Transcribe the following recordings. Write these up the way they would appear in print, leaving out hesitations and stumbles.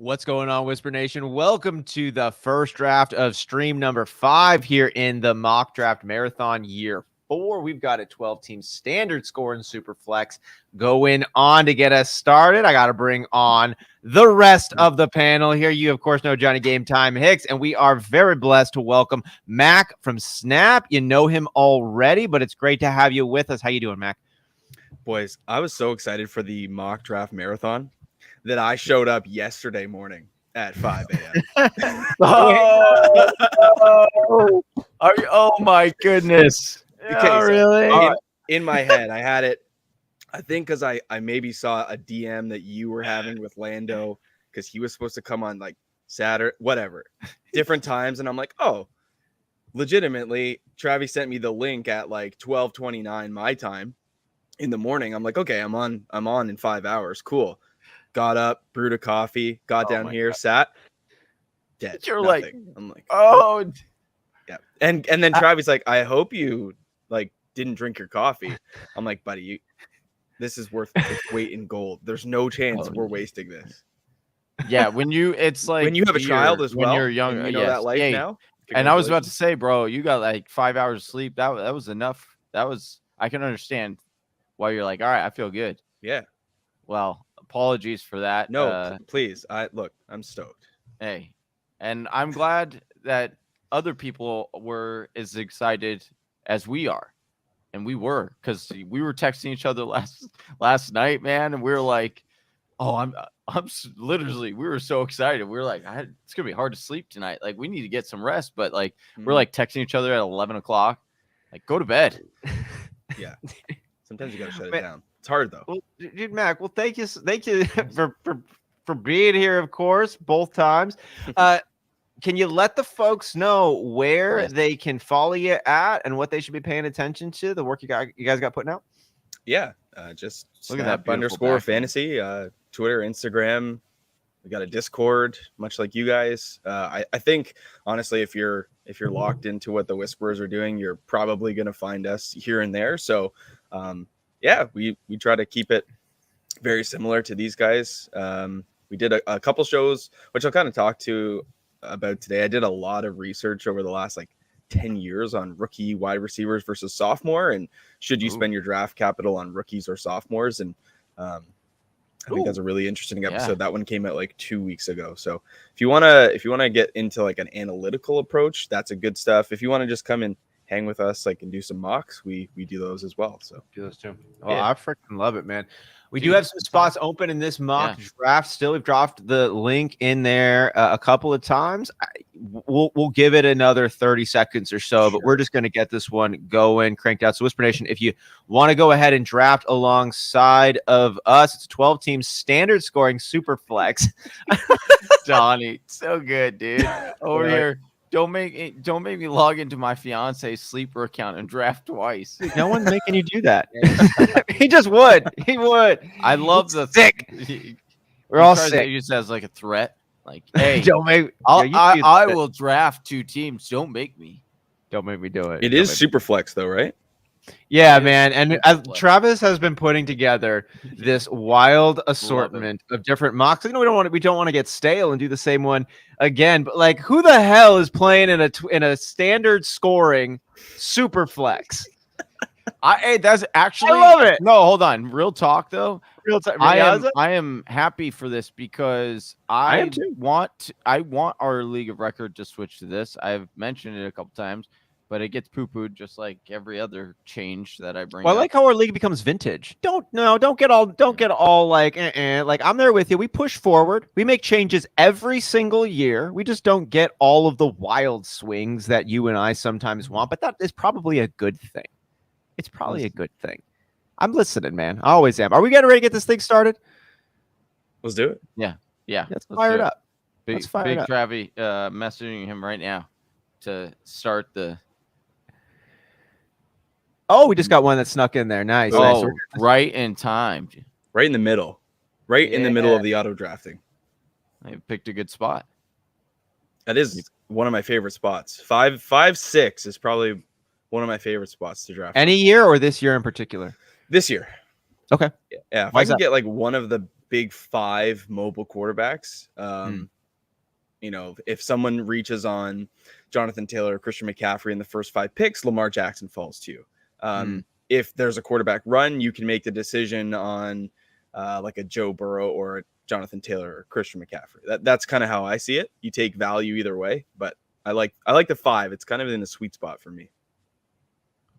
What's going on, Whisper Nation? Welcome to the first draft of stream number 5 here in the mock draft marathon year 4. We've got a 12-team standard score in Superflex going on to get us started. I got to bring on the rest of the panel here. You, of course, know Johnny Game Time Hicks, and we are very blessed to welcome Mac from Snap. You know him already, but it's great to have you with us. How you doing, Mac? Boys, I was so excited for the mock draft marathon that I showed up yesterday morning at 5 a.m. Oh my goodness. Okay, Oh, so really? in my head, I had it, I think because I maybe saw a DM that you were having with Lando because he was supposed to come on like Saturday, whatever, different times. And I'm like, oh, legitimately, Travis sent me the link at like 12:29 my time in the morning. I'm like, okay, I'm on in 5 hours. Cool. Got up, brewed a coffee, got down here, God. Sat, dead. You're nothing. like, I'm like, oh, yeah. And then Travis like, I hope you like didn't drink your coffee. I'm like, buddy, this is worth its weight in gold. There's no chance we're wasting this. Yeah, it's like when you have a child as well, when you're young, and you know that life now. And I was about to say, bro, you got like 5 hours of sleep. That was enough. I can understand why you're like, all right, I feel good. Yeah. Well, apologies for that. No, please. I'm stoked. Hey, and I'm glad that other people were as excited as we are. And we were, because we were texting each other last night, man, and we were like, oh, I'm literally, we were so excited. We were like, it's gonna be hard to sleep tonight. Like, we need to get some rest. But like, we're like texting each other at 11 o'clock, like, go to bed. Yeah. Sometimes you gotta shut it down. It's hard though. Well, dude, Mac. Well, thank you for being here, of course, both times. Can you let the folks know where they can follow you at and what they should be paying attention to? The work you guys got putting out. Yeah, just look at that _fantasy, Twitter, Instagram. We got a Discord, much like you guys. I think honestly, if you're locked into what the Whisperers are doing, you're probably gonna find us here and there. So. Yeah, we try to keep it very similar to these guys. We did a couple shows, which I'll kind of talk to about today. I did a lot of research over the last like 10 years on rookie wide receivers versus sophomore, and should you spend your draft capital on rookies or sophomores? And I think that's a really interesting episode. Yeah. That one came out like 2 weeks ago. So if you wanna get into like an analytical approach, that's a good stuff. If you want to just come and hang with us, like, and do some mocks, we do those as well. So do those too. Oh, yeah. I freaking love it, man. We do have some spots open in this mock draft still. We've dropped the link in there a couple of times. We'll give it another 30 seconds or so, but we're just going to get this one going, cranked out. So Whisper Nation, if you want to go ahead and draft alongside of us, it's a 12-team standard scoring super flex. Donnie, so good, dude. Over here. Don't make me log into my fiance's sleeper account and draft twice. No one's making you do that. He just would. He would. I love the sick. We're all sick. He just has like a threat. Like, hey, don't make. I will draft 2 teams. Don't make me. Don't make me do it. It is super flex though, right? Yeah, man. And Travis has been putting together this wild assortment of different mocks. You know, we don't want to get stale and do the same one again. But like, who the hell is playing in a standard scoring super flex? That's actually, I love it. No, hold on. Real talk though. Real talk. I am happy for this because I want our league of record to switch to this. I've mentioned it a couple times. But it gets poo-pooed just like every other change that I bring. Well, I like how our league becomes vintage. Don't get all like like I'm there with you. We push forward. We make changes every single year. We just don't get all of the wild swings that you and I sometimes want. But that is probably a good thing. It's probably a good thing. I'm listening, man. I always am. Are we getting ready to get this thing started? Let's do it. Yeah. Let's fire it up. Big Travi messaging him right now to start the. Oh, we just got one that snuck in there. Nice. Oh, right in time. Right in the middle. Right in the middle of the auto drafting. I picked a good spot. That is one of my favorite spots. 5-6 is probably one of my favorite spots to draft. Any year or this year in particular? This year. Okay. Yeah. If I can get like one of the big 5 mobile quarterbacks. You know, if someone reaches on Jonathan Taylor or Christian McCaffrey in the first 5 picks, Lamar Jackson falls to you. If there's a quarterback run, you can make the decision on like a Joe Burrow or a Jonathan Taylor or Christian McCaffrey. That's kind of how I see it. You take value either way, but I like the 5. It's kind of in the sweet spot for me.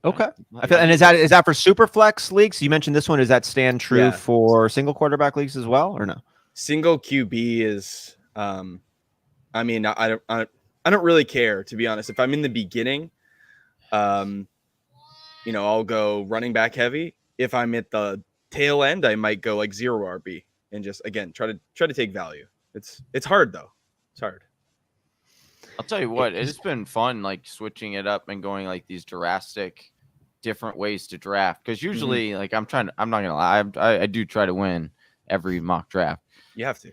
Okay. And is that for super flex leagues? You mentioned this one. Does that stand true for single quarterback leagues as well, or no? Single QB is, I mean, I don't really care, to be honest. If I'm in the beginning, you know, I'll go running back heavy. If I'm at the tail end, I might go like 0 RB and just, again, try to take value. It's hard though. It's hard. I'll tell you what, it's been fun, like switching it up and going like these drastic different ways to draft. Because usually, like I'm not gonna lie, I do try to win every mock draft. You have to.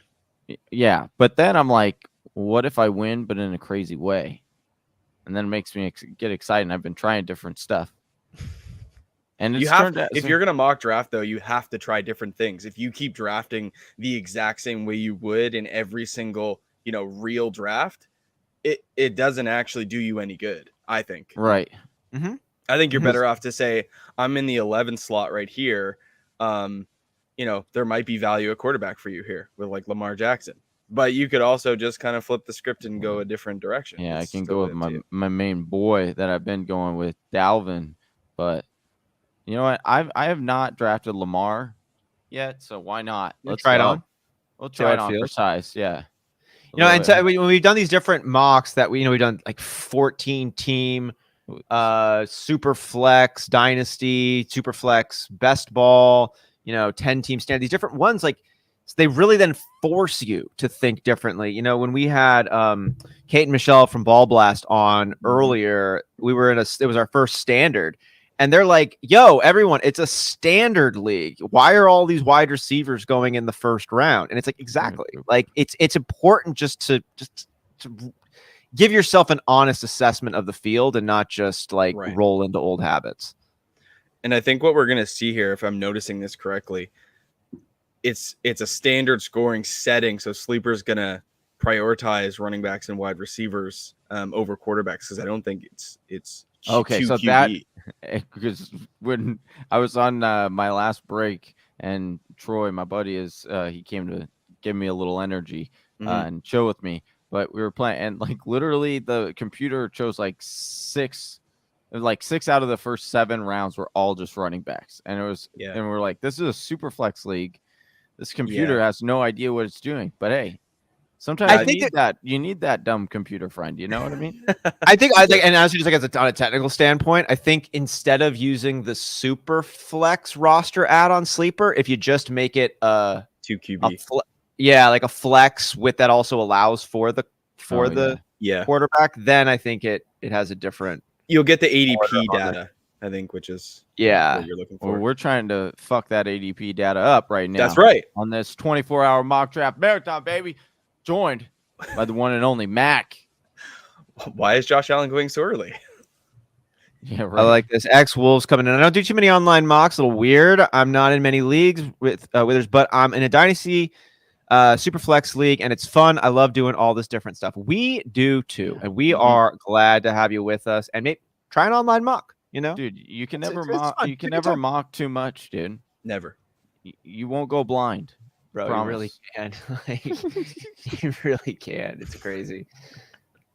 Yeah, but then I'm like, what if I win, but in a crazy way? And then it makes me get excited. And I've been trying different stuff. And you have to, if you're going to mock draft, though, you have to try different things. If you keep drafting the exact same way you would in every single, you know, real draft, it doesn't actually do you any good, I think. Right. I think you're better off to say, I'm in the 11th slot right here. You know, there might be value at quarterback for you here with like Lamar Jackson. But you could also just kind of flip the script and go a different direction. Yeah, I can go with my main boy that I've been going with, Dalvin. But you know what? I have not drafted Lamar yet, so why not? Let's try it on. We'll try it on for size. Yeah. You know, and so when we've done these different mocks that we've done like 14 team, super flex, dynasty, super flex, best ball, 10 team standard, these different ones, like they really then force you to think differently. You know, when we had Kate and Michelle from Ball Blast on earlier, we were it was our first standard. And they're like, yo, everyone, it's a standard league. Why are all these wide receivers going in the first round? And it's like, exactly. Like it's important just to give yourself an honest assessment of the field and not just like roll into old habits. And I think what we're going to see here, if I'm noticing this correctly, it's a standard scoring setting. So Sleeper's going to prioritize running backs and wide receivers over quarterbacks, because I don't think it's okay. So QB. that, because when I was on my last break, and Troy, my buddy, he came to give me a little energy and chill with me. But we were playing, and like literally the computer chose like six out of the first 7 rounds were all just running backs, and it was, and we're like, this is a super flex league. This computer has no idea what it's doing. But hey, sometimes you need that dumb computer friend. You know what I mean? I think, and as just like on a technical standpoint, I think instead of using the super flex roster add-on Sleeper, if you just make it 2 QB, like a flex with that also allows for the quarterback, then I think it has a different. You'll get the ADP data, I think, which is what you're looking for. Well, we're trying to fuck that ADP data up right now. That's right. On this 24-hour mock draft marathon, baby. Joined by the one and only Mac. Why is Josh Allen going so early? Yeah, right. I like this. X-Wolves coming in. I don't do too many online mocks. A little weird. I'm not in many leagues with Withers, but I'm in a Dynasty Super Flex League, and it's fun. I love doing all this different stuff. We do too, and we are glad to have you with us. And maybe try an online mock. Dude, you can never mock. You can never mock too much, dude. Never. You won't go blind. Bro, you really can. You really can. It's crazy.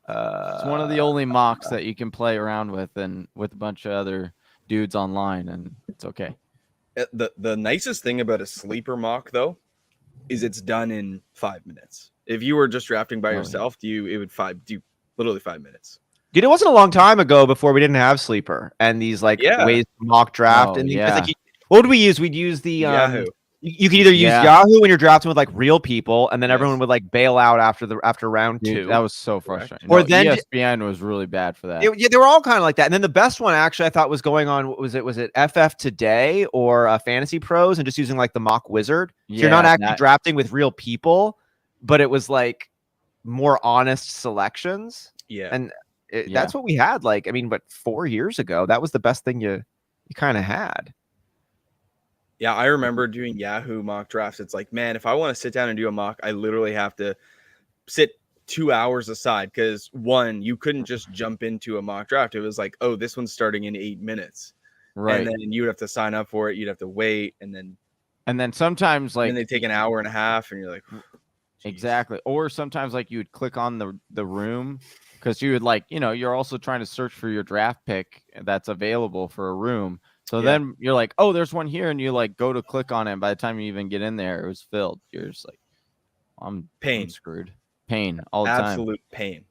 It's one of the only mocks that you can play around with, and with a bunch of other dudes online, and it's okay. The nicest thing about a sleeper mock, though, is it's done in 5 minutes. If you were just drafting by yourself, it would do literally 5 minits. Dude, it wasn't a long time ago before we didn't have Sleeper and these ways to mock draft. What would we use? We'd use the Yahoo. You could either use Yahoo when you're drafting with like real people, and then everyone would like bail out after round 2. That was so frustrating. Or then ESPN was really bad for that. They were all kind of like that. And then the best one actually I thought was going on. Was it FF Today or Fantasy Pros, and just using like the mock wizard? So you're not actually drafting with real people, but it was like more honest selections. Yeah, and that's what we had. Like, I mean, but 4 years ago, that was the best thing you kind of had. Yeah, I remember doing Yahoo mock drafts. It's like, man, if I want to sit down and do a mock, I literally have to sit 2 hours aside because one, you couldn't just jump into a mock draft. It was like, oh, this one's starting in 8 minutes. Right. And then you would have to sign up for it. You'd have to wait. And then sometimes like they take an hour and a half and you're like, exactly. Or sometimes like you would click on the room because you would like, you're also trying to search for your draft pick that's available for a room. So then you're like, oh, there's one here. And you like go to click on it. And by the time you even get in there, it was filled. You're just like, I'm screwed. Pain all the time. Absolute pain.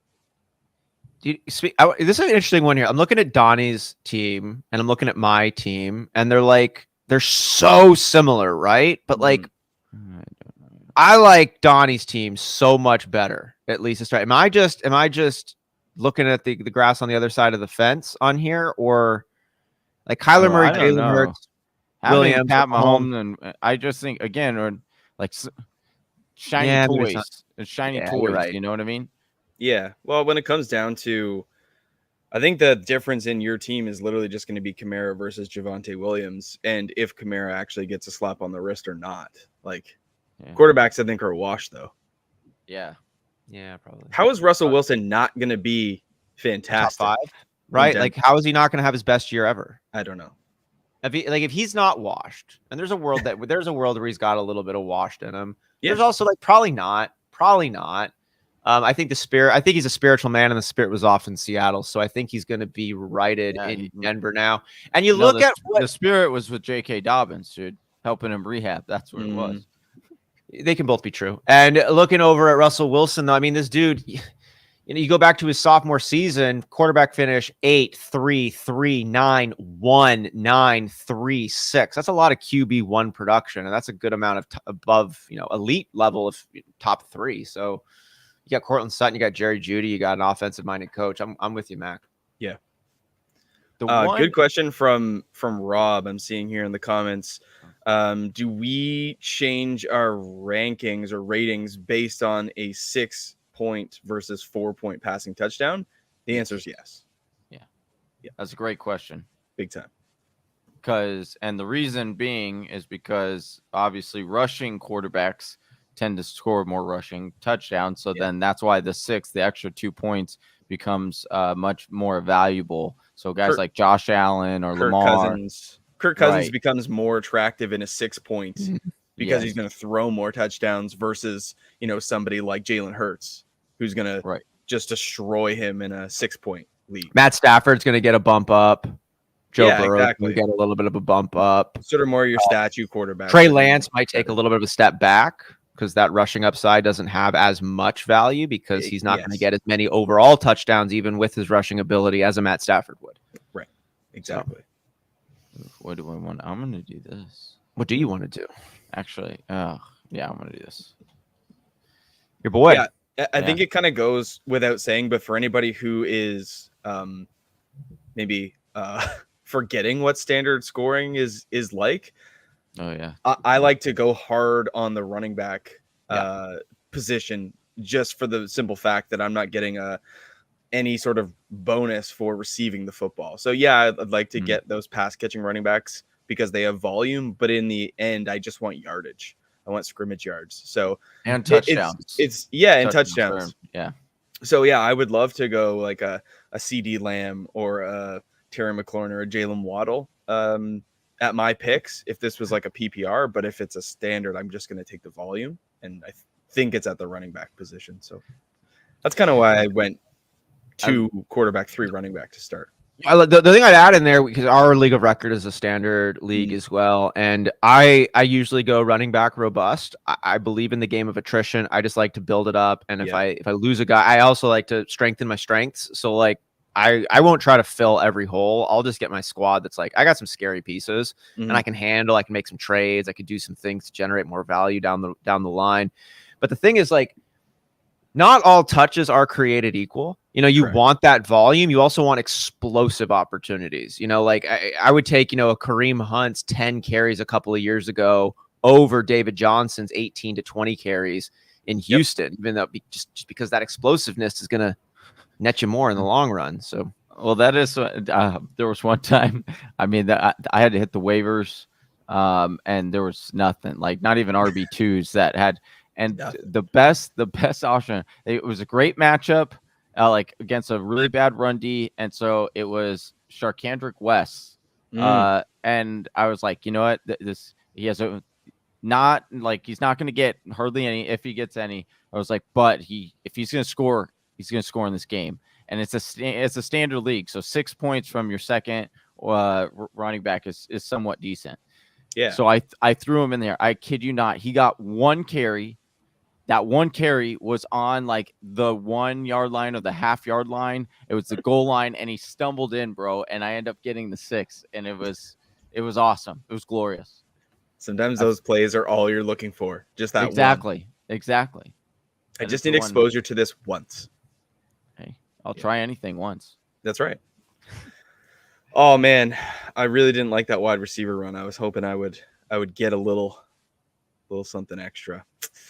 This is an interesting one here. I'm looking at Donnie's team and I'm looking at my team, and they're so similar, right? But like, I like Donnie's team so much better. At least to start. Am I just looking at the grass on the other side of the fence on here, or like Kyler Murray, Jalen Hurts, Williams, Pat Mahomes, and I just think again, or like shiny toys. It's shiny toys. Right. You know what I mean? Yeah. Well, when it comes down to, I think the difference in your team is literally just going to be Kamara versus Javonte Williams, and if Kamara actually gets a slap on the wrist or not. Like quarterbacks, I think, are a wash though. Yeah. Yeah, probably. How is Russell Wilson not going to be fantastic? Top 5, right? Like, how is he not going to have his best year ever? I don't know. If he's not washed, and there's a world where he's got a little bit of washed in him. Yeah. There's also like probably not. I think he's a spiritual man, and the spirit was off in Seattle, so I think he's going to be righted in Denver now. And the spirit was with J.K. Dobbins, dude, helping him rehab. That's what it was. They can both be true. And looking over at Russell Wilson, though, I mean, this dude, you go back to his sophomore season, quarterback finish 8, 3, 3, 9, 1, 9, 3, 6. That's a lot of QB1 production, and that's a good amount of above, elite level of top 3. So you got Cortland Sutton, you got Jerry Jeudy, you got an offensive-minded coach. I'm with you, Mac. Yeah. Good question from Rob. I'm seeing here in the comments. Do we change our rankings or ratings based on a 6-point versus 4-point passing touchdown? The answer is yes. Yeah. That's a great question. Big time. And the reason being is because obviously rushing quarterbacks tend to score more rushing touchdowns. So then that's why the extra 2 points becomes much more valuable. So guys like Josh Allen or Lamar. Kirk Cousins becomes more attractive in a 6 points because he's going to throw more touchdowns versus, somebody like Jalen Hurts, who's going to just destroy him in a 6-point league. Matt Stafford's going to get a bump up. Joe Burrow exactly. will get a little bit of a bump up. Sort of more your statue quarterback. Trey Lance might take a little bit of a step back because that rushing upside doesn't have as much value because he's not going to get as many overall touchdowns, even with his rushing ability, as a Matt Stafford would. Right. Exactly. So, what do I want? I'm going to do this. What do you want to do? Actually, I'm going to do this. Your boy. Yeah, I think it kind of goes without saying, but for anybody who is maybe forgetting what standard scoring is like, I like to go hard on the running back position just for the simple fact that I'm not getting any sort of bonus for receiving the football. So I'd like to get those pass catching running backs because they have volume, but in the end, I just want yardage. I want scrimmage yards. So and touchdowns. And touchdowns. Yeah. So I would love to go like a CD Lamb or a Terry McLaurin or a Jalen Waddle at my picks if this was like a PPR, but if it's a standard, I'm just going to take the volume, and I think it's at the running back position. So that's kind of why I went 2 quarterback, 3 running back to start. The thing I'd add in there, because our league of record is a standard league as well, and I usually go running back robust. I believe in the game of attrition. I just like to build it up, and if I lose a guy, I also like to strengthen my strengths. So like I won't try to fill every hole. I'll just get my squad that's like I got some scary pieces and I can handle. I can make some trades. I could do some things to generate more value down the line. But the thing is, like, not all touches are created equal. You want that volume. You also want explosive opportunities. Like I would take, a Kareem Hunt's 10 carries a couple of years ago over David Johnson's 18 to 20 carries in Houston, even though just because that explosiveness is going to net you more in the long run. So, well, that is, there was one time, I mean, that I had to hit the waivers and there was nothing, like not even RB2s that had. And Nothing. the best option. It was a great matchup, like against a really bad run D, and so it was Sharkandrick West. And I was like, you know what, he has a not like he's not going to get hardly any. If he gets any, I was like, but if he's going to score, he's going to score in this game. And it's a standard league, so 6 points from your second running back is somewhat decent. Yeah. So I threw him in there. I kid you not. He got one carry. That one carry was on like the 1 yard line or the half yard line. It was the goal line, and he stumbled in, bro. And I ended up getting the 6, and it was awesome. It was glorious. Sometimes those plays are all you're looking for. Just that exactly. I just need exposure to this once. Hey, I'll try anything once. That's right. Oh man, I really didn't like that wide receiver run. I was hoping I would get a little something extra.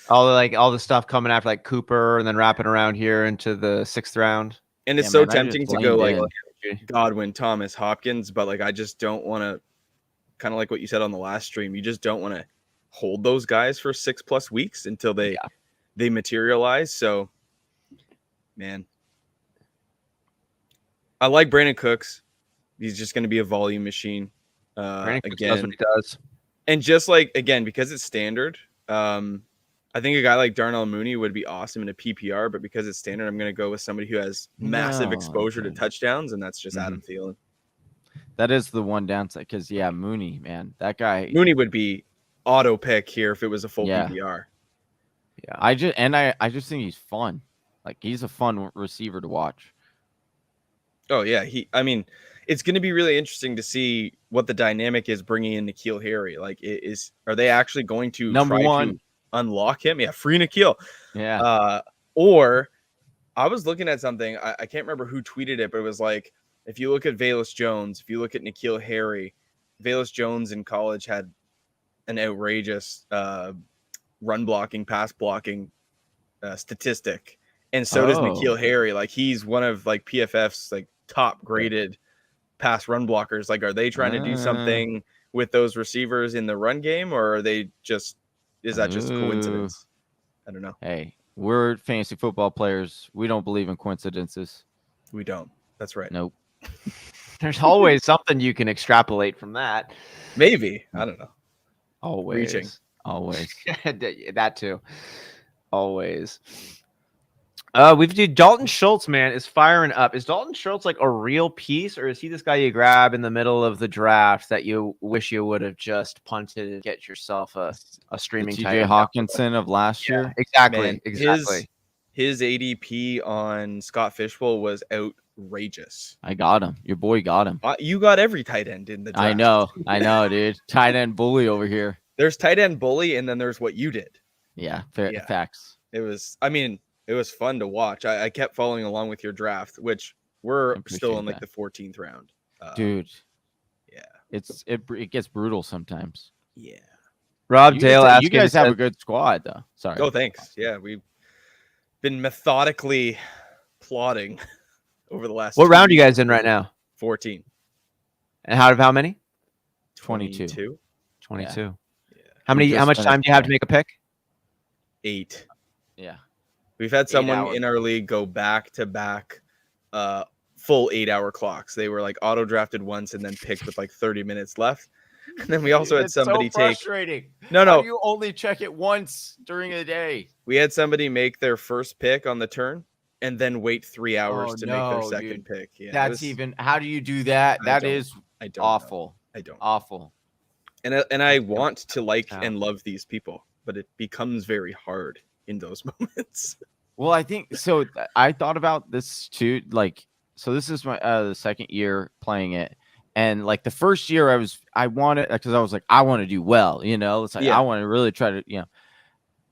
All the stuff coming after like Cooper and then wrapping around here into the 6th round. And it's tempting to go like Godwin, Thomas, Hopkins, but like I just don't want to, kind of like what you said on the last stream, you just don't want to hold those guys for 6+ weeks until they materialize. So man, I like Brandon Cooks. He's just going to be a volume machine. Brandon Cooks again, does what he does. And just like, again, because it's standard, I think a guy like Darnell Mooney would be awesome in a PPR, but because it's standard, I'm going to go with somebody who has massive exposure to touchdowns, and that's just Adam Thielen. That is the one downside, because Mooney, man, that guy. Mooney would be auto pick here if it was a full PPR. Yeah, I just think he's fun. Like he's a fun receiver to watch. Oh yeah, it's going to be really interesting to see what the dynamic is bringing in N'Keal Harry. Like, are they actually going to number one to unlock him? Yeah, free N'Keal. Yeah. Or I was looking at something. I can't remember who tweeted it, but it was like, if you look at Velus Jones, if you look at N'Keal Harry, Velus Jones in college had an outrageous run blocking, pass blocking statistic, and so does N'Keal Harry. Like he's one of like PFF's like top graded pass run blockers. Like, are they trying to do something with those receivers in the run game, or are they is that just coincidence? I don't know. Hey, we're fantasy football players. We don't believe in coincidences. We don't. That's right. Nope. There's always something you can extrapolate from that. Maybe. I don't know. Always. Reaching. Always. That too. Always. We've do Dalton Schultz, man, is firing up. Is Dalton Schultz like a real piece, or is he this guy you grab in the middle of the draft that you wish you would have just punted and get yourself a streaming TJ Hawkinson of last year? Exactly. Man, exactly. His ADP on Scott Fishbowl was outrageous. I got him. Your boy got him. You got every tight end in the draft. I know, dude. Tight end bully over here. There's tight end bully, and then there's what you did. Yeah, facts. It was fun to watch. I kept following along with your draft, which we're still in like the 14th round. Dude. Yeah. It gets brutal sometimes. Yeah. Rob Dale, you guys have a good squad though. Sorry. Oh, thanks. Yeah, we've been methodically plotting over the last. What round are you guys in right now? 14. And how many? 22. 22. Yeah. How much time do you have to make a pick? 8. Yeah. We've had someone in our league go back to back full 8-hour clocks. They were like auto drafted once and then picked with like 30 minutes left. And then we also had somebody frustrating. No. You only check it once during the day. We had somebody make their first pick on the turn and then wait 3 hours to make their second pick. Yeah, how do you do that? That is awful. I don't. Awful. And I want to like and love these people, but it becomes very hard in those moments. Well, I think so. I thought about this too. Like, so this is my the second year playing it, and like the first year I wanted, because I was like, I want to do well, It's like I want to really try to,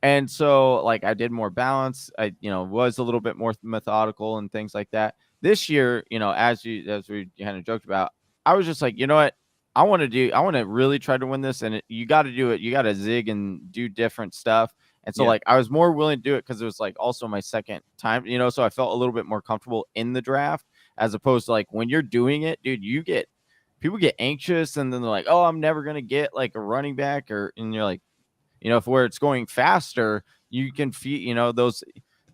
And so like I did more balance. I was a little bit more methodical and things like that. This year, as we kind of joked about, I was just like, you know what? I want to really try to win this, and you got to do it. You got to zig and do different stuff. And so like I was more willing to do it because it was like also my second time, so I felt a little bit more comfortable in the draft, as opposed to like when you're doing it, dude, people get anxious and then they're like, oh, I'm never going to get like a running back and you're like, if where it's going faster, you can feel, those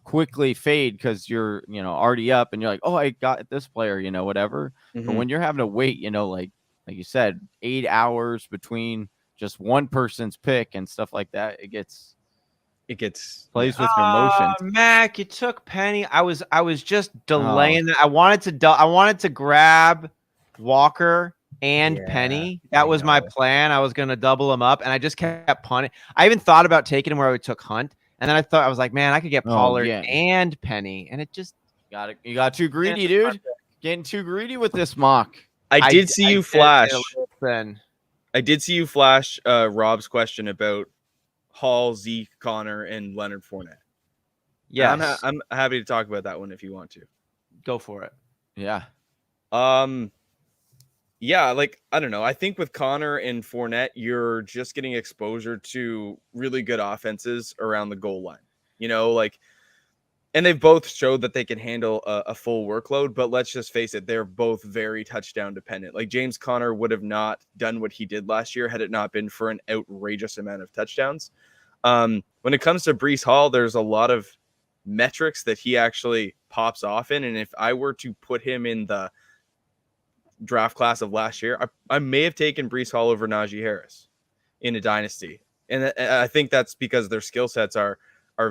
quickly fade because you're, already up and you're like, oh, I got this player, whatever. Mm-hmm. But when you're having to wait, like you said, 8 hours between just one person's pick and stuff like that, it gets plays with your emotions. Mac, you took Penny. I was just delaying that. I wanted to grab Walker and Penny. That was my plan. I was gonna double them up, and I just kept punting. I even thought about taking him where I took Hunt, and then I was like, man, I could get Pollard and Penny, and it just you got too greedy, dude. Getting too greedy with this mock. I did see you flash Rob's question about Hall, Zeke, Connor, and Leonard Fournette. Yeah, I'm happy to talk about that one if you want to. Go for it. Yeah. Yeah, like, I don't know. I think with Connor and Fournette, you're just getting exposure to really good offenses around the goal line. And they've both showed that they can handle a full workload, but let's just face it, they're both very touchdown dependent. Like James Conner would have not done what he did last year had it not been for an outrageous amount of touchdowns. When it comes to Breece Hall, there's a lot of metrics that he actually pops off in. And if I were to put him in the draft class of last year, I may have taken Breece Hall over Najee Harris in a dynasty. And I think that's because their skill sets are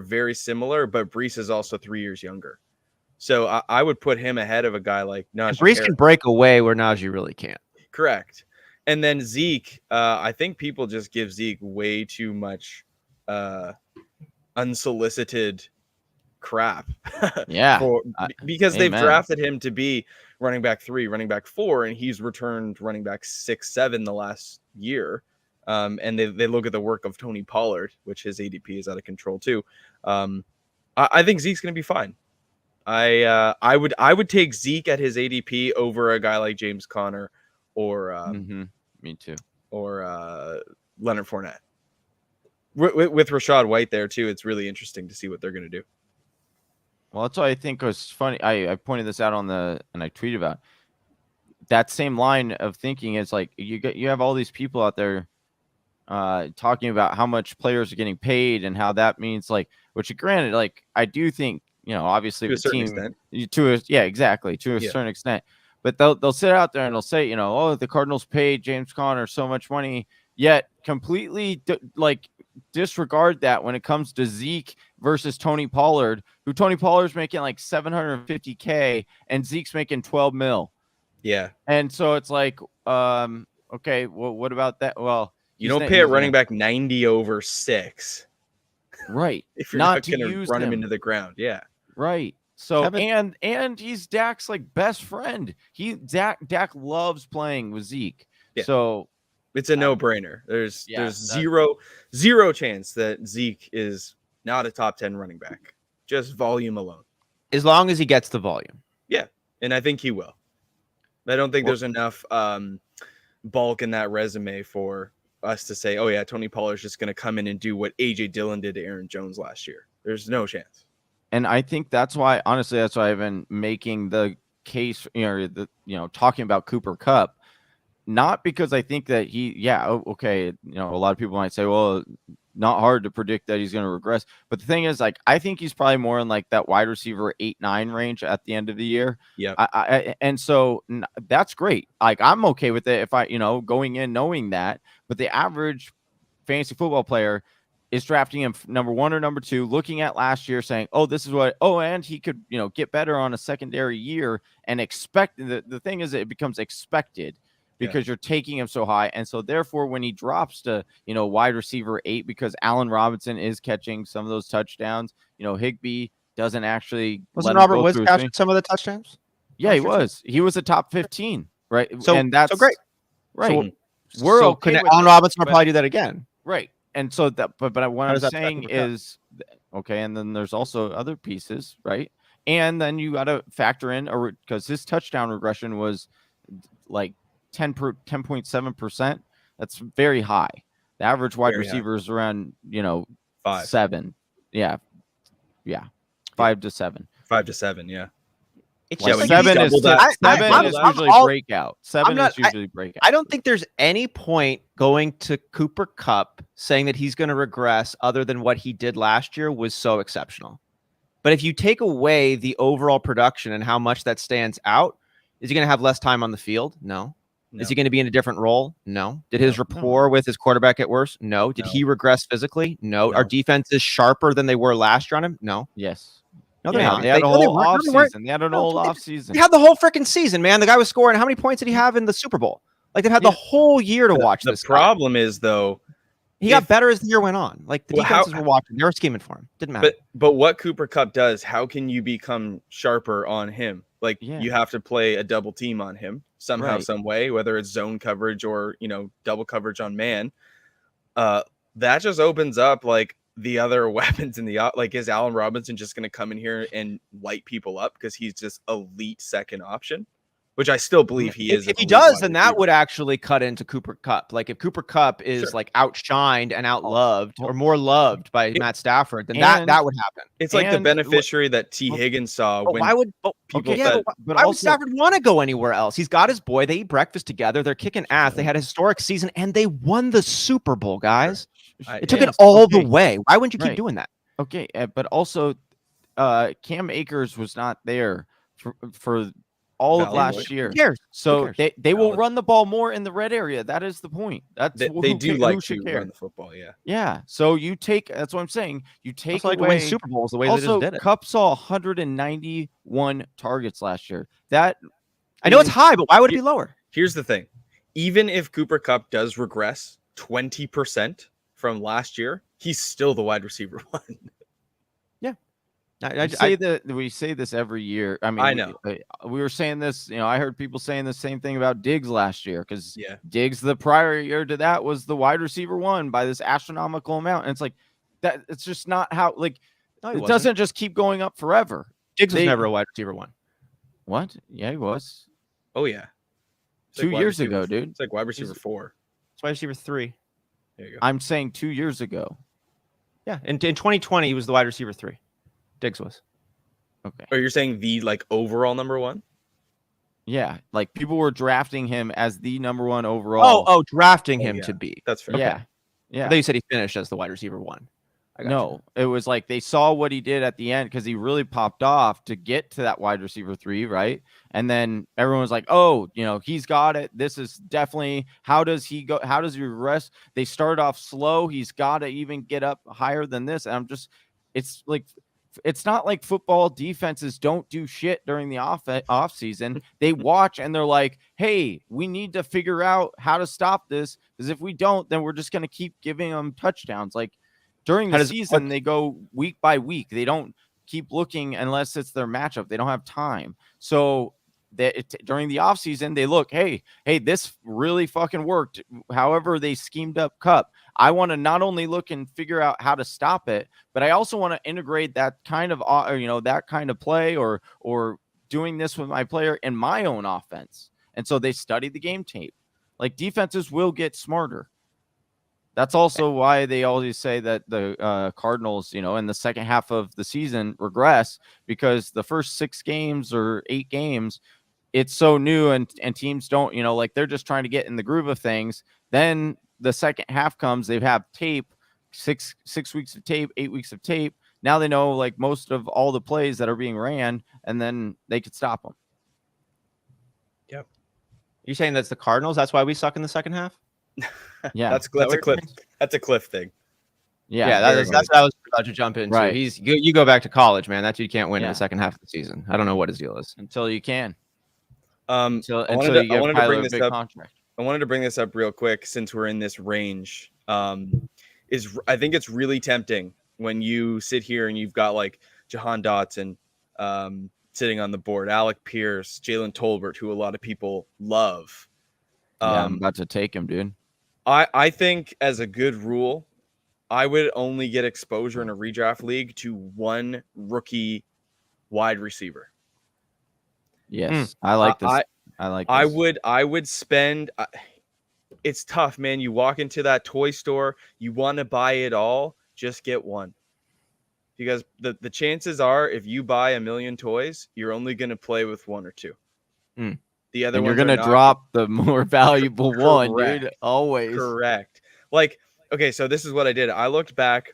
very similar, but Breece is also 3 years younger. So I would put him ahead of a guy like Najee Breece Harris. Can break away where Najee really can't. Correct. And then Zeke, I think people just give Zeke way too much unsolicited crap. Yeah. Because they've drafted him to be running back 3, running back 4, and he's returned running back 6, 7 the last year. And they look at the work of Tony Pollard, which his ADP is out of control too. I think Zeke's going to be fine. I would take Zeke at his ADP over a guy like James Conner or me too, or Leonard Fournette. With Rachaad White there too, it's really interesting to see what they're going to do. Well, that's what I think was funny. I pointed this out and I tweeted about that same line of thinking. Is like you have all these people out there talking about how much players are getting paid and how that means which granted, I do think, obviously to a certain extent, extent. To a certain extent, but they'll sit out there and they'll say, oh, the Cardinals paid James Conner so much money, yet completely disregard that when it comes to Zeke versus Tony Pollard, who Tony Pollard's making like $750K and Zeke's making $12 million. Yeah. And so it's like, okay, well, what about that? Well, you don't pay a running back 90 over 6. Right. If you're not going to run him into the ground. Yeah. Right. So, and he's Dak's best friend. Dak loves playing with Zeke. Yeah. So it's a no-brainer. There's zero chance that Zeke is not a top 10 running back. Just volume alone. As long as he gets the volume. Yeah. And I think he will. I don't think there's enough bulk in that resume for us to say, oh yeah, Tony Pollard's just going to come in and do what AJ Dillon did to Aaron Jones last year. There's no chance. And I think that's why I've been making the case, talking about Cooper Kupp, not because I think that a lot of people might say, well, not hard to predict that he's going to regress. But the thing is, I think he's probably more in that wide receiver 8-9 range at the end of the year. Yeah. And so that's great. I'm okay with it if I, going in knowing that. But the average fantasy football player is drafting him number 1 or number 2, looking at last year, saying, "Oh, this is what." Oh, and he could, get better on a secondary year, and expect. The thing is, it becomes expected because you're taking him so high, and so therefore, when he drops to wide receiver 8, because Allen Robinson is catching some of those touchdowns, Higbee doesn't actually. Wasn't Robert Woods catching some of the touchdowns? Yeah, he was. He was a top 15, right? So, and that's so great, right? We're okay. Allen Robinson will probably do that again, right? And so that, but what I'm saying is, okay, and then there's also other pieces, right? And then you got to factor in, because his touchdown regression was 10.7%. That's very high. The average wide receiver is around 5, 7. Yeah, 5 to 7. 5 to 7. Yeah. It's Like just like seven is double that- seven is I'm usually all- breakout. Seven not- is usually breakout. I don't think there's any point going to Cooper Kupp saying that he's going to regress other than what he did last year was so exceptional. But if you take away the overall production and how much that stands out, is he going to have less time on the field? No. No. Is he going to be in a different role? No. Did his rapport with his quarterback get worse? No. Did he regress physically? No. No. Our defense is sharper than they were last year on him? No. Yes. No, they're Yeah, not. they had a no, they whole weren't. No, off they weren't. season. They had an No, whole they- off season. They had the whole freaking season, man. The guy was scoring. How many points did he have in the Super Bowl? Like they've had the whole year to watch The this. problem is though, He got better as the year went on. Like the Well, defenses were watching. They were scheming for him. Didn't matter. but what Cooper Kupp does, how can you become sharper on him? Like you have to play a double team on him somehow, Right. some way, whether it's zone coverage or double coverage on man. That just opens up like the other weapons in the like. Is Allen Robinson just going to come in here and light people up because he's just elite second option? Which I still believe he is. If he does, then that would actually cut into Cooper Kupp. Like if Cooper Kupp is like outshined and outloved or more loved by Matt Stafford, then that would happen. It's like the beneficiary that T. Higgins saw. But When why would people why would Stafford want to go anywhere else? He's got his boy. They eat breakfast together. They're kicking ass. They had a historic season and they won the Super Bowl, guys. It took it all the way. Why wouldn't you keep doing that? Okay, but also, Cam Akers was not there for all of last year. Who cares? So they will run the ball more in the red area. That is the point. That's they do like to run the football. Yeah. Yeah. So you take. That's what I'm saying. You take like away win Super Bowls the way they also, just did it. Kupp saw 191 targets last year. That I know it's high, but why would it be lower? Here's the thing: even if Cooper Kupp does regress 20% from last year, he's still the wide receiver one. We say this every year. I mean, I know. We were saying this. I heard people saying the same thing about Diggs last year because Yeah. Diggs the prior year to that was the wide receiver one by this astronomical amount, and it's like that. It's just not how it doesn't just keep going up forever. Diggs was never a wide receiver one. What? Yeah, he was. Oh yeah, It's 2 like wide years receiver- ago, dude. It's like wide receiver 4. It's wide receiver 3. There you go. I'm saying 2 years ago. Yeah, in 2020 he was the wide receiver 3. Diggs was. Okay. Or you're saying the overall number one? Yeah, like people were drafting him as the number one overall. Oh, drafting him yeah. to be. That's fair. yeah, yeah. I thought you said he finished as the wide receiver 1. No, it was like they saw what he did at the end because he really popped off to get to that wide receiver 3, right? And then everyone was like, "Oh, he's got it. This is definitely how does he go? How does he regress?" They started off slow. He's got to even get up higher than this. And it's not like football defenses don't do shit during the off season. They watch and they're like, "Hey, we need to figure out how to stop this because if we don't, then we're just going to keep giving them touchdowns." Like during the season, they go week by week. They don't keep looking unless it's their matchup. They don't have time. So during the offseason, they look, hey, this really fucking worked. However, they schemed up Kupp. I want to not only look and figure out how to stop it, but I also want to integrate that kind of, that kind of play or doing this with my player in my own offense. And so they study the game tape. Like defenses will get smarter. That's also why they always say that the Cardinals, in the second half of the season regress because the first 6 games or 8 games, it's so new and teams don't, they're just trying to get in the groove of things. Then the second half comes, they have tape, 6 weeks of tape, 8 weeks of tape. Now they know like most of all the plays that are being ran, and then they could stop them. Yep. You're saying that's the Cardinals? That's why we suck in the second half? Yeah, that's a Cliff. That's a Cliff thing. Yeah, that's what I was about to jump into. Right. You go back to college, man. That dude can't win in the second half of the season. I don't know what his deal is until you can. Until you give Kyler a big contract. I wanted to bring this up real quick since we're in this range. I think it's really tempting when you sit here and you've got like Jahan Dotson sitting on the board, Alec Pierce, Jalen Tolbert, who a lot of people love. I'm about to take him, dude. I think as a good rule, I would only get exposure in a redraft league to one rookie wide receiver. Yes, I like this. I like this. I would spend. It's tough, man. You walk into that toy store, you want to buy it all, just get one. because the chances are if you buy 1 million toys, you're only going to play with 1 or 2. The other and ones you're going to drop the more valuable one, dude. Always. Correct. Like, okay, so this is what I did. I looked back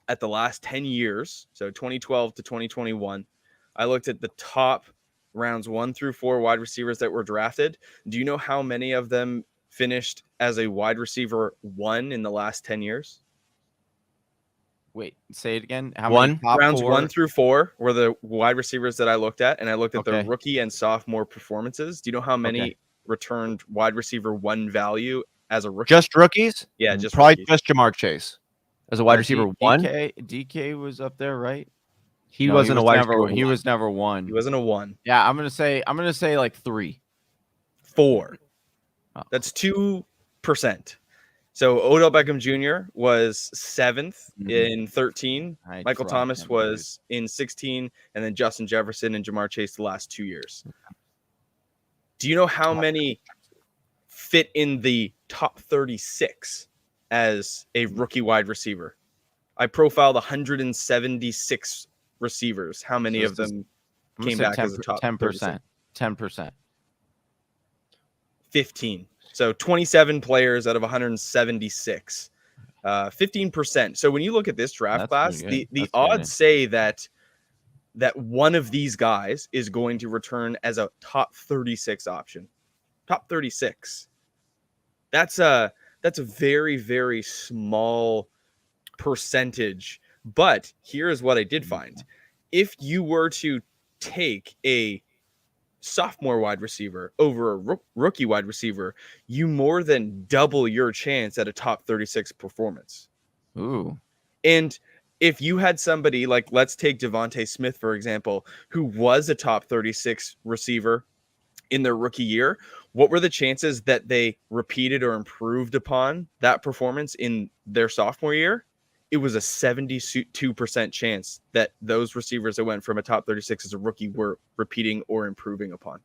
at the last 10 years, so 2012 to 2021. I looked at the top rounds 1 through 4 wide receivers that were drafted. Do you know how many of them finished as a wide receiver 1 in the last 10 years? Wait, say it again. How One? many top Rounds 4? 1 through 4 were the wide receivers that I looked at, and I looked at their Okay. rookie and sophomore performances. Do you know how many returned wide receiver 1 value as a rookie? Just rookies? Yeah, just probably rookies. just Jamar Chase as a wide receiver 1. DK was up there, right? He No, wasn't a wide never, receiver. He was never 1. He wasn't a 1. Yeah, I'm gonna say like 3. 4. Oh. That's 2%. So Odell Beckham Jr. was 7th in 13. Michael Thomas was in 16, and then Justin Jefferson and Jamar Chase the last 2 years. Do you know how many fit in the top 36 as a rookie wide receiver? I profiled 176 receivers. How many of them came back as a top 10%? 10%. 15. So 27 players out of 176. 15%. So when you look at this draft class, the odds say that one of these guys is going to return as a top 36 option. Top 36. That's a very, very small percentage. But here's what I did find. If you were to take a sophomore wide receiver over a rookie wide receiver, you more than double your chance at a top 36 performance. Ooh. And if you had somebody like, let's take Devontae Smith, for example, who was a top 36 receiver in their rookie year, what were the chances that they repeated or improved upon that performance in their sophomore year? It was a 72% chance that those receivers that went from a top 36 as a rookie were repeating or improving upon.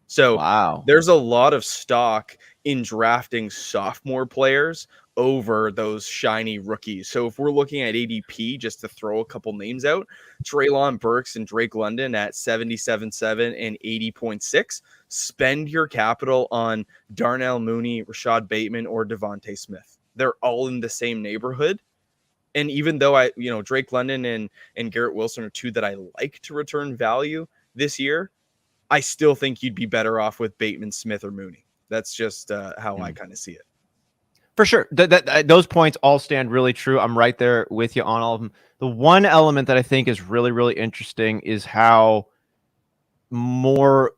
So wow, there's a lot of stock in drafting sophomore players over those shiny rookies. So if we're looking at ADP, just to throw a couple names out, Treylon Burks and Drake London at 77.7 and 80.6. Spend your capital on Darnell Mooney, Rashad Bateman, or Devontae Smith. They're all in the same neighborhood. And even though Drake London and Garrett Wilson are 2 that I like to return value this year, I still think you'd be better off with Bateman, Smith, or Mooney. That's just how I kind of see it. For sure. Those points all stand really true. I'm right there with you on all of them. The one element that I think is really, really interesting is how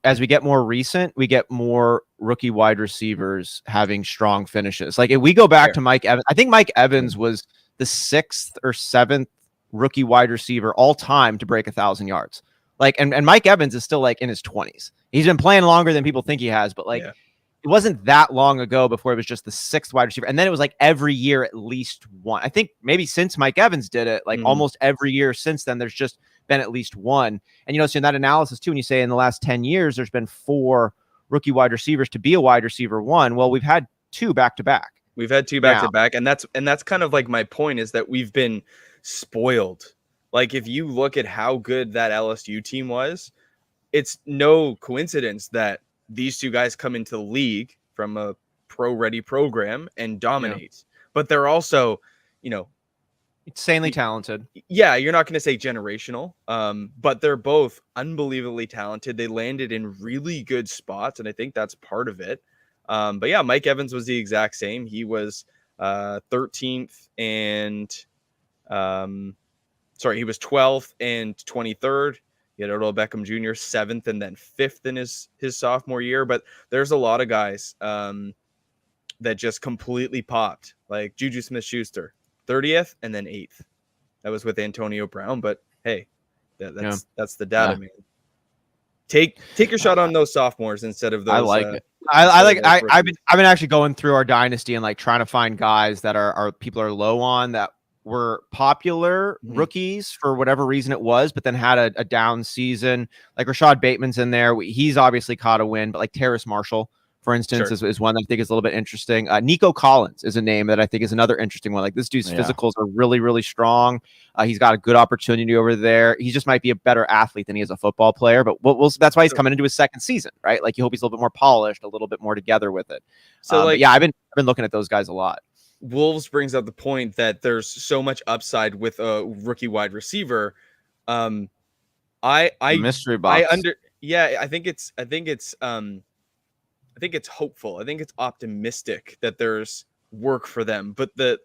as we get more recent, we get more rookie wide receivers having strong finishes. Like if we go back to Mike Evans, I think Mike Evans was the 6th or 7th rookie wide receiver all time to break 1,000 yards. Like, and Mike Evans is still like in his 20s. He's been playing longer than people think he has, but like it wasn't that long ago before it was just the 6th wide receiver. And then it was like every year at least one. I think maybe since Mike Evans did it, like almost every year since then, there's just been at least one. And, so in that analysis too, when you say in the last 10 years, there's been 4 rookie wide receivers to be a wide receiver 1. Well, we've had 2 back-to-back. We've had 2 back-to-back. And that's kind of like my point, is that we've been spoiled. Like if you look at how good that LSU team was, it's no coincidence that these 2 guys come into the league from a pro-ready program and dominate. But they're also, insanely talented. Yeah, you're not going to say generational, but they're both unbelievably talented. They landed in really good spots, and I think that's part of it. But yeah, Mike Evans was the exact same. He was 13th and he was 12th and 23rd. He had Odell Beckham Jr. 7th and then 5th in his sophomore year. But there's a lot of guys that just completely popped, like Juju Smith-Schuster, 30th and then 8th. That was with Antonio Brown. But hey, that's the data, man. Take your shot on those sophomores instead of those. I like it. I've been actually going through our dynasty and like trying to find guys that are people are low on that were popular rookies for whatever reason it was, but then had a down season. Like Rashad Bateman's in there. He's obviously caught a win, but like Terrace Marshall, for instance, Sure. is one that I think is a little bit interesting. Nico Collins is a name that I think is another interesting one. Like this dude's physicals are really, really strong. He's got a good opportunity over there. He just might be a better athlete than he is a football player, but that's why he's coming into his second season, right? Like you hope he's a little bit more polished, a little bit more together with it. So I've been looking at those guys a lot. Wolves brings up the point that there's so much upside with a rookie wide receiver. Mystery box. I think it's hopeful. I think it's optimistic that there's work for them. But the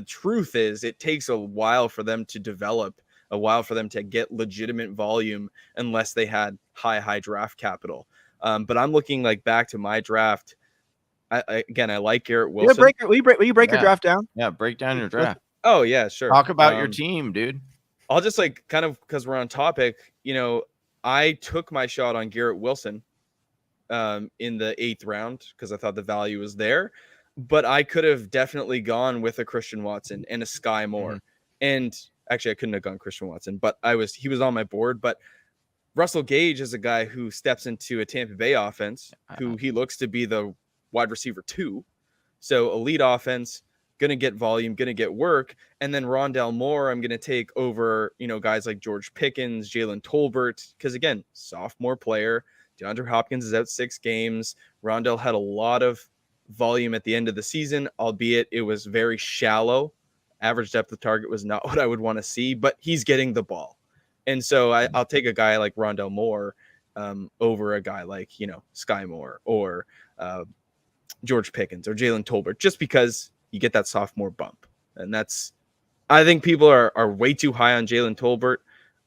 truth is it takes a while for them to develop, a while for them to get legitimate volume unless they had high draft capital. But I'm looking like back to my draft. I like Garrett Wilson. Will you break your draft down? Yeah, break down your draft. Oh yeah, sure. Talk about your team, dude. I'll just like kind of, because we're on topic, I took my shot on Garrett Wilson in the 8th round because I thought the value was there, but I could have definitely gone with a Christian Watson and a Sky Moore. And actually I couldn't have gone Christian Watson, but he was on my board. But Russell Gage is a guy who steps into a Tampa Bay offense, who he looks to be the wide receiver 2. So elite offense, going to get volume, going to get work. And then Rondale Moore, I'm going to take over, guys like George Pickens, Jalen Tolbert, because again, sophomore player. DeAndre Hopkins is out 6 games. Rondale had a lot of volume at the end of the season, albeit it was very shallow. Average depth of target was not what I would want to see, but he's getting the ball. And so I'll take a guy like Rondale Moore over a guy like, Sky Moore or George Pickens or Jalen Tolbert, just because you get that sophomore bump. And I think people are way too high on Jalen Tolbert.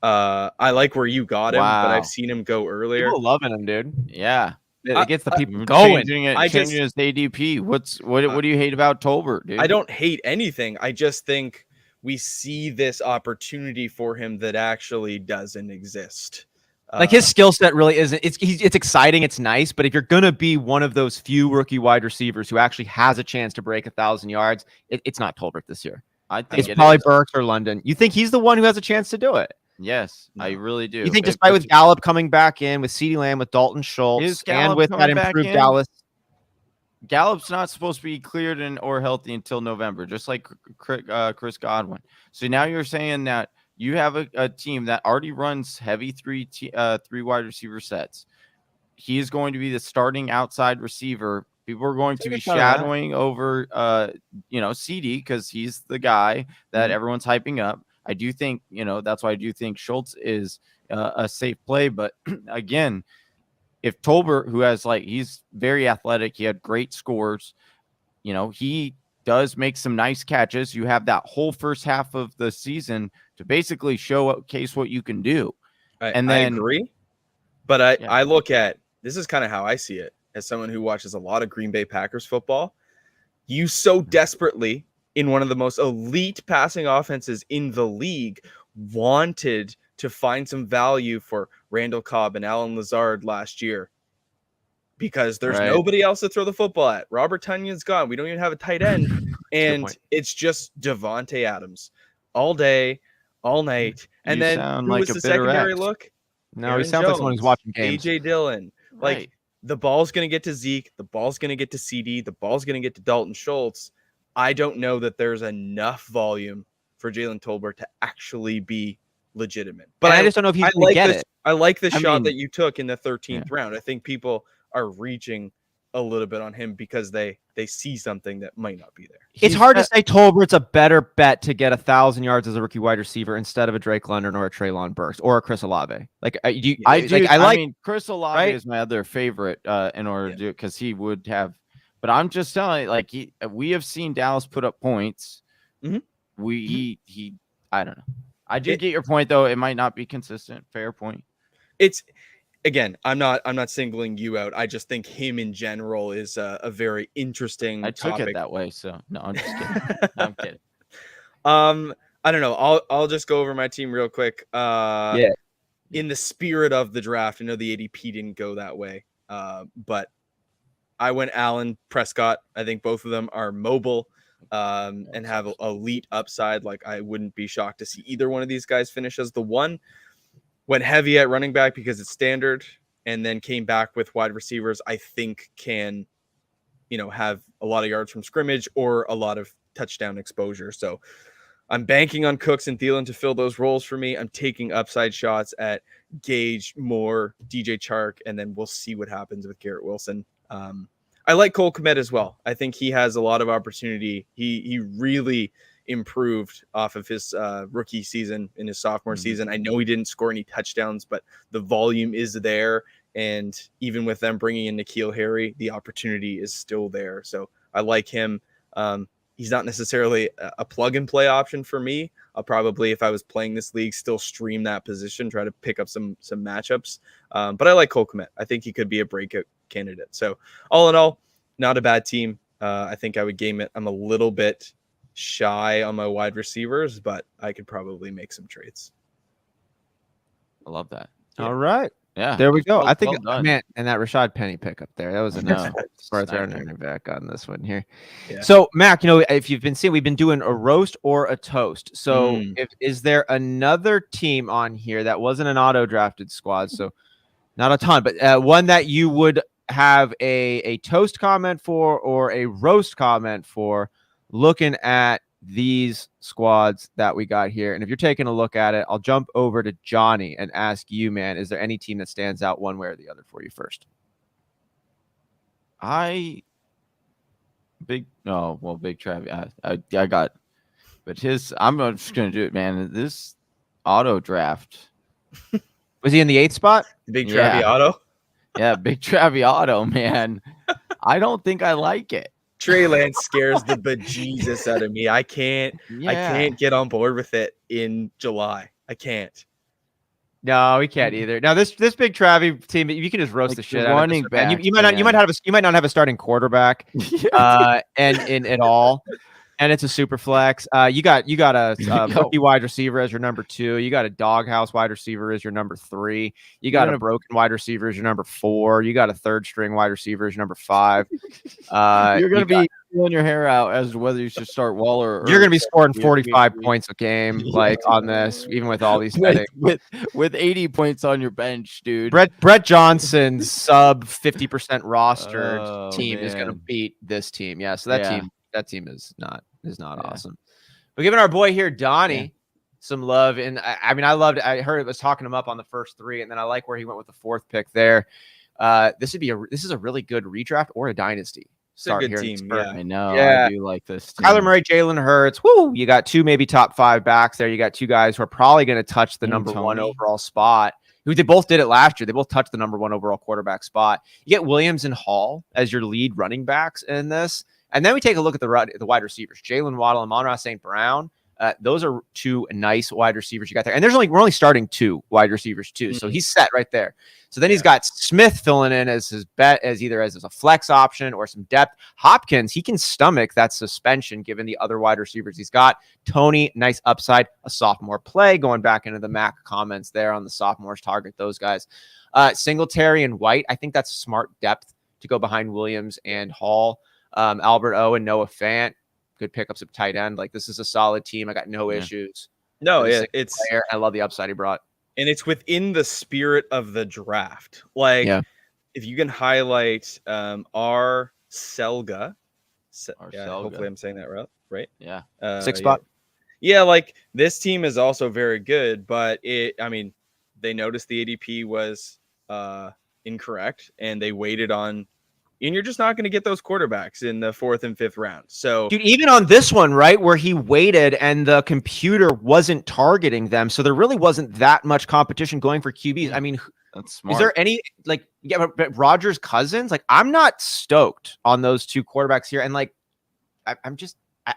I like where you got him, but I've seen him go earlier. People loving him, dude. Yeah. It gets the people going. Changing his ADP. What do you hate about Tolbert, dude? I don't hate anything. I just think we see this opportunity for him that actually doesn't exist. Like his skill set really isn't. It's exciting. It's nice, but if you're gonna be one of those few rookie wide receivers who actually has a chance to break 1,000 yards, it's not Tolbert this year. I think it's probably Burks or London. You think he's the one who has a chance to do it? Yes, I really do. You think despite with Gallup coming back in, with CeeDee Lamb, with Dalton Schultz, and with that improved Dallas, Gallup's not supposed to be cleared or healthy until November, just like Chris Godwin. So now you're saying that you have a team that already runs heavy three wide receiver sets. He is going to be the starting outside receiver. People are going to be shadowing over, CD because he's the guy that everyone's hyping up. I do think, that's why I do think Schultz is a safe play. But again, if Tolbert, who has he's very athletic, he had great scores, he does make some nice catches. You have that whole first half of the season to basically showcase what you can do. I agree. But I look at, this is kind of how I see it as someone who watches a lot of Green Bay Packers football. You so desperately, in one of the most elite passing offenses in the league, wanted to find some value for Randall Cobb and Alan Lazard last year because there's nobody else to throw the football at. Robert Tunyon's gone. We don't even have a tight end. And it's just Devontae Adams all day, all night. And you then who was the secondary look? No, Aaron he sounds like someone who's watching games. AJ Dillon. The ball's going to get to Zeke. The ball's going to get to CD. The ball's going to get to Dalton Schultz. I don't know that there's enough volume for Jalen Tolbert to actually be legitimate. But I just don't know if he's going to get it. I like the shot that you took in the 13th round. I think people are reaching a little bit on him because they see something that might not be there. It's hard to say Tolbert's a better bet to get 1,000 yards as a rookie wide receiver instead of a Drake London or a Treylon Burks or a Chris Olave. Chris Olave is my other favorite in order to do it because he would have. But I'm just telling you, we have seen Dallas put up points. Mm-hmm. I don't know. I do get your point though. It might not be consistent. Fair point. It's. Again, I'm not singling you out. I just think him in general is a very interesting topic. I took it that way, so no, I'm just kidding. I'm kidding. I don't know. I'll just go over my team real quick. In the spirit of the draft, I know the ADP didn't go that way, but I went Allen, Prescott. I think both of them are mobile and have elite upside. I wouldn't be shocked to see either one of these guys finish as the one. Went heavy at running back because it's standard and then came back with wide receivers, I think can, have a lot of yards from scrimmage or a lot of touchdown exposure. So I'm banking on Cooks and Thielen to fill those roles for me. I'm taking upside shots at Gage, Moore, DJ Chark, and then we'll see what happens with Garrett Wilson. I like Cole Kmet as well. I think he has a lot of opportunity. He really improved off of his rookie season in his sophomore season. I know he didn't score any touchdowns, but the volume is there. And even with them bringing in N'Keal Harry, the opportunity is still there. So I like him. He's not necessarily a plug and play option for me. I'll probably, if I was playing this league, still stream that position, try to pick up some matchups. But I like Cole Kmet. I think he could be a breakout candidate. So all in all, not a bad team. I think I would game it. I'm a little bit shy on my wide receivers, but I could probably make some trades. I love that. Yeah. All right. Yeah. There we go. Well, I think, well man, and that Rashad Penny pickup there, that was a nice Sniper. back on this one here. Yeah. So, Mac, if you've been seeing, we've been doing a roast or a toast. So, is there another team on here that wasn't an auto drafted squad? So, not a ton, but one that you would have a toast comment for or a roast comment for, looking at these squads that we got here. And if you're taking a look at it, I'll jump over to Johnny and ask you, man, is there any team that stands out one way or the other for you first? Big Travi. I got, but I'm just going to do it, man. This auto draft. Was he in the 8th spot? Big Travi auto? Yeah, Big Travi auto, man. I don't think I like it. Trey Lance scares the bejesus out of me. I can't get on board with it in July. I can't. No, we can't either. Now this big Travi team, you can just roast the shit out of this. Back, you might not have a starting quarterback, and at all. And it's a super flex. You got a rookie wide receiver as your number 2. You got a doghouse wide receiver as your number 3. You got a broken wide receiver as your number 4. You got a 3rd string wide receiver as your number 5. You're going to be pulling your hair out as to whether you should start Waller. You're going to be scoring 45 points a game, on this, even with all these settings. With 80 points on your bench, dude. Brett Johnson's sub 50% rostered team is going to beat this team. Yeah, so that team is not awesome. But giving our boy here, Donnie, some love. And I mean, I loved it. I heard it was talking him up on the first 3, and then I like where he went with the 4th pick there. This is a really good redraft or a dynasty. It's a good team. Yeah. I know. Yeah. I do like this team. Kyler Murray, Jalen Hurts. Woo! You got 2 maybe top 5 backs there. You got 2 guys who are probably going to touch the number 1 overall spot. Who they both did it last year. They both touched the number 1 overall quarterback spot. You get Williams and Hall as your lead running backs in this. And then we take a look at the wide receivers, Jalen Waddle and Amon-Ra St. Brown. Those are 2 nice wide receivers you got there. And we're only starting 2 wide receivers too. So he's set right there. So then he's got Smith filling in as his bet as either as a flex option or some depth. Hopkins, he can stomach that suspension given the other wide receivers he's got. Tony, nice upside, a sophomore play, going back into the Mac comments there on the sophomores, target those guys. Singletary and White, I think that's smart depth to go behind Williams and Hall. Albert O and Noah Fant, good pickups at tight end. Like, this is a solid team. I got no issues. No, it's player. I love the upside he brought. And it's within the spirit of the draft. Like, if you can highlight our Selga. Hopefully I'm saying that right. Yeah. 6th spot. Yeah, like, this team is also very good, but they noticed the ADP was incorrect, and they waited on. And you're just not going to get those quarterbacks in the 4th and 5th round. So, dude, even on this one, right, where he waited and the computer wasn't targeting them, so there really wasn't that much competition going for QBs. I mean, that's smart. Is there any but Rodgers Cousins? Like, I'm not stoked on those 2 quarterbacks here, and like, I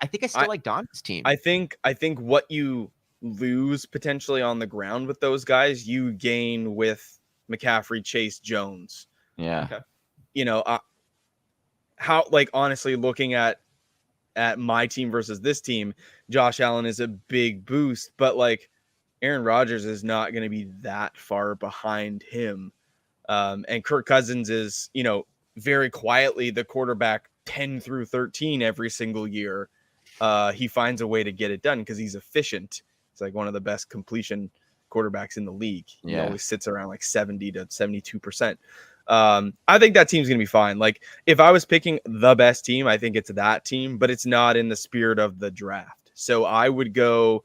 think I still like Don's team. I think what you lose potentially on the ground with those guys, you gain with McCaffrey, Chase, Jones. Yeah. Okay. How, like, honestly, looking at my team versus this team, Josh Allen is a big boost, but like, Aaron Rodgers is not going to be that far behind him. And Kirk Cousins is, very quietly the quarterback 10 through 13 every single year. He finds a way to get it done because he's efficient. It's like one of the best completion quarterbacks in the league. He Yeah. always sits around like 70 to 72%. I think that team's going to be fine. Like if I was picking the best team, I think it's that team, but it's not in the spirit of the draft. So I would go,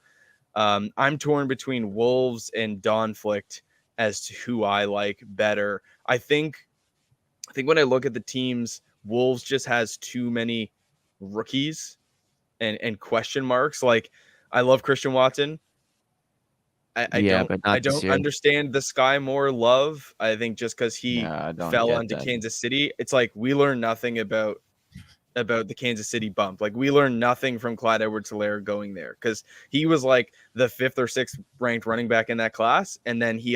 I'm torn between Wolves and Donflict as to who I like better. I think when I look at the teams, Wolves just has too many rookies and question marks. Like I love Christian Watson. I don't understand the Sky Moore love. I think just because he fell onto Kansas City, it's like we learn nothing about the Kansas City bump. Like we learned nothing from Clyde Edwards-Helaire going there because he was like the 5th or 6th ranked running back in that class, and then he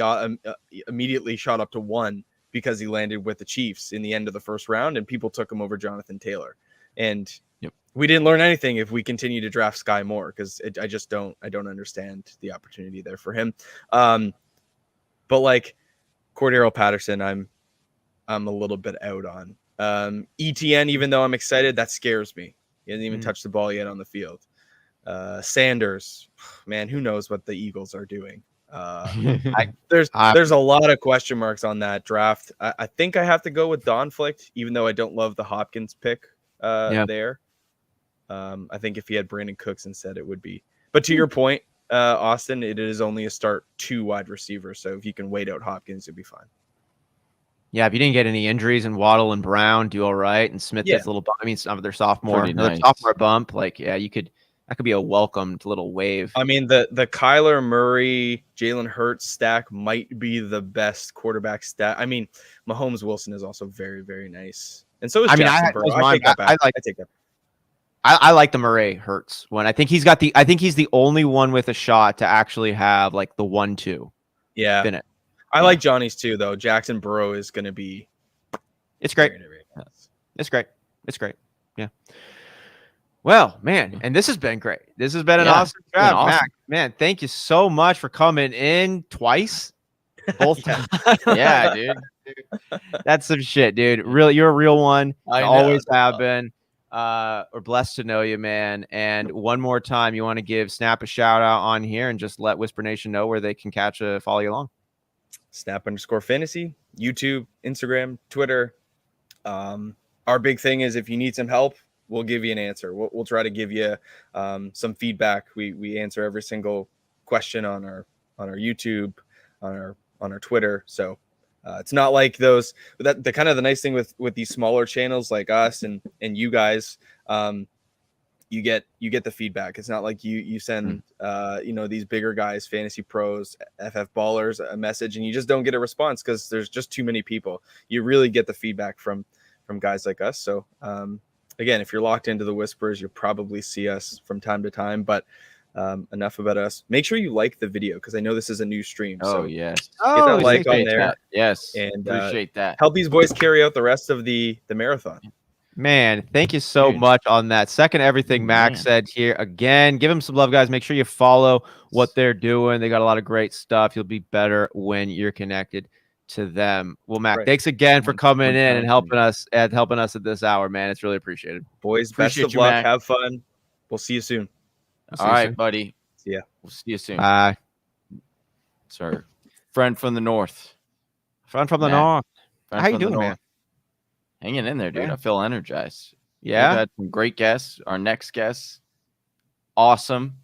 immediately shot up to 1 because he landed with the Chiefs in the end of the first round, and people took him over Jonathan Taylor. And we didn't learn anything if we continue to draft Sky Moore because I don't understand the opportunity there for him. But like Cordero Patterson, I'm a little bit out on. ETN, even though I'm excited, that scares me. He hasn't even touched the ball yet on the field. Sanders, man, who knows what the Eagles are doing? There's a lot of question marks on that draft. I think I have to go with Donflict, even though I don't love the Hopkins pick there. I think if he had Brandon Cooks instead, it would be. But to your point, Austin, it is only a start 2 wide receivers. So if you can wait out Hopkins, it'd be fine. Yeah, if you didn't get any injuries and Waddle and Brown do all right, and Smith gets a little bump. I mean, some of their sophomore bump. Like, yeah, that could be a welcomed little wave. I mean, the Kyler Murray, Jalen Hurts stack might be the best quarterback stack. I mean, Mahomes Wilson is also very, very nice, and so is Jackson Burrow. I take that back. I take that. I like the Murray Hurts one. I think he's the only one with a shot to actually have like the 1-2. Yeah. In it. I like Johnny's too, though. Jackson Burrow is going to be. It's great. It's great. It's great. Yeah. Well, man, and this has been great. This has been an awesome draft. Awesome. Man, thank you so much for coming in twice. Both times. Yeah, dude. That's some shit, dude. Really, you're a real one. I always have been. We're blessed to know you, man. And one more time, you want to Snap a shout out on here and just let Whisper Nation know where they can follow you along. Snap_fantasy, YouTube, Instagram, Twitter. Our big thing is if you need some help, we'll give you an answer. We'll try to give you some feedback. We answer every single question on our YouTube, on our Twitter. So it's not like those the kind of the nice thing with these smaller channels like us and you guys. You get the feedback. It's not like you send these bigger guys, fantasy pros, FF ballers, a message and you just don't get a response because there's just too many people. You really get the feedback from guys like us. So again, if you're locked into the Whispers, you'll probably see us from time to time. But enough about us. Make sure you like the video because I know this is a new stream. Oh yes, get that like on there. That. Yes, and appreciate that. Help these boys carry out the rest of the marathon. Man, thank you so much on that. Second everything Max said here. Again, give them some love, guys. Make sure you follow what they're doing. They got a lot of great stuff. You'll be better when you're connected to them. Well, Mac, thanks again for coming in and helping us at this hour, man. It's really appreciated. Boys, appreciate best of luck. Mac. Have fun. We'll see you soon. All right, buddy. See ya. We'll see you soon. Bye. Sir. Friend from the north. Friend from the north. How you doing, man? Hanging in there, dude. I feel energized. Yeah. We've had some great guests. Our next guest, awesome.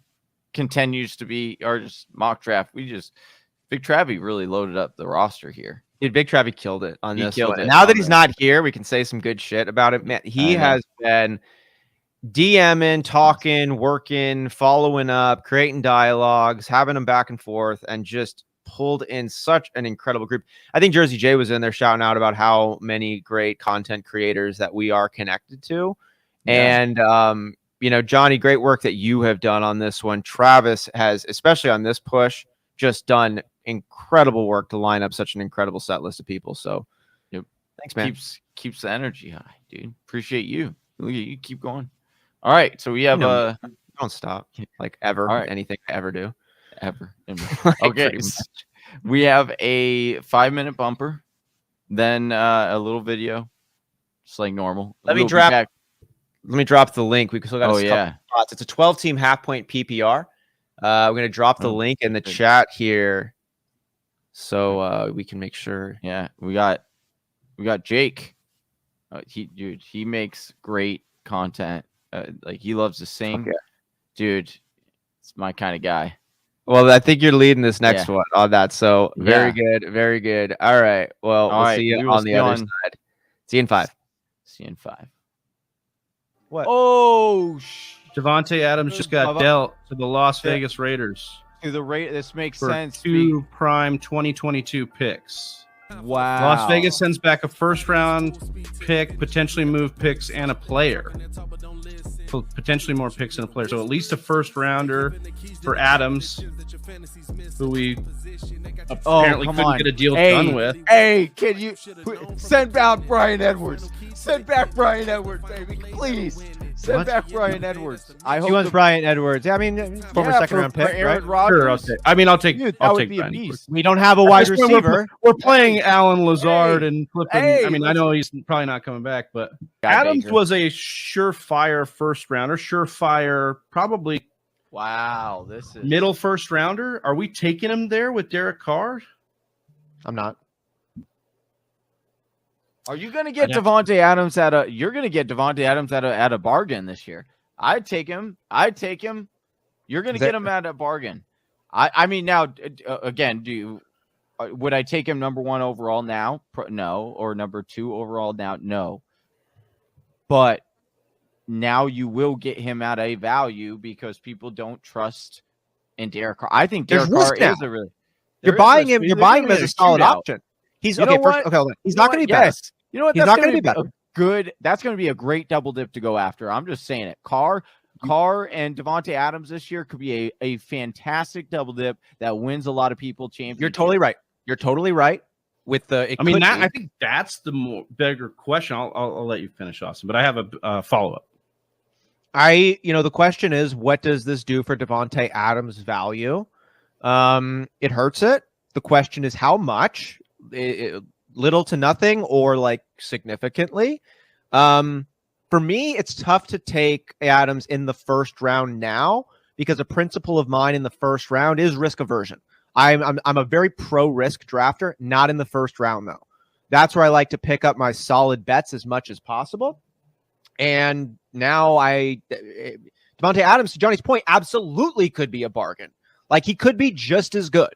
Continues to be our mock draft. Big Travie really loaded up the roster here. Dude, Big Travie killed it on this one. Now that he's not here, we can say some good shit about it. Man, he has been DMing, talking, working, following up, creating dialogues, having them back and forth, and just pulled in such an incredible group. I think Jersey J was in there shouting out about how many great content creators that we are connected to. Yeah. And, Johnny, great work that you have done on this one. Travis has, especially on this push, just done incredible work to line up such an incredible set list of people. So thanks, man. Keeps the energy high, dude. Appreciate you. Look at you. Keep going. All right. So we have don't stop like ever. Right. Anything I ever do. Ever. Okay. We have a 5-minute bumper, then a little video, just like normal. Let me drop the link. We still got a couple spots. It's a 12-team half-point PPR. We're gonna drop the link in the chat here. so we can make sure. Yeah, we got Jake. He makes great content. Like he loves to sing. Okay. Dude, it's my kind of guy. Well, I think you're leading this next one on that. So very good, very good. All right. Well, we'll see you on the other side. See you in 5. See you in 5. What? Oh, Davante Adams just got dealt to the Las Vegas Raiders. To the rate, this makes for sense. 2 prime 2022 picks. Wow. Las Vegas sends back a first-round pick, potentially move picks, and a player. Potentially more picks and a player. So at least a first-rounder for Adams, who we apparently couldn't get a deal done with. Hey, can you send back Brian Edwards? Send back Brian Edwards, baby. Please. Send back Brian Edwards. I hope he wants Brian Edwards. Yeah, I mean, former second-round pick, Aaron right? Rodgers. Sure, I'll take Dude, I'll that take would be a Brian beast. Edwards. We don't have a wide receiver. We're playing Alan Lazard and flipping. Hey, I mean, I know he's probably not coming back, but Got Adams Baker. was a surefire first rounder, surefire probably Wow, this is middle first rounder. Are we taking him there with Derek Carr? I'm not. Are you going to get Davante Adams at a? You're going to get Davante Adams at a bargain this year. I'd take him. You're going to get him at a bargain. I mean, now again, would I take him number 1 overall now? No, or number 2 overall now? No. But now you will get him at a value because people don't trust in Derek Carr. I think Derek Carr is a really. You're buying him. You're buying him as a solid option. He's okay. First, okay, hold on. He's not going to be better. You know what? He's not going to be better. Good. That's going to be a great double dip to go after. I'm just saying it. Carr and Davante Adams this year could be a fantastic double dip that wins a lot of people championships. You're totally right. You're totally right. With the, I think that's the bigger question. I'll let you finish, Austin, but I have a follow up. The question is, what does this do for Davante Adams' value? It hurts it. The question is how much. Little to nothing or like significantly. For me, it's tough to take Adams in the first round now because a principle of mine in the first round is risk aversion. I'm a very pro risk drafter, not in the first round though. That's where I like to pick up my solid bets as much as possible. And now Davante Adams, to Johnny's point, absolutely could be a bargain. Like he could be just as good.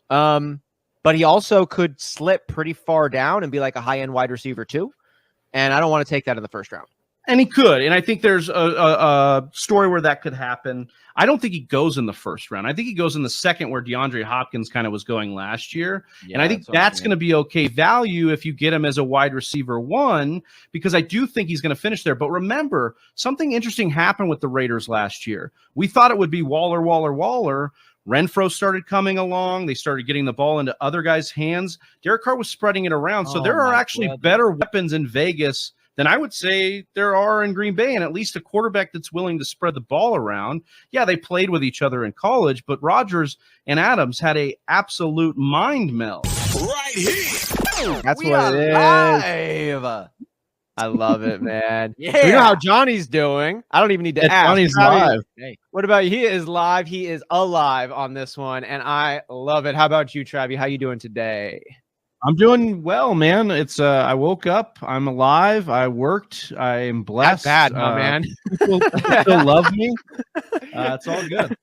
But he also could slip pretty far down and be like a high-end wide receiver too. And I don't want to take that in the first round. And he could. And I think there's a story where that could happen. I don't think he goes in the first round. I think he goes in the second where DeAndre Hopkins kind of was going last year. Yeah, and I think that's going to be okay value if you get him as a wide receiver 1, because I do think he's going to finish there. But remember, something interesting happened with the Raiders last year. We thought it would be Waller. Renfro started coming along. They started getting the ball into other guys' hands. Derek Carr was spreading it around. So there are actually better weapons in Vegas than I would say there are in Green Bay, and at least a quarterback that's willing to spread the ball around. Yeah, they played with each other in college, but Rodgers and Adams had a absolute mind meld. Right here. That's what it is. Live. I love it, man. Yeah. We know how Johnny's doing. I don't even need to ask. Johnny's live. Hey, what about he is live? He is alive on this one, and I love it. How about you, Travi? How you doing today? I'm doing well, man. It's I woke up. I'm alive. I worked. I am blessed. Not bad, my man. People still love me. It's all good.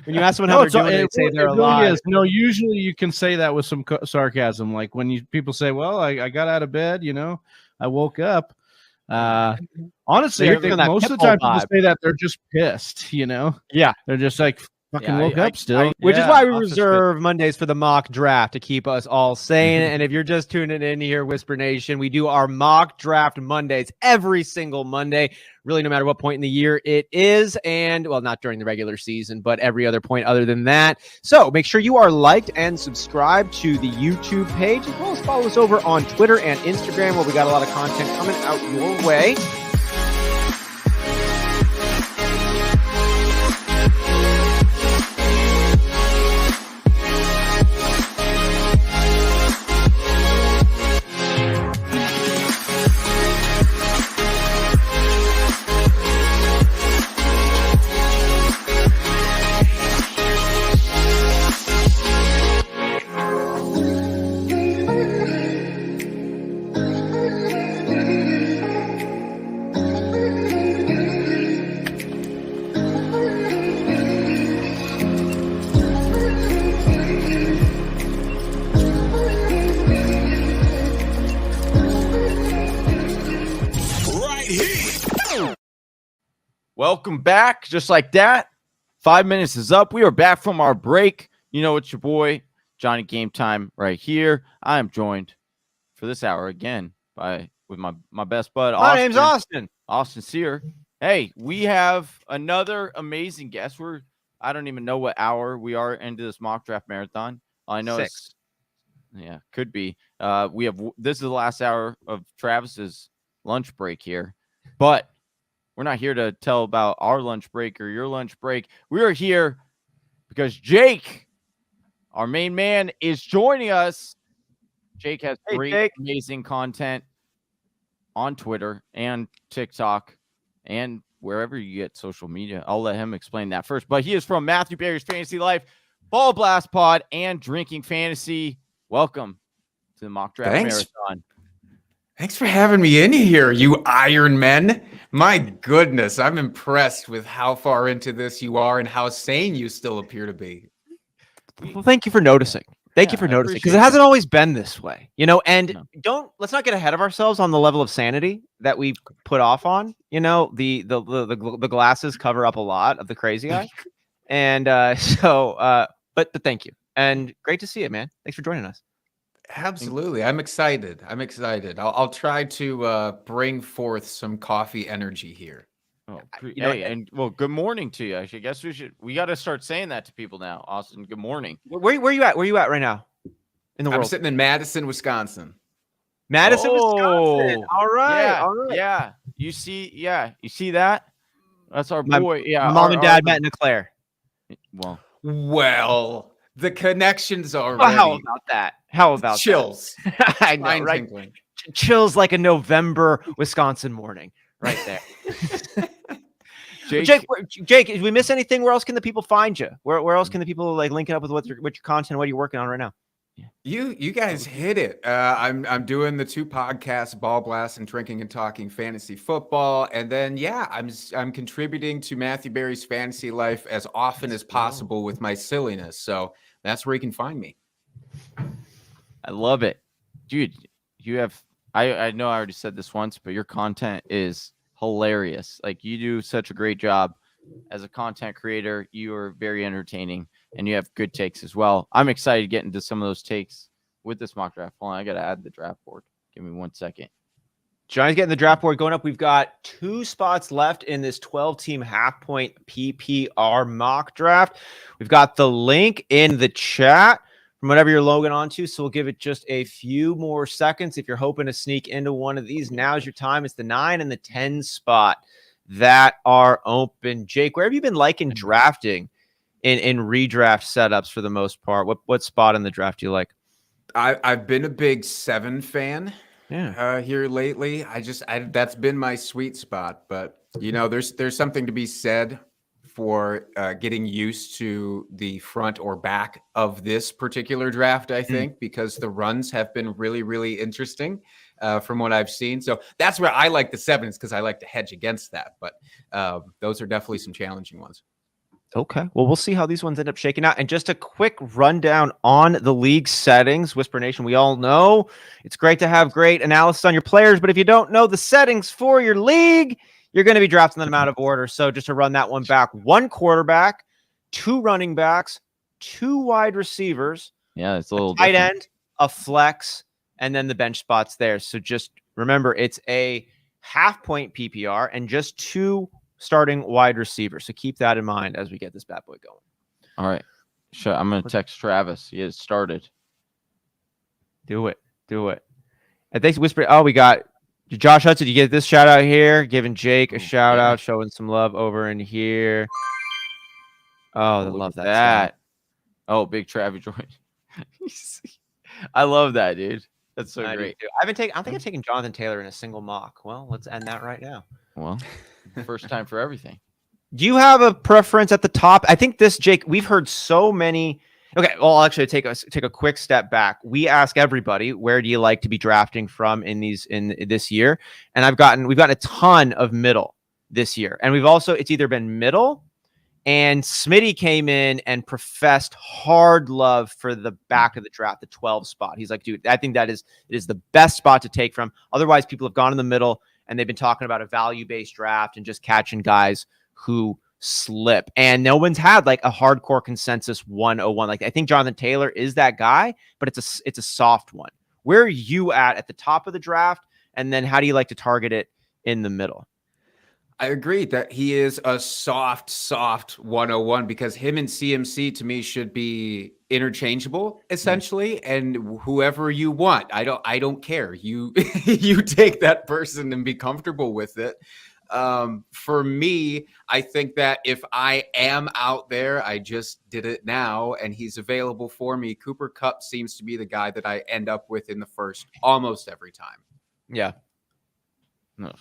When you ask someone how they're doing, they say they're alive. Really is. No, usually you can say that with some sarcasm. Like when people say, "Well, I got out of bed," I woke up. Honestly, I think most of the time people say that they're just pissed. Yeah, they're just like. Fucking woke up still. Which is why we reserve Mondays for the mock draft to keep us all sane. And if you're just tuning in here, Whisper Nation, we do our mock draft Mondays every single Monday, really no matter what point in the year it is. And, well, not during the regular season, but every other point other than that. So make sure you are liked and subscribed to the YouTube page, as well as follow us over on Twitter and Instagram, where we got a lot of content coming out your way. Welcome back. Just like that, 5 minutes is up. We are back from our break. You know, it's your boy, Johnny Game Time right here. I am joined for this hour again with my best bud, Austin. My name's Austin. Austin Sear. Hey, we have another amazing guest. I don't even know what hour we are into this mock draft marathon. I know 6. Could be. This is the last hour of Travis's lunch break here, but we're not here to tell about our lunch break or your lunch break. We are here because Jake, our main man, is joining us. Jake has amazing content on Twitter and TikTok and wherever you get social media. I'll let him explain that first. But he is from Matthew Berry's Fantasy Life, Ball Blast Pod, and Drinking Fantasy. Welcome to the Mock Draft Marathon. Thanks for having me in here, you Iron Men. My goodness, I'm impressed with how far into this you are and how sane you still appear to be. Well, thank you for noticing. Thank you for noticing, because it hasn't always been this way, and let's not get ahead of ourselves on the level of sanity that we put off on. The glasses cover up a lot of the crazy eye. And but thank you. And great to see you, man. Thanks for joining us. Absolutely. I'm excited. I'll try to bring forth some coffee energy here. Oh, good morning to you. I guess we got to start saying that to people now. Austin, good morning. Where you at? Where you at right now in the world? I'm sitting in Madison, Wisconsin. Wisconsin. All right. Yeah. You see that? That's our boy. Yeah. Mom and dad met in Eclair. Well, the connections already. Well, how about that? Chills? I know, right? Chills like a November Wisconsin morning, right there. Jake, did we miss anything? Where else can the people find you? Where else can the people link it up with what your content, what you're working on right now? You guys hit it. I'm doing the 2 podcasts, Ball Blast and Drinking and Talking Fantasy Football, and then I'm contributing to Matthew Berry's Fantasy Life as often as possible with my silliness. So that's where you can find me. I love it, dude. You have I know I already said this once, but your content is hilarious. You do such a great job as a content creator. You are very entertaining, and you have good takes as well. I'm excited to get into some of those takes with this mock draft. Hold on, I got to add the draft board. Give me 1 second. Johnny's getting the draft board going up. We've got 2 spots left in this 12-team half-point PPR mock draft. We've got the link in the chat from whatever you're logging onto, so we'll give it just a few more seconds. If you're hoping to sneak into one of these, now's your time. It's the 9 and the 10 spot that are open. Jake, where have you been liking drafting in redraft setups for the most part? What spot in the draft do you like? I've been a big 7 fan here lately. That's been my sweet spot. But there's something to be said for getting used to the front or back of this particular draft, I think, because the runs have been really, really interesting from what I've seen. So that's where I like the 7s, because I like to hedge against that. But those are definitely some challenging ones. Okay. Well, we'll see how these ones end up shaking out. And just a quick rundown on the league settings. Whisper Nation, we all know it's great to have great analysis on your players, but if you don't know the settings for your league, you're going to be drafting them out of order. So just to run that one back, 1 quarterback, 2 running backs, 2 wide receivers. Yeah, it's a little tight end, a flex, and then the bench spots there. So just remember, it's a half-point PPR and just 2 starting wide receivers. So keep that in mind as we get this bad boy going. All right. I'm going to text Travis. He has started. Do it. And thanks, Whisper. Oh, we got Josh Hudson. You get this shout out here, giving Jake a shout out, showing some love over in here. Oh, I love that. Oh, big Travis joint. I love that, dude. That's so great. I don't think I've taken Jonathan Taylor in a single mock. Well, let's end that right now. Well, first time for everything. Do you have a preference at the top? I think this, Jake, we've heard so many. Okay, well, I'll actually take a quick step back. We ask everybody, where do you like to be drafting from in this year? And we've gotten a ton of middle this year. And it's either been middle, and Smitty came in and professed hard love for the back of the draft, the 12 spot. He's like, dude, I think it is the best spot to take from. Otherwise, people have gone in the middle and they've been talking about a value-based draft and just catching guys who slip, and no one's had like a hardcore consensus 101. Like I think Jonathan Taylor is that guy, but it's a soft one. Where are you at the top of the draft, and then how do you like to target it in the middle? I agree that he is a soft 101 because him and CMC to me should be interchangeable essentially, and whoever you want, I don't care. You you take that person and be comfortable with it. For me, I think that if I am out there, I just did it now, and he's available for me. Cooper Kupp seems to be the guy that I end up with in the first almost every time. Yeah. No.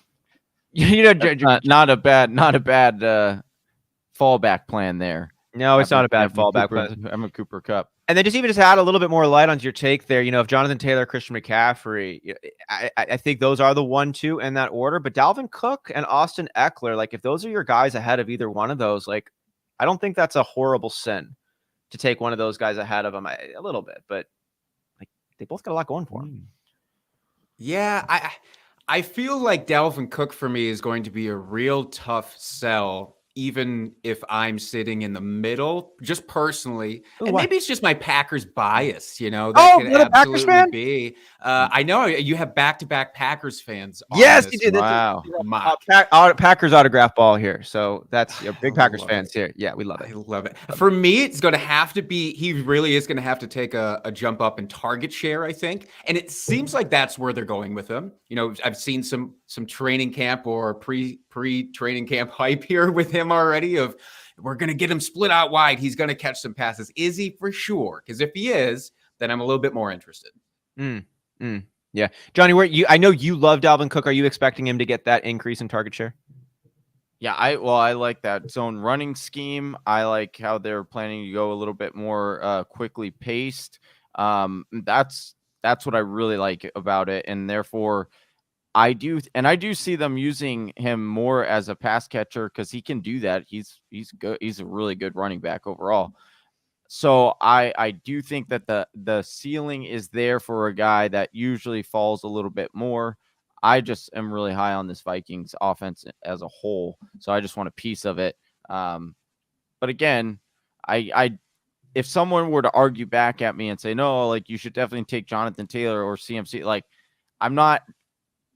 Not a bad fallback plan there. No, it's not a bad fallback plan. I'm a Cooper Kupp. And then just add a little bit more light onto your take there. If Jonathan Taylor, Christian McCaffrey, I think those are the 1-2 in that order. But Dalvin Cook and Austin Eckler, like if those are your guys ahead of either one of those, like I don't think that's a horrible sin to take one of those guys ahead of them a little bit. But like they both got a lot going for them. Yeah, I feel like Dalvin Cook for me is going to be a real tough sell, even if I'm sitting in the middle, just personally. And maybe it's just my Packers bias, That could you're a Packers fan? be. I know you have back-to-back Packers fans. Yes, you did. Wow. Packers autograph ball here. So that's big Packers fans here. Yeah, we love it. I love it. For me, it's going to have to be, he really is going to have to take a jump up in target share, I think. And it seems like that's where they're going with him. I've seen some training camp or pre-training camp hype here with him already of we're going to get him split out wide. He's going to catch some passes. Is he for sure? Because if he is, then I'm a little bit more interested. Yeah. Johnny, I know you love Dalvin Cook. Are you expecting him to get that increase in target share? Yeah, I like that zone running scheme. I like how they're planning to go a little bit more quickly paced. That's what I really like about it, and therefore I do see them using him more as a pass catcher because he can do that. He's good. He's a really good running back overall. So I do think that the ceiling is there for a guy that usually falls a little bit more. I just am really high on this Vikings offense as a whole. So I just want a piece of it. But again, if someone were to argue back at me and say, no, like you should definitely take Jonathan Taylor or CMC, like I'm not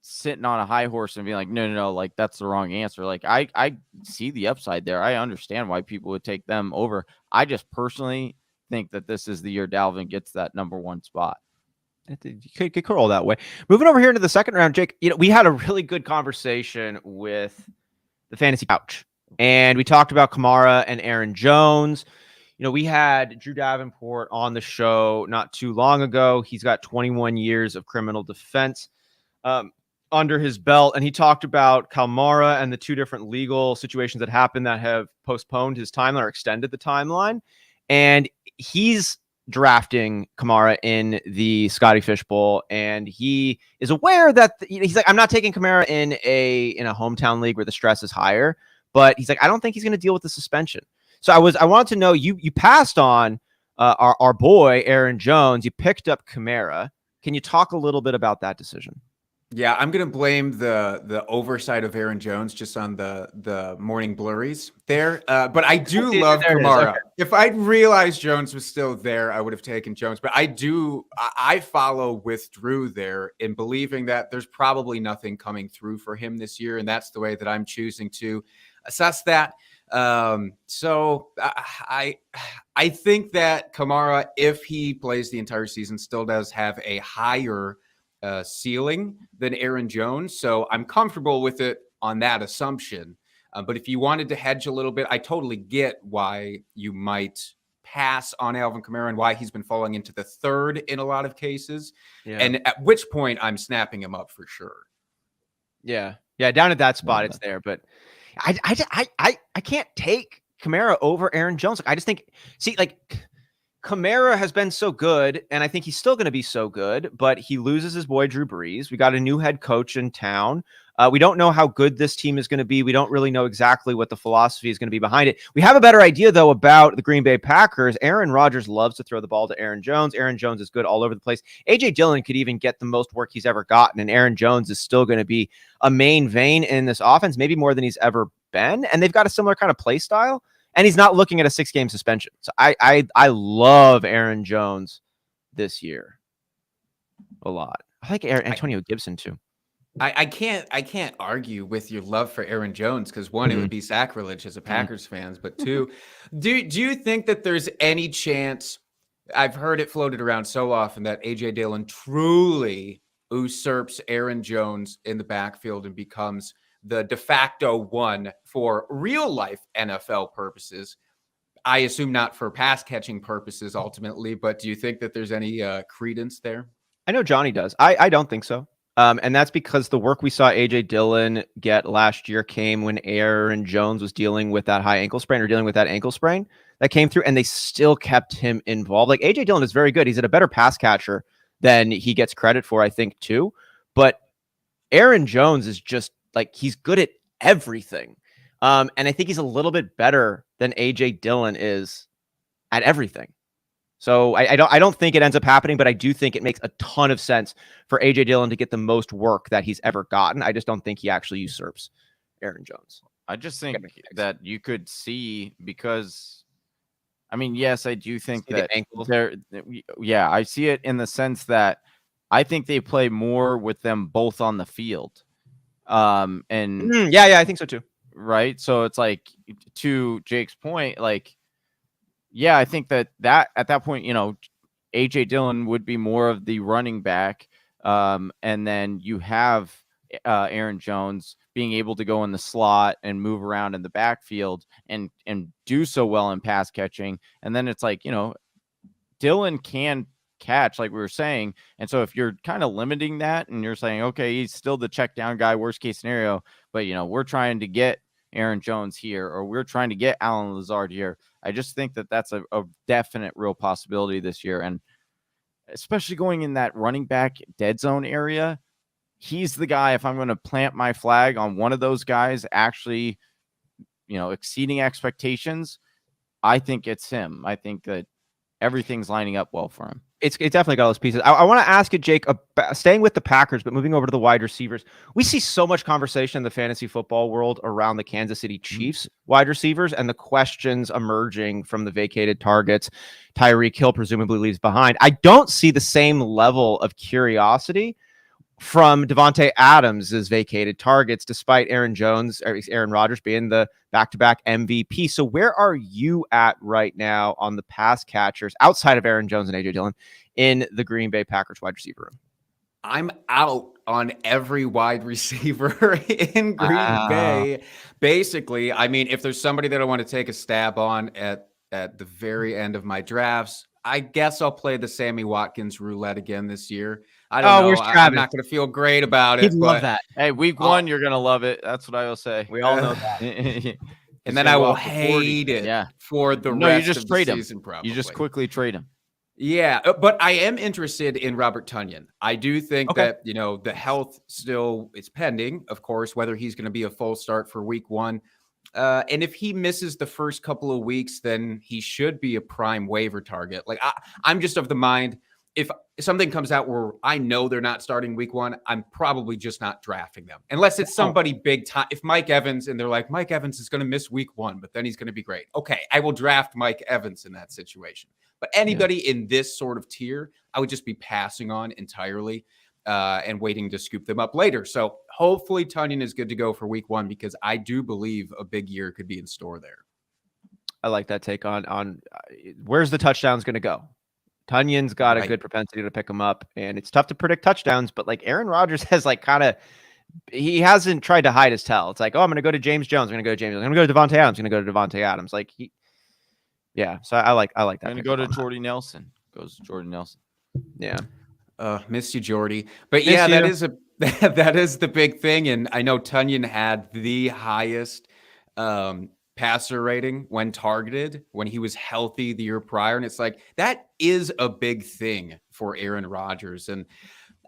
sitting on a high horse and being like, no, like that's the wrong answer. Like I see the upside there. I understand why people would take them over. I just personally think that this is the year Dalvin gets that number one spot. You could roll that way. Moving over here into the second round, Jake, we had a really good conversation with the Fantasy Couch, and we talked about Kamara and Aaron Jones. We had Drew Davenport on the show not too long ago. He's got 21 years of criminal defense under his belt, and he talked about Kamara and the two different legal situations that happened that have postponed his timeline or extended the timeline. And he's drafting Kamara in the Scotty Fish Bowl, and he is aware that he's like, I'm not taking Kamara in a hometown league where the stress is higher, but he's like, I don't think he's going to deal with the suspension. So I wanted to know, you passed on our boy Aaron Jones, you picked up Kamara. Can you talk a little bit about that decision? Yeah, I'm going to blame the oversight of Aaron Jones just on the morning blurries there. But I do love Kamara. Okay. If I'd realized Jones was still there, I would have taken Jones. But I follow with Drew there in believing that there's probably nothing coming through for him this year. And that's the way that I'm choosing to assess that. So I think that Kamara, if he plays the entire season, still does have a higher ceiling than Aaron Jones. So I'm comfortable with it on that assumption. But if you wanted to hedge a little bit, I totally get why you might pass on Alvin Kamara and why he's been falling into the third in a lot of cases. Yeah. And at which point I'm snapping him up for sure. Yeah. Yeah. Down at that spot, it's there, but I can't take Kamara over Aaron Jones. Like, I just think, Kamara has been so good, and I think he's still going to be so good, but he loses his boy Drew Brees. We got a new head coach in town. We don't know how good this team is going to be. We don't really know exactly what the philosophy is going to be behind it. We have a better idea, though, about the Green Bay Packers. Aaron Rodgers loves to throw the ball to Aaron Jones. Aaron Jones is good all over the place. A.J. Dillon could even get the most work he's ever gotten, and Aaron Jones is still going to be a main vein in this offense, maybe more than he's ever been, and they've got a similar kind of play style, and he's not looking at a 6-game suspension. So I love Aaron Jones this year a lot. I like Antonio Gibson too. I can't argue with your love for Aaron Jones because one, it would be sacrilege as a Packers fans, but two, do you think that there's any chance? I've heard it floated around so often that AJ Dillon truly usurps Aaron Jones in the backfield and becomes the de facto one for real life NFL purposes. I assume not for pass catching purposes ultimately, but do you think that there's any credence there? I know Johnny does. I don't think so. And that's because the work we saw AJ Dillon get last year came when Aaron Jones was dealing with that high ankle sprain or dealing with that ankle sprain that came through, and they still kept him involved. Like AJ Dillon is very good. He's a better pass catcher than he gets credit for, I think, too. But Aaron Jones is just like, he's good at everything. And I think he's a little bit better than AJ Dillon is at everything. So I don't think it ends up happening, but I do think it makes a ton of sense for AJ Dillon to get the most work that he's ever gotten. I just don't think he actually usurps Aaron Jones. I just think that you could see, because I mean, yes, I do think that I see it in the sense that I think they play more with them both on the field. I think so too. Right. So it's like, to Jake's point, like, yeah, I think that at that point, AJ Dillon would be more of the running back. And then you have Aaron Jones being able to go in the slot and move around in the backfield and do so well in pass catching. And then it's like, Dillon can catch, like we were saying. And so if you're kind of limiting that and you're saying, okay, he's still the check down guy, worst case scenario, but we're trying to get Aaron Jones here, or we're trying to get Allen Lazard here. I just think that that's a definite real possibility this year. And especially going in that running back dead zone area, he's the guy, if I'm going to plant my flag on one of those guys actually, exceeding expectations, I think it's him. I think that everything's lining up well for him. It's definitely got those pieces. I want to ask you, Jake, staying with the Packers, but moving over to the wide receivers. We see so much conversation in the fantasy football world around the Kansas City Chiefs wide receivers and the questions emerging from the vacated targets Tyreek Hill presumably leaves behind. I don't see the same level of curiosity from Devontae Adams' vacated targets, despite Aaron Rodgers being the back-to-back MVP. So where are you at right now on the pass catchers outside of Aaron Jones and AJ Dillon in the Green Bay Packers wide receiver room? I'm out on every wide receiver in Green Bay. Basically, I mean, if there's somebody that I want to take a stab on at the very end of my drafts, I guess I'll play the Sammy Watkins roulette again this year. I don't know. I'm not going to feel great about it. He'd love that. Hey, week 1, you're going to love it. That's what I will say. We all know that. And then I will hate it for the rest of the season, probably. You just quickly trade him. Yeah, but I am interested in Robert Tonyan. I do think that, the health still is pending, of course, whether he's going to be a full start for week 1. And if he misses the first couple of weeks, then he should be a prime waiver target. Like I'm just of the mind, if something comes out where I know they're not starting week 1, I'm probably just not drafting them unless it's somebody big time. If Mike Evans, and they're like, Mike Evans is going to miss week 1, but then he's going to be great. Okay, I will draft Mike Evans in that situation. But anybody in this sort of tier, I would just be passing on entirely and waiting to scoop them up later. So hopefully Tonyan is good to go for week 1, because I do believe a big year could be in store there. I like that take on where's the touchdowns going to go. Tunyan's got a good propensity to pick them up, and it's tough to predict touchdowns, but like Aaron Rodgers has he hasn't tried to hide his tail. It's like, I'm going to go to James Jones. I'm going to go to James. I'm going to go to Devontae Adams. I'm going to go to Devontae Adams. Like so I like that. I'm going to go to Jordy Nelson. Goes to Jordy Nelson. Yeah. Miss you, Jordy. But that is the big thing. And I know Tonyan had the highest passer rating when targeted, when he was healthy the year prior. And it's like, that is a big thing for Aaron Rodgers. And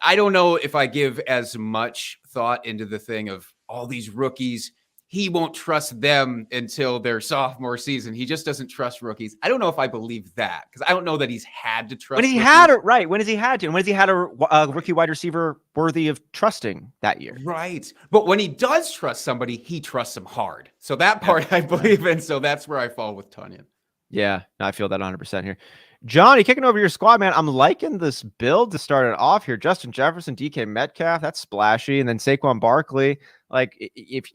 I don't know if I give as much thought into the thing of all these rookies he won't trust them until their sophomore season. He just doesn't trust rookies. I don't know if I believe that, because I don't know that he's had to trust. When he had it right, when has he had to? And when has he had a rookie wide receiver worthy of trusting that year? Right. But when he does trust somebody, he trusts them hard. So that part I believe in. So that's where I fall with Tunyon. Yeah, I feel that 100% here. Johnny, kicking over your squad, man. I'm liking this build to start it off here. Justin Jefferson, DK Metcalf, that's splashy. And then Saquon Barkley, like if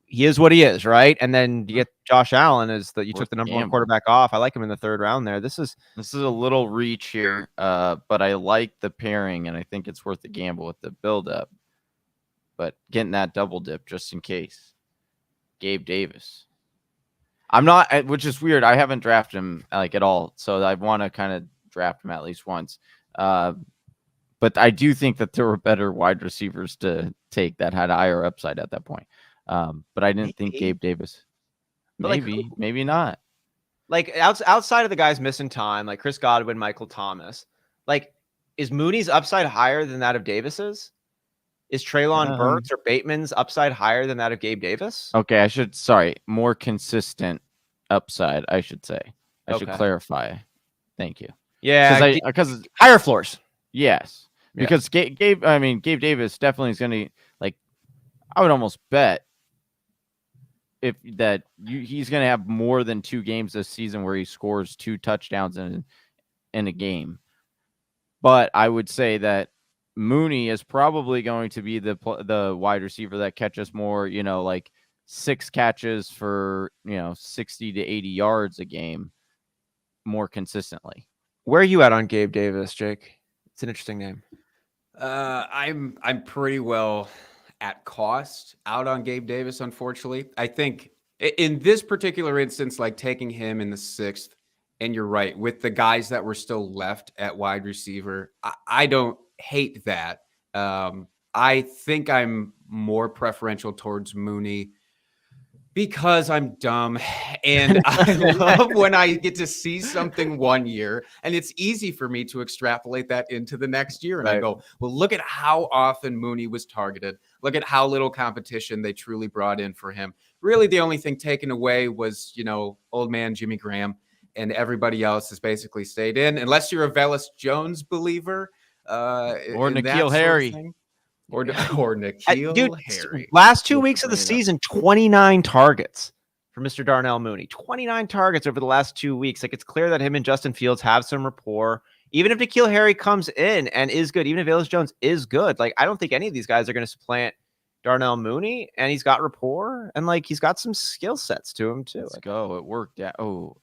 he is what he is, right? And then you get Josh Allen as you took the number one quarterback off. I like him in the third round there. This is a little reach here, but I like the pairing, and I think it's worth the gamble with the build up. But getting that double dip just in case. Gabe Davis. I'm not, which is weird. I haven't drafted him like at all, so I want to kind of draft him at least once. But I do think that there were better wide receivers to take that had higher upside at that point. But I didn't think Gabe Davis. Maybe not. Like outside of the guys missing time, like Chris Godwin, Michael Thomas. Like, is Mooney's upside higher than that of Davis's? Is Treylon Burks or Bateman's upside higher than that of Gabe Davis? Okay, more consistent upside, I should say. I should clarify. Thank you. Yeah, because higher floors. Yes, because Gabe Davis definitely is going to, like, I would almost bet he's going to have more than 2 games this season where he scores 2 touchdowns in a game. But I would say that Mooney is probably going to be the wide receiver that catches more, like 6 catches for, 60 to 80 yards a game more consistently. Where are you at on Gabe Davis, Jake? It's an interesting name. I'm pretty well at cost out on Gabe Davis, unfortunately. I think in this particular instance, like taking him in the 6th, and you're right, with the guys that were still left at wide receiver, I don't hate that. I think I'm more preferential towards Mooney because I'm dumb and I love when I get to see something one year and it's easy for me to extrapolate that into the next year. And I go, well, look at how often Mooney was targeted. Look at how little competition they truly brought in for him. Really, the only thing taken away was, old man Jimmy Graham, and everybody else has basically stayed in, unless you're a Velus Jones believer. Or N'Keal Harry. Or N'Keal Harry. Last 2 weeks of the season, 29 targets for Mr. Darnell Mooney. 29 targets over the last 2 weeks. Like, it's clear that him and Justin Fields have some rapport. Even if N'Keal Harry comes in and is good, even if Velus Jones is good, like, I don't think any of these guys are going to supplant Darnell Mooney, and he's got rapport, and like he's got some skill sets to him too. Let's go. It worked out.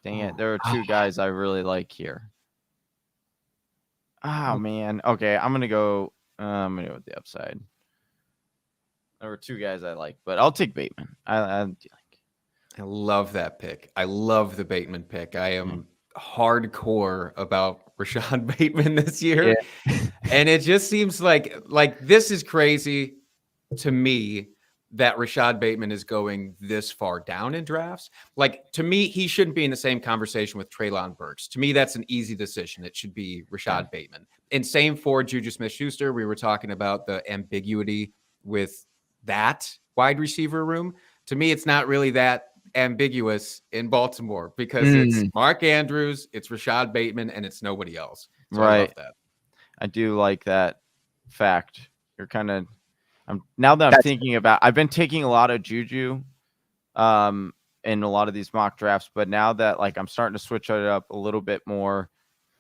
Dang it. There are 2 guys I really like here. Oh man. Okay, I'm gonna go with the upside. There were 2 guys I like, but I'll take Bateman. I love that pick. I love the Bateman pick. I am hardcore about Rashad Bateman this year. Yeah. And it just seems like this is crazy to me that Rashad Bateman is going this far down in drafts. Like, to me, he shouldn't be in the same conversation with Treylon Burks. To me, that's an easy decision. It should be Rashad Bateman. And same for Juju Smith-Schuster. We were talking about the ambiguity with that wide receiver room. To me, it's not really that ambiguous in Baltimore because it's Mark Andrews, it's Rashad Bateman, and it's nobody else. So right. I love that. I do like that fact. You're kind of now that I'm thinking about, I've been taking a lot of Juju in a lot of these mock drafts, but now that like I'm starting to switch it up a little bit more,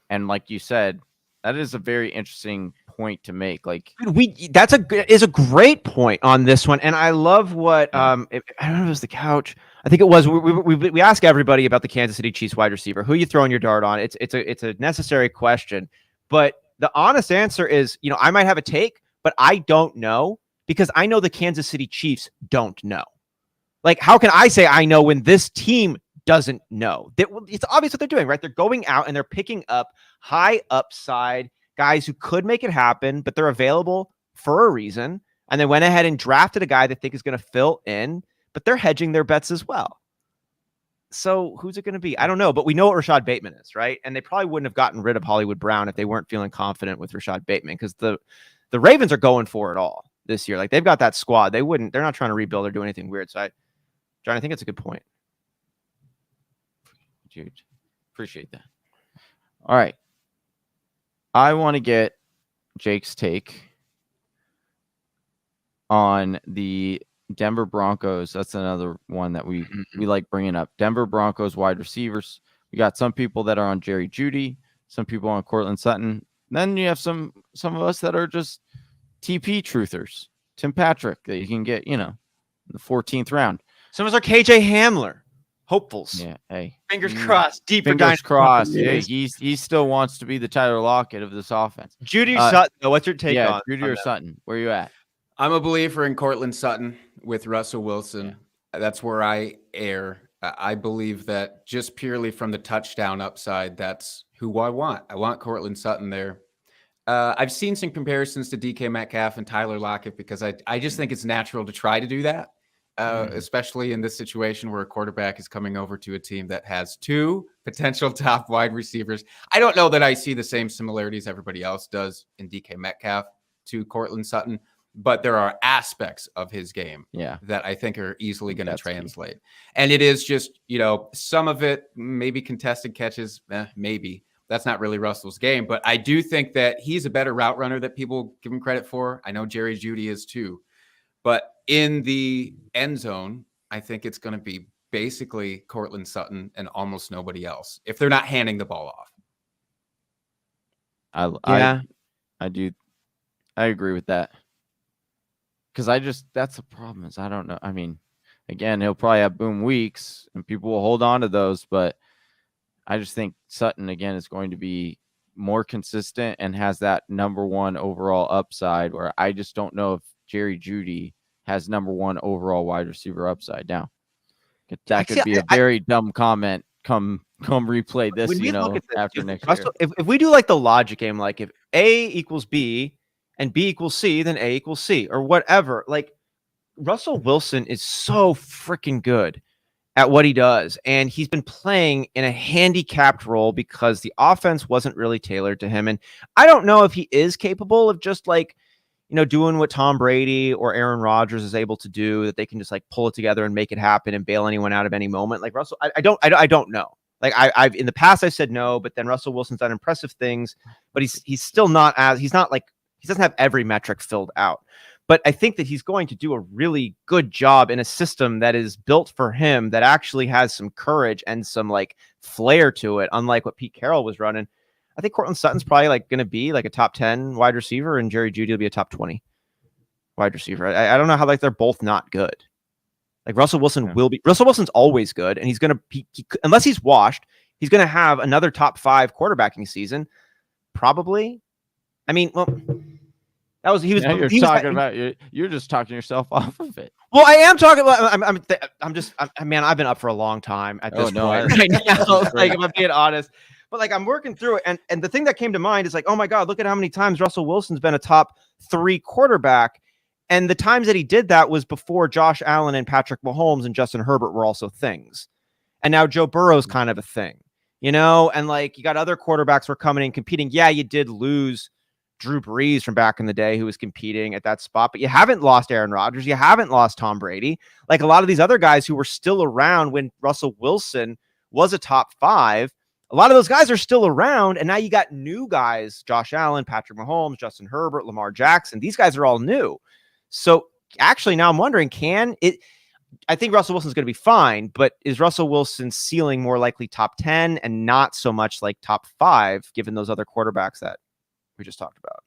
and like you said, that is a very interesting point to make. Like is a great point on this one, and I love what I don't know if it was the couch. I think it was. We ask everybody about the Kansas City Chiefs wide receiver. Who you throwing your dart on? It's a necessary question, but the honest answer is, I might have a take, but I don't know. Because I know the Kansas City Chiefs don't know. Like, how can I say I know when this team doesn't know? It's obvious what they're doing, right? They're going out and they're picking up high upside guys who could make it happen, but they're available for a reason. And they went ahead and drafted a guy they think is going to fill in, but they're hedging their bets as well. So who's it going to be? I don't know, but we know what Rashad Bateman is, right? And they probably wouldn't have gotten rid of Hollywood Brown if they weren't feeling confident with Rashad Bateman, because the Ravens are going for it all. this year. Like they've got that squad. They're not trying to rebuild or do anything weird. So John, I think it's a good point. Dude, appreciate that. All right. I want to get Jake's take on the Denver Broncos. That's another one that we like bringing up. Denver Broncos wide receivers. We got some people that are on Jerry Jeudy, some people on Courtland Sutton. Then you have some of us that are just TP truthers. Tim Patrick that you can get, in the 14th round. Some of us are KJ Hamler. Hopefuls. Yeah. Hey. Fingers crossed. Deeper Fingers crossed. Hey, he still wants to be the Tyler Lockett of this offense. Jeudy or Sutton. What's your take on? Jeudy or Sutton? Where are you at? I'm a believer in Courtland Sutton with Russell Wilson. Yeah. That's where I err. I believe that just purely from the touchdown upside, that's who I want. I want Courtland Sutton there. I've seen some comparisons to DK Metcalf and Tyler Lockett because I just think it's natural to try to do that. Especially in this situation where a quarterback is coming over to a team that has two potential top wide receivers. I don't know that I see the same similarities everybody else does in DK Metcalf to Courtland Sutton, but there are aspects of his game that I think are easily going to translate. Key. And it is just, some of it, maybe contested catches, maybe. That's not really Russell's game, but I do think that he's a better route runner that people give him credit for. I know Jerry Jeudy is too. But in the end zone, I think it's going to be basically Courtland Sutton and almost nobody else if they're not handing the ball off. I do. I agree with that. Because that's the problem is I don't know. I mean, again, he'll probably have boom weeks and people will hold on to those. But I just think Sutton, again, is going to be more consistent and has that number one overall upside where I just don't know if Jerry Jeudy has number one overall wide receiver upside down. That could be a very dumb comment. Come replay this, after next year. If we do like the logic game, like if A equals B and B equals C, then A equals C or whatever. Like Russell Wilson is so freaking good at what he does. And he's been playing in a handicapped role because the offense wasn't really tailored to him. And I don't know if he is capable of just like, doing what Tom Brady or Aaron Rodgers is able to do, that they can just like pull it together and make it happen and bail anyone out of any moment. Like Russell, I don't know. Like I've in the past I said no, but then Russell Wilson's done impressive things, but he doesn't have every metric filled out. But I think that he's going to do a really good job in a system that is built for him, that actually has some courage and some like flair to it, unlike what Pete Carroll was running. I think Courtland Sutton's probably like going to be like a top 10 wide receiver, and Jerry Jeudy will be a top 20 wide receiver. I don't know how like they're both not good. Like Russell Wilson will be. Russell Wilson's always good, and he's going to unless he's washed, he's going to have another top 5 quarterbacking season, probably. I mean, well, that was he was. You're talking about you're just talking yourself off of it. Well, I am talking about. Man, I've been up for a long time at this point right now. Like, if I'm being honest. But like I'm working through it, and the thing that came to mind is like, oh my God, look at how many times Russell Wilson's been a top 3 quarterback. And the times that he did that was before Josh Allen and Patrick Mahomes and Justin Herbert were also things. And now Joe Burrow's kind of a thing, and like you got other quarterbacks who are coming in competing. Yeah, you did lose Drew Brees from back in the day who was competing at that spot, but you haven't lost Aaron Rodgers. You haven't lost Tom Brady. Like a lot of these other guys who were still around when Russell Wilson was a top 5. A lot of those guys are still around, and now you got new guys, Josh Allen, Patrick Mahomes, Justin Herbert, Lamar Jackson. These guys are all new. So actually now I'm wondering, I think Russell Wilson's going to be fine, but is Russell Wilson's ceiling more likely top 10 and not so much like top 5, given those other quarterbacks that we just talked about?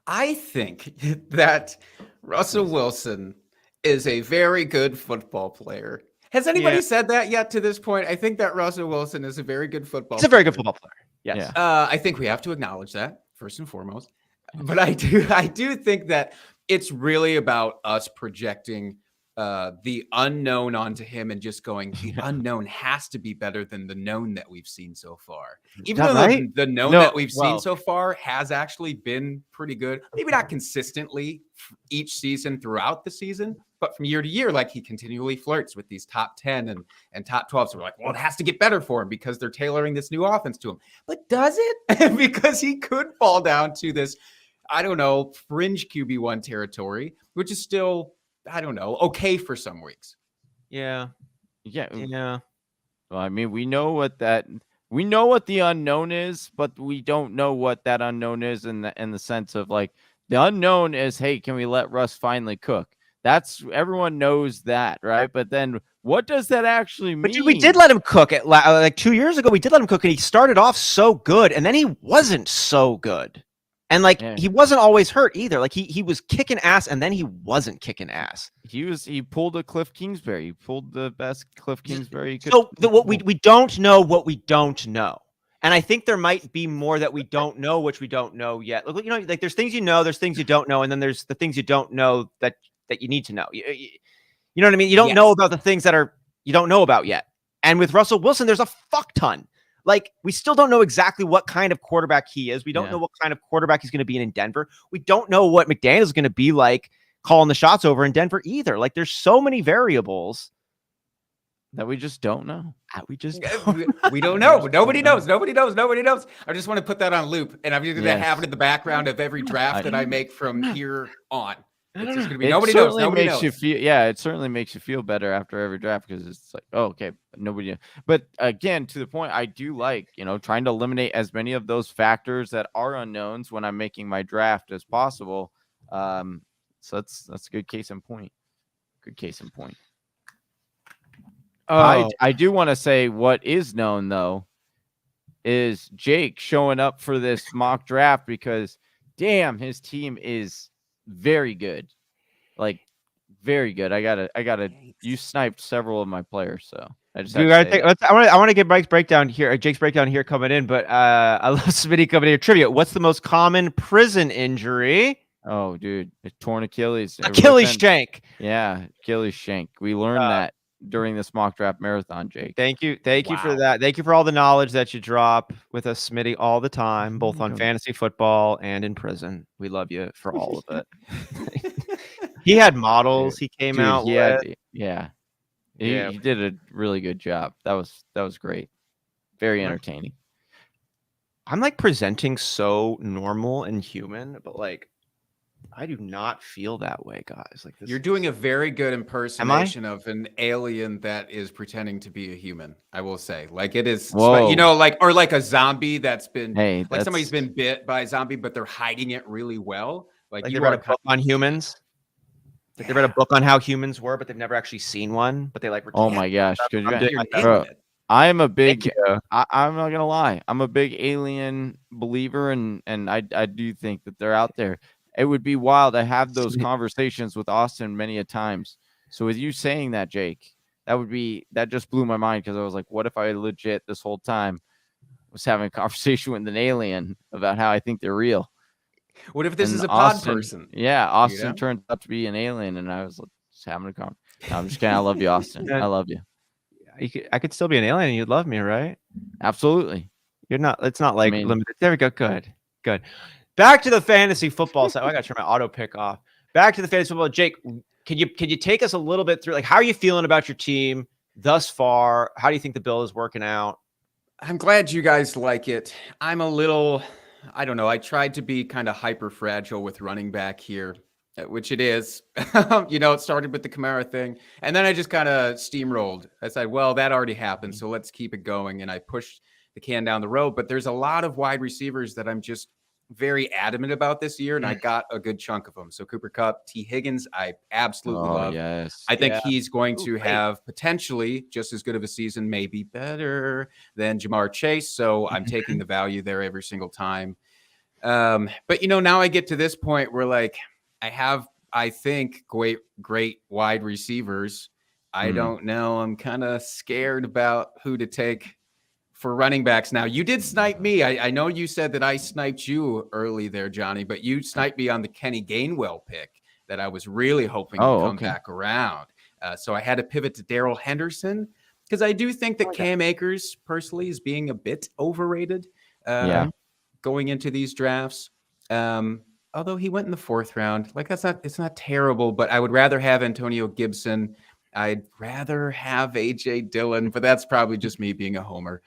I think that Russell Wilson is a very good football player. Has anybody said that yet to this point? I think that Russell Wilson is a very good football player. He's a very good football player. Yes. Yeah. I think we have to acknowledge that first and foremost. But I do think that it's really about us projecting the unknown onto him and just going, the unknown has to be better than the known that we've seen so far. Even though the known that we've seen so far has actually been pretty good. Maybe not consistently each season throughout the season, but from year to year, like he continually flirts with these top 10 and top 12. So we're like, well, it has to get better for him because they're tailoring this new offense to him. But does it? Because he could fall down to this. I don't know, fringe QB1 territory, which is still, I don't know, okay for some weeks. Yeah. Well, I mean, we know what the unknown is, but we don't know what that unknown is in the sense of like the unknown is, hey, can we let Russ finally cook? That's everyone knows that, right? But then what does that actually mean? But dude, we did let him cook it like 2 years ago. We did let him cook, and he started off so good, and then he wasn't so good. And like he wasn't always hurt either. Like he was kicking ass, and then he wasn't kicking ass. He pulled a Cliff Kingsbury. He pulled the best Cliff Kingsbury he could. So what we don't know what we don't know. And I think there might be more that we don't know, which we don't know yet. Like, you know, like there's things you know, there's things you don't know, and then there's the things you don't know that you need to know. You know what I mean? You don't know about the things that you don't know about yet. And with Russell Wilson, there's a fuck ton. Like, we still don't know exactly what kind of quarterback he is. We don't know what kind of quarterback he's going to be in Denver. We don't know what McDaniels is going to be like calling the shots over in Denver either. Like, there's so many variables that we just don't know. We don't know. Nobody knows. Nobody knows. Nobody knows. I just want to put that on loop, and I'm just going to have it in the background of every draft that I make from here on. It's just going to be nobody knows. Nobody knows. It certainly makes you feel better after every draft because it's like, oh, okay, nobody. But again, to the point, I do like, trying to eliminate as many of those factors that are unknowns when I'm making my draft as possible. So that's a good case in point. Good case in point. I do want to say what is known though is Jake showing up for this mock draft because damn, his team is very good. Like very good. I gotta you sniped several of my players, so I just I want to get Mike's breakdown here, Jake's breakdown here coming in, but I love Smitty coming in here. Trivia. What's the most common prison injury? Oh, dude, it's torn Achilles. Achilles shank. Yeah, Achilles shank. We learned that during this mock draft marathon, Jake. Thank you for that. Thank you for all the knowledge that you drop with us, Smitty, all the time, both on fantasy football and in prison. We love you for all of it. He had models. He came out. He did a really good job. That was great. Very entertaining. I'm like presenting so normal and human, but like I do not feel that way, guys. Like you're doing a very good impersonation of an alien that is pretending to be a human. I will say, like it is, or like a zombie that's been, somebody's been bit by a zombie, but they're hiding it really well. Like they read a book on humans. Like they read a book on how humans were, but they've never actually seen one. But they like. Oh my gosh! I'm a big. I'm not gonna lie. I'm a big alien believer, and I do think that they're out there. It would be wild to have those conversations with Austin many a times. So with you saying that, Jake, that just blew my mind because I was like, what if I legit this whole time was having a conversation with an alien about how I think they're real? What if this is a pod person? Yeah, Austin turned out to be an alien, and I was just having a conversation. No, I'm just kidding. I love you, Austin. I love you. I could still be an alien and you'd love me, right? Absolutely. You're not. It's not like limited. There we go. Good. Back to the fantasy football side. I got to turn my auto pick off. Back to the fantasy football. Jake, can you take us a little bit through, like, how are you feeling about your team thus far? How do you think the bill is working out? I'm glad you guys like it. I'm a little, I don't know. I tried to be kind of hyper fragile with running back here, which it is. It started with the Kamara thing, and then I just kind of steamrolled. I said, well, that already happened, so let's keep it going. And I pushed the can down the road. But there's a lot of wide receivers that I'm just very adamant about this year, and I got a good chunk of them. So Cooper Kupp, T. Higgins, I absolutely love. Yes. I think he's going to have potentially just as good of a season, maybe better than Jamar Chase. So I'm taking the value there every single time. But now I get to this point where like I have, I think, great wide receivers. I don't know. I'm kind of scared about who to take for running backs. Now, you did snipe me. I know you said that I sniped you early there, Johnny, but you sniped me on the Kenny Gainwell pick that I was really hoping to come back around. So I had to pivot to Darrell Henderson because I do think that Cam Akers personally is being a bit overrated going into these drafts. Although he went in the 4th round, like it's not terrible, but I would rather have Antonio Gibson. I'd rather have AJ Dillon, but that's probably just me being a homer.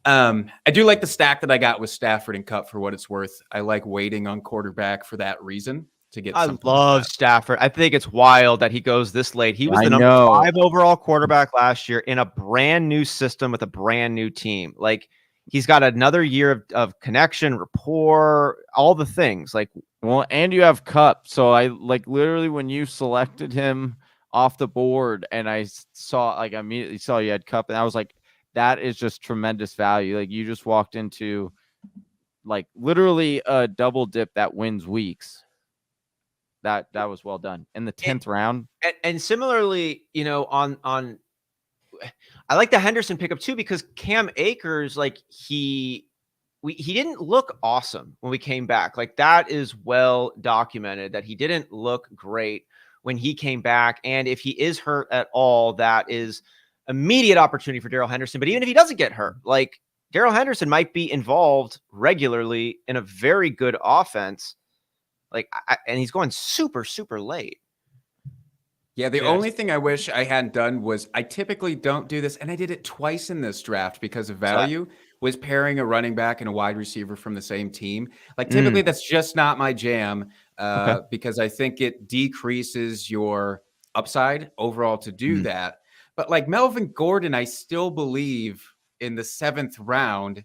I do like the stack that I got with Stafford and Kupp for what it's worth. I like waiting on quarterback for that reason to get. I love Stafford. I think it's wild that he goes this late. He was the number 5 overall quarterback last year in a brand new system with a brand new team. Like he's got another year of connection, rapport, all the things. Like, well, and you have Kupp. So I like literally when you selected him off the board, and I saw I immediately saw you had Kupp, and I was like, that is just tremendous value. Like you just walked into like literally a double dip that wins weeks. That was well done in the 10th round. And similarly, on I like the Henderson pickup too, because Cam Akers, like he didn't look awesome when we came back. Like that is well documented that he didn't look great when he came back. And if he is hurt at all, that is immediate opportunity for Darrell Henderson. But even if he doesn't get hurt, like Darrell Henderson might be involved regularly in a very good offense. Like, and he's going super, super late. Yeah, the only thing I wish I hadn't done was I typically don't do this, and I did it twice in this draft because of value, was pairing a running back and a wide receiver from the same team. Like typically that's just not my jam because I think it decreases your upside overall to do that. But like Melvin Gordon, I still believe in the 7th round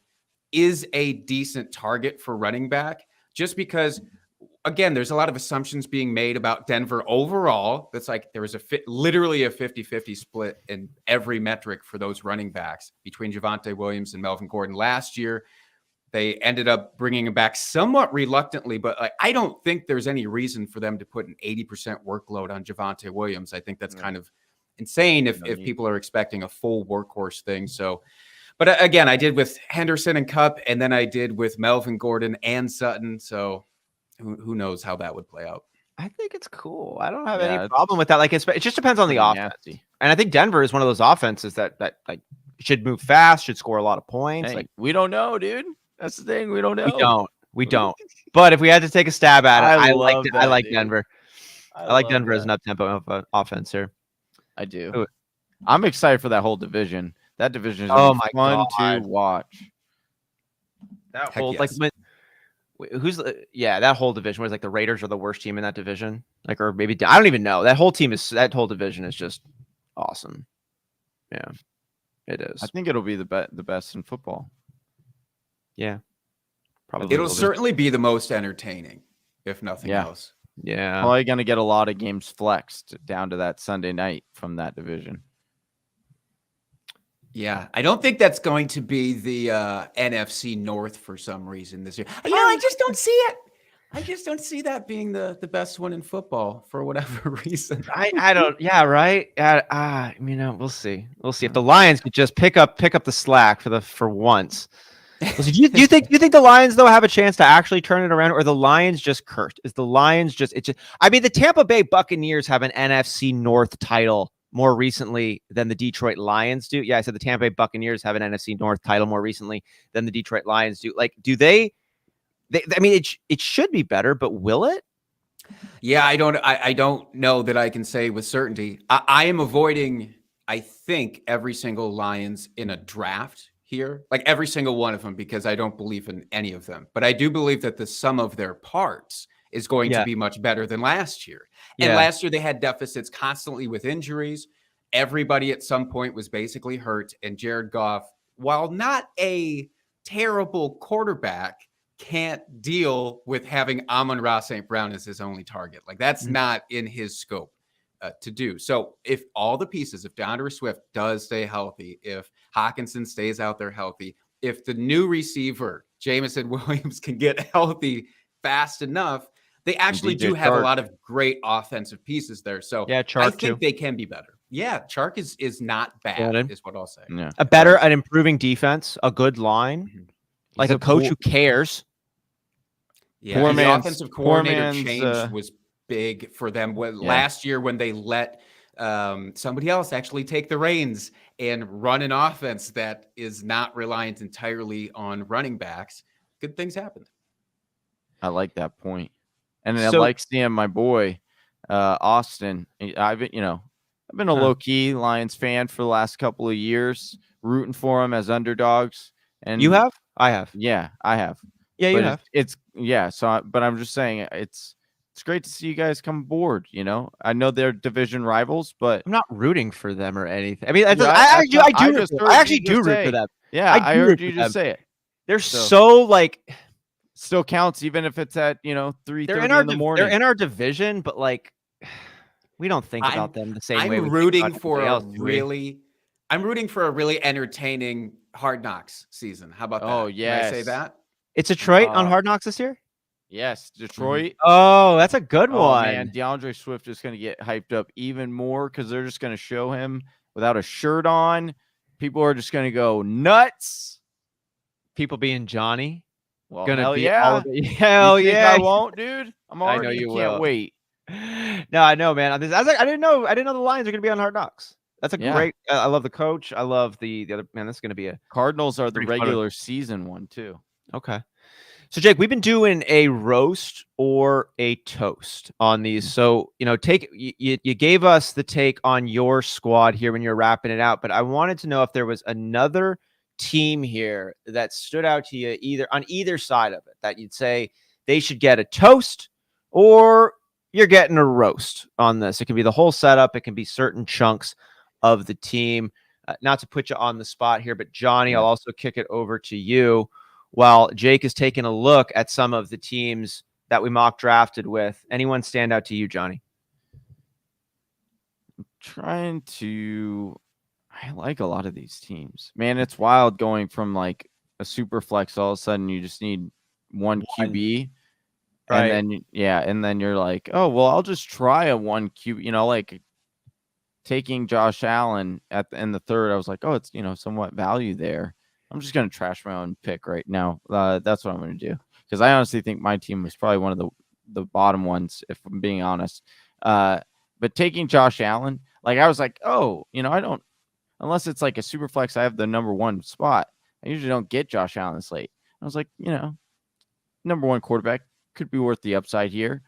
is a decent target for running back just because – again, there's a lot of assumptions being made about Denver overall. That's like there was literally a 50-50 split in every metric for those running backs between Javonte Williams and Melvin Gordon last year. They ended up bringing him back somewhat reluctantly, but I don't think there's any reason for them to put an 80% workload on Javonte Williams. I think that's kind of insane if people are expecting a full workhorse thing. So, but again, I did with Henderson and Kupp, and then I did with Melvin Gordon and Sutton. So who knows how that would play out. I think it's cool. I don't have any problem with that. Like it just depends on the offense. Nasty. And I think Denver is one of those offenses that like should move fast, should score a lot of points. Hey, like we don't know, dude. That's the thing. We don't know. We don't. But if we had to take a stab at it, I like dude. Denver. I like Denver as an up-tempo offense here. I do. I'm excited for that whole division. That division is fun to watch. That whole that whole division was like the Raiders are the worst team in that division. Like, or maybe I don't even know. That whole division is just awesome. Yeah, it is. I think it'll be the best in football. Yeah, probably. It'll certainly be the most entertaining, if nothing else. Yeah, probably going to get a lot of games flexed down to that Sunday night from that division. Yeah, I don't think that's going to be the NFC North for some reason this year. I just don't see it. I just don't see that being the best one in football for whatever reason. I don't. Yeah, right. We'll see. We'll see if the Lions could just pick up the slack for once. Do you think the Lions though have a chance to actually turn it around, or the Lions just cursed? Is the Lions just? I mean, the Tampa Bay Buccaneers have an NFC North title more recently than the Detroit Lions do. Yeah, I said the Tampa Bay Buccaneers have an NFC North title more recently than the Detroit Lions do. Like, do they I mean, it should be better, but will it? Yeah, I don't know that I can say with certainty. I am avoiding, I think, every single Lions in a draft here, like every single one of them, because I don't believe in any of them. But I do believe that the sum of their parts is going to be much better than last year. And last year they had deficits constantly with injuries. Everybody at some point was basically hurt. And Jared Goff, while not a terrible quarterback, can't deal with having Amon-Ra St. Brown as his only target. Like that's not in his scope to do. So if all the pieces, if DeAndre Swift does stay healthy, if Hawkinson stays out there healthy, if the new receiver, Jameson Williams, can get healthy fast enough, they actually do have a lot of great offensive pieces there. So I think they can be better. Yeah, Chark is not bad, is what I'll say. Yeah. An improving defense, a good line, like a coach who cares. Yeah, the offensive coordinator change was big for them. Last year when they let somebody else actually take the reins and run an offense that is not reliant entirely on running backs, good things happened. I like that point. And I like seeing my boy, Austin. I've been a low-key Lions fan for the last couple of years, rooting for him as underdogs. And you have? I have. Yeah, I have. Yeah, you have. But I'm just saying it's great to see you guys come aboard. You know, I know they're division rivals, but I'm not rooting for them or anything. I mean, Yeah, I I actually just do root say- for them. yeah, I do heard root you for just them. say it. They're So- so like Still counts, even if it's at 3:30 they're in the morning. They're in our division, but like we don't think about them the same way. I'm rooting for I'm rooting for a really entertaining Hard Knocks season. How about that? Oh, Can I say yes. that? It's Detroit on Hard Knocks this year. Yes, Detroit. Oh, that's a good Oh one. man, DeAndre Swift is going to get hyped up even more because they're just going to show him without a shirt on. People are just going to go nuts. People being Johnny. Well, Gonna hell be yeah. hell You think yeah. I won't, dude. I'm I know already you can't will. wait. No, I know, man. I was like, I didn't know the Lions are gonna be on Hard Knocks. That's a Yeah. great. I love the coach. I love the other man. This is gonna be a Cardinals are the Pretty fun. regular season one too. okay. So Jake, we've been doing a roast or a toast on these. So you gave us the take on your squad here when you're wrapping it out, but I wanted to know if there was another team here that stood out to you either side of it that you'd say they should get a toast or you're getting a roast on this. It can be the whole setup. It can be certain chunks of the team. Not to put you on the spot here, but Johnny, I'll also kick it over to you while Jake is taking a look at some of the teams that we mock drafted with. Anyone stand out to you, Johnny? I like a lot of these teams. Man, it's wild going from like a super flex. All of a sudden, you just need one QB. Right. And then you're like, oh, well, I'll just try a one QB, like taking Josh Allen in the third. I was like, oh, it's, somewhat value there. I'm just going to trash my own pick right now. That's what I'm going to do. Because I honestly think my team was probably one of the bottom ones, if I'm being honest. But taking Josh Allen, like I was like, oh, I don't, unless it's like a super flex, I have the number one spot. I usually don't get Josh Allen this late. I was like, number one quarterback could be worth the upside here.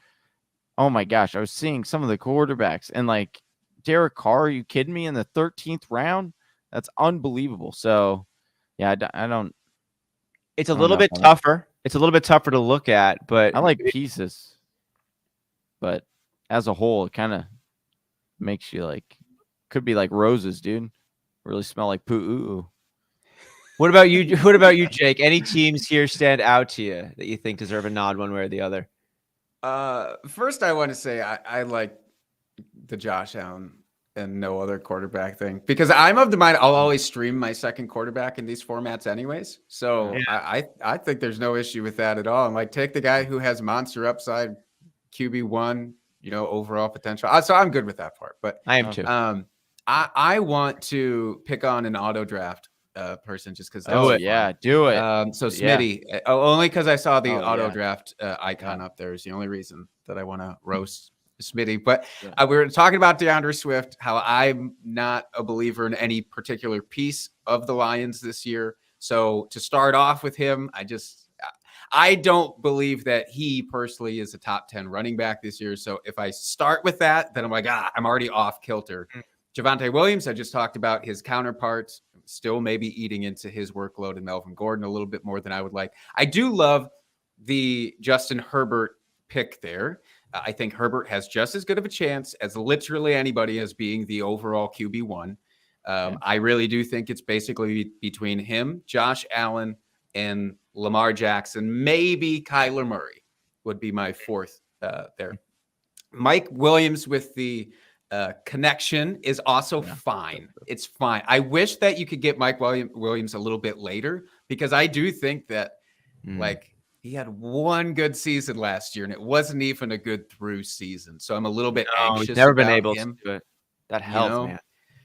Oh my gosh, I was seeing some of the quarterbacks and like Derek Carr. Are you kidding me? In the 13th round, that's unbelievable. So yeah, I don't. It's a little bit tougher. It's a little bit tougher to look at, but I like pieces. But as a whole, it kind of makes you like, could be like roses, dude. Really smell like poo. Ooh. What about you? What about you, Jake? Any teams here stand out to you that you think deserve a nod one way or the other? First, I want to say I like the Josh Allen and no other quarterback thing because I'm of the mind I'll always stream my second quarterback in these formats anyways. So yeah. I think there's no issue with that at all. I'm like, take the guy who has monster upside, QB1, overall potential. So I'm good with that part. But I am too. I want to pick on an auto draft person just because. Do it. So Smitty, only because I saw the auto draft icon up there is the only reason that I want to roast Smitty. But we were talking about DeAndre Swift, how I'm not a believer in any particular piece of the Lions this year. So to start off with him, I don't believe that he personally is a top 10 running back this year. So if I start with that, then I'm like, I'm already off kilter. Javonte Williams, I just talked about his counterparts, still maybe eating into his workload, and Melvin Gordon a little bit more than I would like. I do love the Justin Herbert pick there. I think Herbert has just as good of a chance as literally anybody as being the overall QB1. I really do think it's basically between him, Josh Allen, and Lamar Jackson. Maybe Kyler Murray would be my fourth there. Mike Williams with the connection is also fine. It's fine. I wish that you could get Mike Williams a little bit later because I do think that he had one good season last year and it wasn't even a good through season. So I'm a little bit anxious. He's never been about able him. to do it. That helps,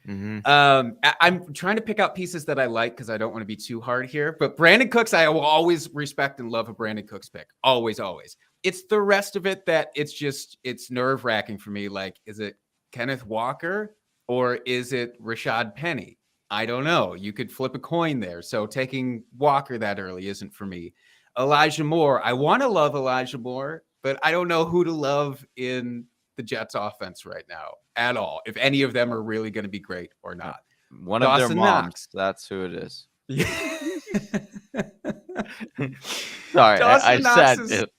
man. I'm trying to pick out pieces that I like because I don't want to be too hard here. But Brandon Cooks, I will always respect and love a Brandon Cooks pick. Always, always. It's the rest of it that it's nerve-wracking for me. Like, is it Kenneth Walker or is it Rashad Penny? I don't know. You could flip a coin there. So taking Walker that early isn't for me. Elijah Moore. I want to love Elijah Moore, but I don't know who to love in the Jets offense right now at all. If any of them are really going to be great or not. One Dawson of their moms. Knox. That's who it is. Sorry, I said it.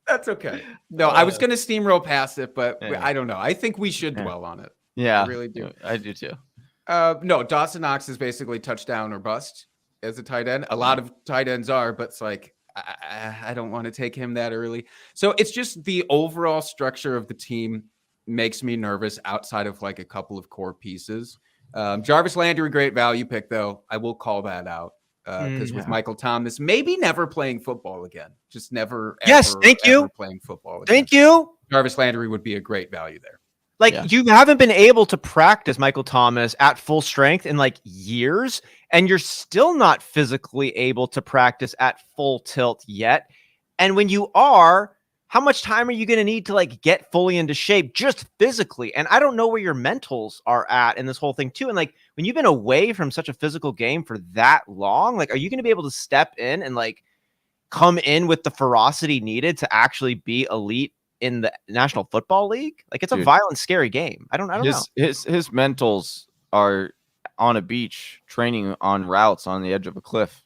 That's okay. No, I was going to steamroll past it, but I don't know. I think we should dwell on it. Yeah, I really do. I do too. No, Dawson Knox is basically touchdown or bust as a tight end. A lot of tight ends are, but it's like, I don't want to take him that early. So it's just the overall structure of the team makes me nervous outside of like a couple of core pieces. Jarvis Landry, great value pick, though. I will call that out because with Michael Thomas, maybe never playing football again. Just never. Yes, thank you. Playing football again. Thank you. Jarvis Landry would be a great value there. Like you haven't been able to practice Michael Thomas at full strength in like years, and you're still not physically able to practice at full tilt yet. And when you are, how much time are you going to need to like get fully into shape just physically? And I don't know where your mentals are at in this whole thing too. And like when you've been away from such a physical game for that long, like, are you going to be able to step in and like come in with the ferocity needed to actually be elite in the National Football League? Like it's a violent, scary game. I don't know. His mentals are on a beach training on routes on the edge of a cliff.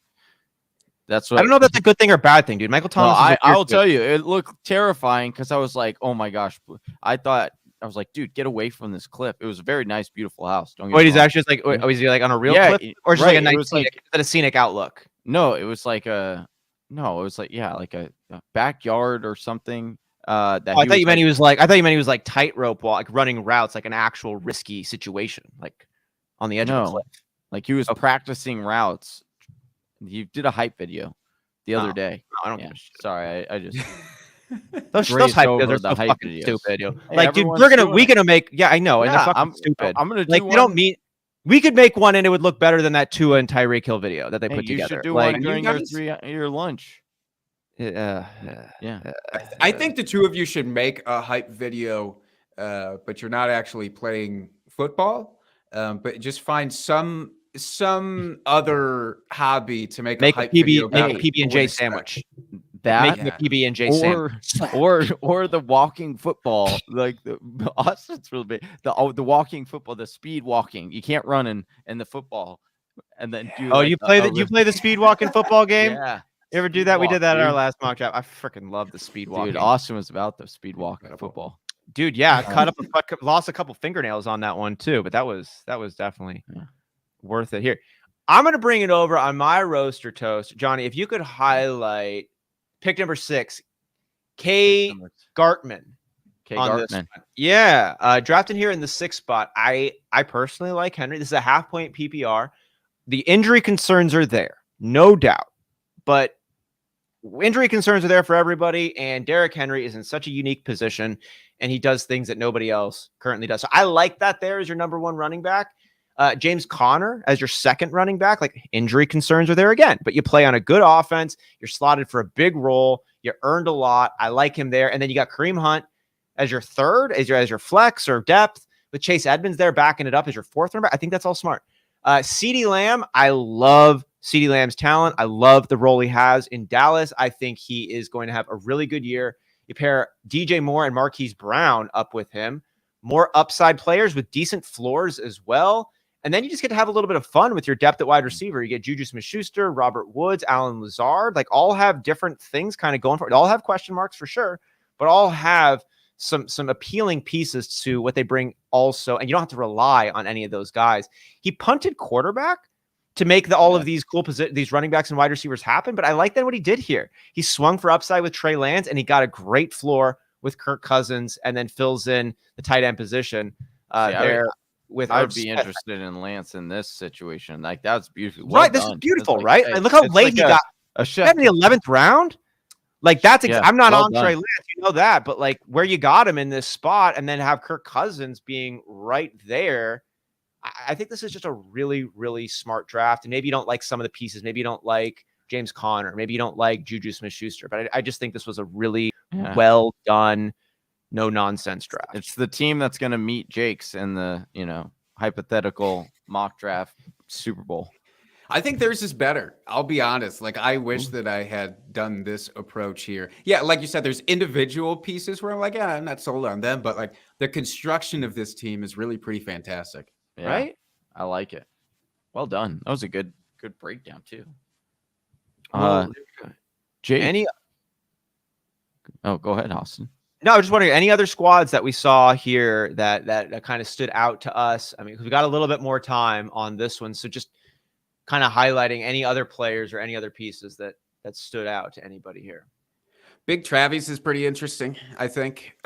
That's what I don't know if that's a good thing or bad thing, dude. Michael Thomas. I will tell you, it looked terrifying because I was like, oh my gosh. I was like, dude, get away from this cliff. It was a very nice, beautiful house. Don't get Wait, he's actually just like, is he like on a real cliff or just like a nice scenic outlook? No, it was like a backyard or something. I thought you meant he was like tightrope walk, like running routes, like an actual risky situation, like on the edge of a cliff. Like he was practicing routes. He did a hype video the other day. I don't give a shit. Sorry, I just those hype videos are so fucking stupid. Hey, like, dude, we're gonna make. Yeah, I know, and they're fucking stupid. I'm gonna do like one. You don't mean. We could make one and it would look better than that Tua and Tyreek Hill video that they put together. You should do like, one during your lunch. I think the two of you should make a hype video, but you're not actually playing football. But just find some other hobby to make a hype video. Make a PB&J sandwich. That make a PB&J sandwich. or the walking football, like Austin's really big. The walking football, the speed walking. You can't run in the football, and then do. Oh, you play the speed walking football game? Yeah. You ever do that? We did that in our last mock draft. I freaking love the speed walking. Dude, Austin was about the speed walking football. Dude, yeah, lost a couple fingernails on that one too, but that was definitely worth it. Here, I'm gonna bring it over on my roaster toast, Johnny. If you could highlight pick number 6, K. Gartman. Yeah, drafted here in the 6th spot. I personally like Henry. This is a half-point PPR. The injury concerns are there, no doubt, but injury concerns are there for everybody, and Derrick Henry is in such a unique position, and he does things that nobody else currently does. So I like that there as your number 1 running back. James Conner as your 2nd running back. Like, injury concerns are there again, but you play on a good offense. You're slotted for a big role. You earned a lot. I like him there. And then you got Kareem Hunt as your 3rd, as your flex or depth, with Chase Edmonds there backing it up as your 4th running back. I think that's all smart. CeeDee Lamb, I love CeeDee Lamb's talent. I love the role he has in Dallas. I think he is going to have a really good year. You pair DJ Moore and Marquise Brown up with him. More upside players with decent floors as well. And then you just get to have a little bit of fun with your depth at wide receiver. You get Juju Smith-Schuster, Robert Woods, Alan Lazard, like all have different things kind of going for it. All have question marks for sure, but all have some appealing pieces to what they bring also. And you don't have to rely on any of those guys. He punted quarterback to make all of these these running backs and wide receivers happen. But I like that what he did here. He swung for upside with Trey Lance, and he got a great floor with Kirk Cousins, and then fills in the tight end position there. I'd be interested in Lance in this situation. Like, that's beautiful. Well, right. This is beautiful, right? And look how late he got. In the 11th round. Like, that's I'm not on Trey Lance, you know that, but like where you got him in this spot, and then have Kirk Cousins being right there. I think this is just a really, really smart draft. And maybe you don't like some of the pieces. Maybe you don't like James Conner. Maybe you don't like Juju Smith-Schuster. But I just think this was a really well done, no nonsense draft. It's the team that's going to meet Jake's in the, hypothetical mock draft Super Bowl. I think theirs is better. I'll be honest. Like, I wish that I had done this approach here. Yeah, like you said, there's individual pieces where I'm like, I'm not sold on them. But like the construction of this team is really pretty fantastic. Yeah, right? I like it. Well done. That was a good breakdown too. Jake. Oh, go ahead, Austin. No, I was just wondering, any other squads that we saw here that kind of stood out to us? I mean, we got a little bit more time on this one, so just kind of highlighting any other players or any other pieces that stood out to anybody here. Big Travis is pretty interesting, I think.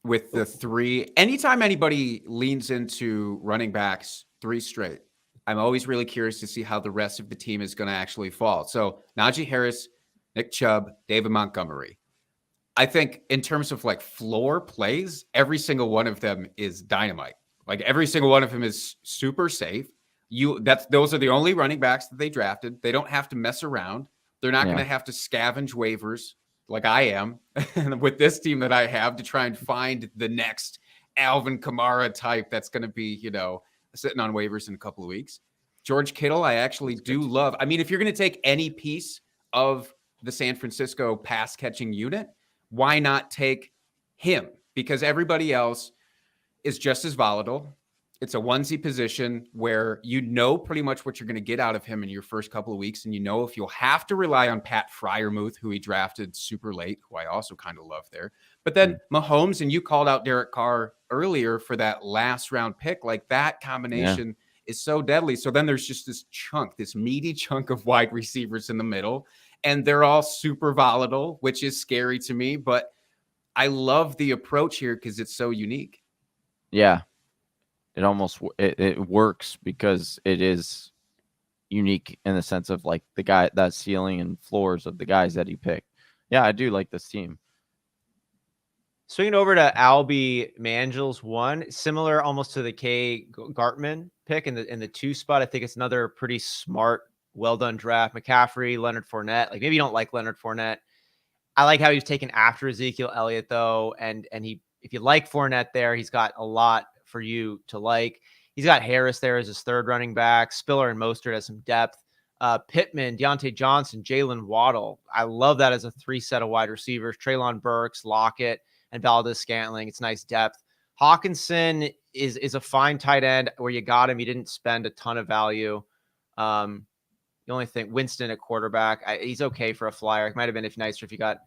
With the three, anytime anybody leans into running backs 3 straight, I'm always really curious to see how the rest of the team is going to actually fall. So Najee Harris, Nick Chubb, David Montgomery. I think in terms of like floor plays, every single one of them is dynamite. Like every single one of them is super safe. Those are the only running backs that they drafted. They don't have to mess around. They're not going to have to scavenge waivers like I am with this team that I have to try and find the next Alvin Kamara type that's going to be, sitting on waivers in a couple of weeks. George Kittle, I actually do love. I mean, if you're going to take any piece of the San Francisco pass catching unit, why not take him? Because everybody else is just as volatile. It's a onesie position where pretty much what you're going to get out of him in your first couple of weeks. And if you'll have to rely on Pat Freiermuth, who he drafted super late, who I also kind of love there. But then Mahomes, and you called out Derek Carr earlier for that last round pick. Like that combination is so deadly. So then there's just this meaty chunk of wide receivers in the middle. And they're all super volatile, which is scary to me. But I love the approach here because it's so unique. Yeah. It works because it is unique in the sense of like that ceiling and floors of the guys that he picked. Yeah, I do like this team. Swinging over to Albie Mangel's one, similar almost to the K Gartman pick in the 2 spot. I think it's another pretty smart, well done draft. McCaffrey, Leonard Fournette. Like maybe you don't like Leonard Fournette. I like how he was taken after Ezekiel Elliott though, and if you like Fournette there, he's got a lot for you to like. He's got Harris there as his 3rd running back. Spiller and Mostert has some depth. Pittman, Deontay Johnson, Jalen Waddle. I love that as a 3 set of wide receivers. Treylon Burks, Lockett, and Valdez-Scantling. It's nice depth. Hawkinson is a fine tight end where you got him. You didn't spend a ton of value. The only thing, Winston at quarterback, he's okay for a flyer. It might have been nicer if you got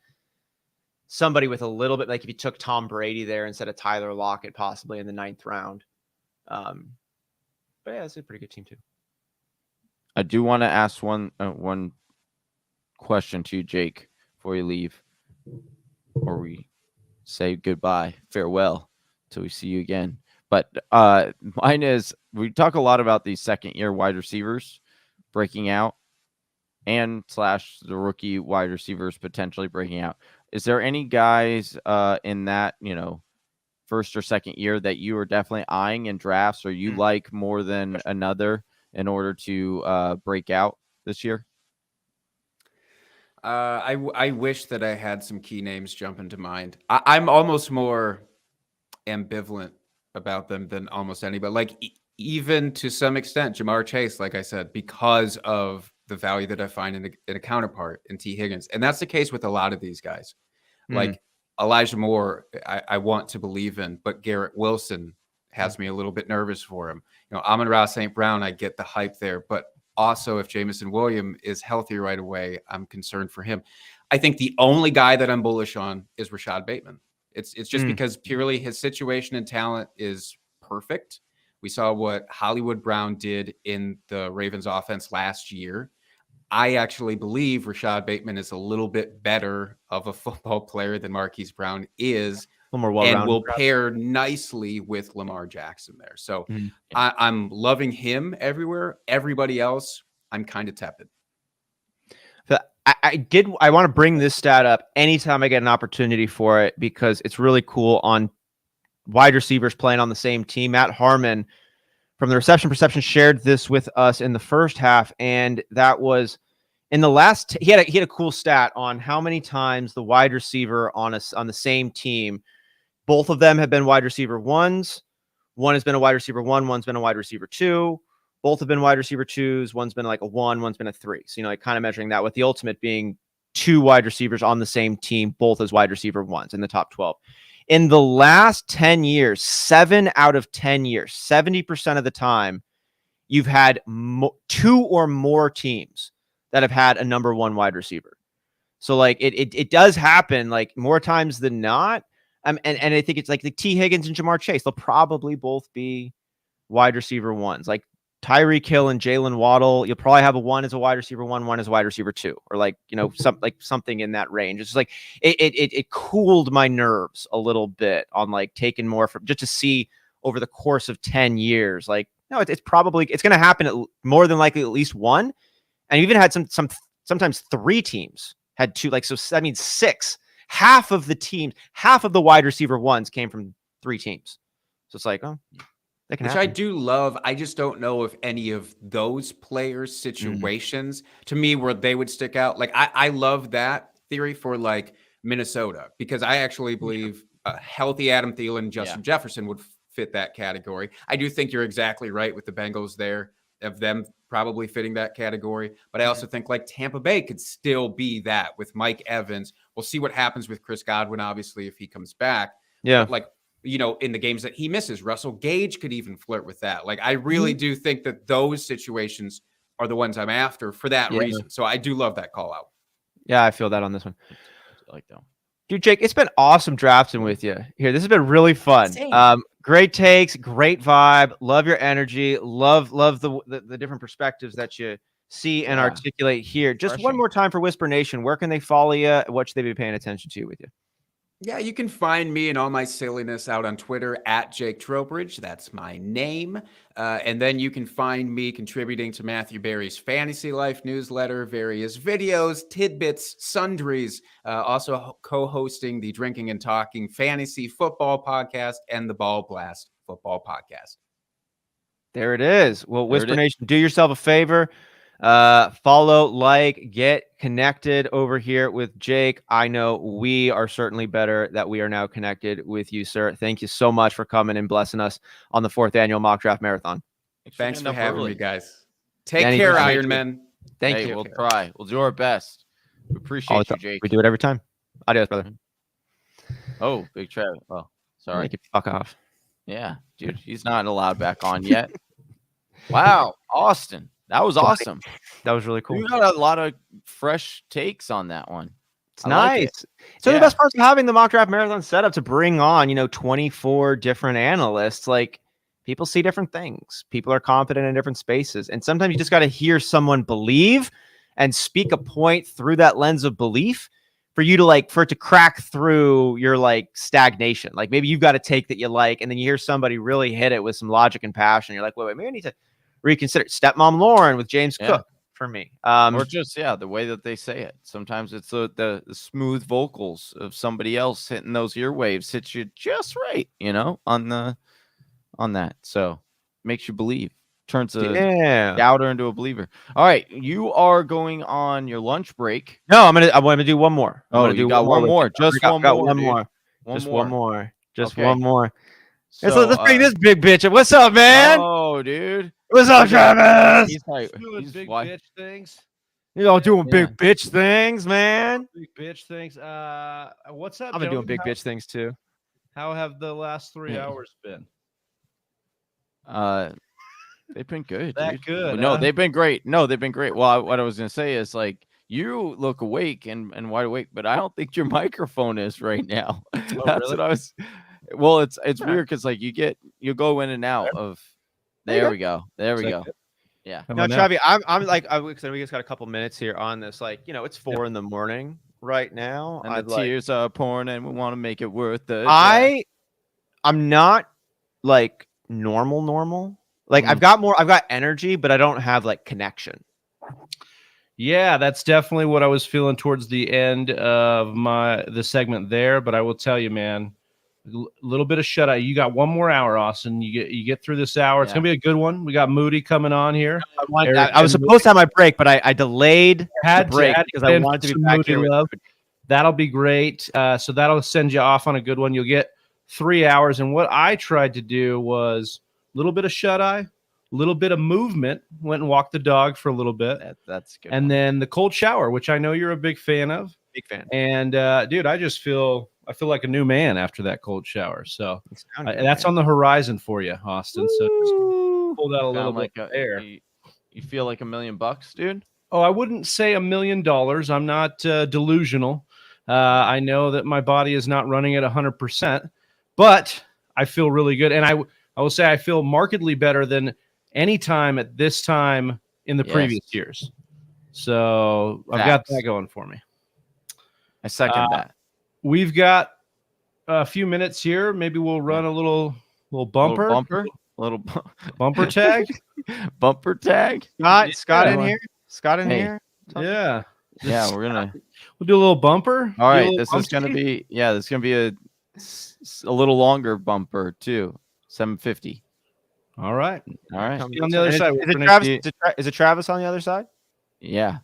somebody with a little bit, like if you took Tom Brady there instead of Tyler Lockett, possibly in the 9th round. But yeah, it's a pretty good team too. I do want to ask one question to you, Jake, before you leave, or we say goodbye, farewell, till we see you again. But mine is, we talk a lot about these 2nd-year wide receivers breaking out and / the rookie wide receivers potentially breaking out. Is there any guys in that, 1st or 2nd year that you are definitely eyeing in drafts or you like more than another in order to break out this year? I wish that I had some key names jump into mind. I'm almost more ambivalent about them than almost anybody. Like even to some extent, Jamar Chase, like I said, because of the value that I find in a counterpart in T. Higgins. And that's the case with a lot of these guys. Like Elijah Moore, I want to believe in, but Garrett Wilson has me a little bit nervous for him. Amon-Ra St. Brown, I get the hype there, but also if Jameson Williams is healthy right away, I'm concerned for him. I think the only guy that I'm bullish on is Rashad Bateman. It's just because purely his situation and talent is perfect. We saw what Hollywood Brown did in the Ravens offense last year. I actually believe Rashad Bateman is a little bit better of a football player than Marquise Brown is, and will pair nicely with Lamar Jackson there. So I'm loving him everywhere. Everybody else, I'm kind of tepid. I want to bring this stat up anytime I get an opportunity for it because it's really cool on wide receivers playing on the same team. Matt Harmon from the Reception Perception shared this with us in the first half, and that was in the last. He had a cool stat on how many times the wide receiver on the same team, both of them have been wide receiver 1s. One has been a wide receiver 1, one's been a wide receiver 2. Both have been wide receiver 2s. One's been like a 1, one's been a 3. So, like kind of measuring that with the ultimate being 2 wide receivers on the same team, both as wide receiver 1s in the top 12. In the last 10 years, 7 out of 10 years, 70% of the time, you've had 2 or more teams that have had a number 1 wide receiver. So like it does happen like more times than not. And I think it's like the T. Higgins and Jamar Chase. They'll probably both be wide receiver 1s. Like Tyreek Hill and Jalen Waddle, you'll probably have a 1 as a wide receiver 1 as a wide receiver 2, or like, something in that range. It's just like it cooled my nerves a little bit on like taking more from just to see over the course of 10 years. Like, no, it's probably going to happen at more than likely at least 1. And even had sometimes 3 teams had 2, like, so that means 6. Half of the wide receiver 1s came from 3 teams. So it's like, oh, that can Which happen. I do love. I just don't know if any of those players' situations to me where they would stick out. Like I love that theory for like Minnesota, because I actually believe a healthy Adam Thielen, Justin Jefferson would fit that category. I do think you're exactly right with the Bengals there, of them probably fitting that category. But I also think like Tampa Bay could still be that with Mike Evans. We'll see what happens with Chris Godwin, obviously, if he comes back. Yeah. But like, in the games that he misses, Russell Gage could even flirt with that. Like, I really do think that those situations are the ones I'm after for that reason. So I do love that call out. Yeah, I feel that on this one. I like that one. Dude, Jake, it's been awesome drafting with you here. This has been really fun. Great takes, great vibe. Love your energy. Love the different perspectives that you see and articulate here. Just one more time for Whisper Nation. Where can they follow you? What should they be paying attention to with you? Yeah, you can find me and all my silliness out on Twitter at Jake Trowbridge. That's my name. And then you can find me contributing to Matthew Berry's Fantasy Life newsletter, various videos, tidbits, sundries, also co-hosting the Drinking and Talking Fantasy Football Podcast and the Ball Blast Football Podcast. There it is. Well, Whisper Nation, do yourself a favor. Follow, like, get connected over here with Jake. I know we are certainly better that we are now connected with you, sir. Thank you so much for coming and blessing us on the 4th annual Mock Draft Marathon. Thanks for having me, guys. Take care, Iron Men. Thank you. We'll try. We'll do our best. We appreciate you, Jake. We do it every time. Adios, brother. Oh, Big Trev. Oh, sorry. Make it fuck off. Yeah, dude. He's not allowed back on yet. Wow, Austin. That was awesome. That was really cool. You got a lot of fresh takes on that one. It's nice. So the best part of having the Mock Draft Marathon set up to bring on, 24 different analysts. Like, people see different things. People are confident in different spaces. And sometimes you just got to hear someone believe and speak a point through that lens of belief for you to for it to crack through your stagnation. Like, maybe you've got a take that you like, and then you hear somebody really hit it with some logic and passion. You're like, wait, maybe I need to reconsider. Stepmom Lauren with James Cook for me. Or just the way that they say it. Sometimes it's the smooth vocals of somebody else hitting those earwaves hits you just right, on that. So makes you believe. Turns a doubter into a believer. All right, you are going on your lunch break. No, I want to do one more. You got one more. Just one more. Just one more. Okay. One more. So, let's bring this big bitch up. What's up, man? Oh, dude. What's up, Travis? He's doing big bitch things. You all doing big bitch things, man. Big bitch things. What's up? I've been doing big bitch things too. How have the last 3 hours been? They've been good. That dude. good? No, they've been great. Well, what I was gonna say is you look awake and wide awake, but I don't think your microphone is right now. That's really? What I was. Well, it's weird because you go in and out of. There we go. Yeah. No, Travi, I'm we just got a couple minutes here on this. It's 4 a.m. right now, and the tears are pouring, and we want to make it worth it. I'm not normal. I've got energy, but I don't have connection. Yeah, that's definitely what I was feeling towards the end of the segment there. But I will tell you, man, a little bit of shut eye. You got one more hour, Austin. You get through this hour. It's gonna be a good one. We got Moody coming on here. I was supposed to have my break, but I delayed the break because I wanted to be back here. That'll be great. So that'll send you off on a good one. You'll get 3 hours. And what I tried to do was a little bit of shut eye, a little bit of movement. Went and walked the dog for a little bit. That's good. And then the cold shower, which I know you're a big fan of. Big fan. And dude, I feel like a new man after that cold shower. So that's on the horizon for you, Austin. So just hold out a little bit of air. You feel like $1 million, dude? I wouldn't say $1 million. I'm not delusional. I know that my body is not running at 100%, but I feel really good. And I will say I feel markedly better than any time at this time in the previous years. So I've got that going for me. I second that. We've got a few minutes here. Maybe we'll run a little bumper. Bumper tag. Bumper tag. Scott in here. Scott in here. Yeah. Yeah, we'll do a little bumper. All right, this is gonna be a little longer bumper too. 750. All right. On the other side. Is it Travis on the other side? Yeah.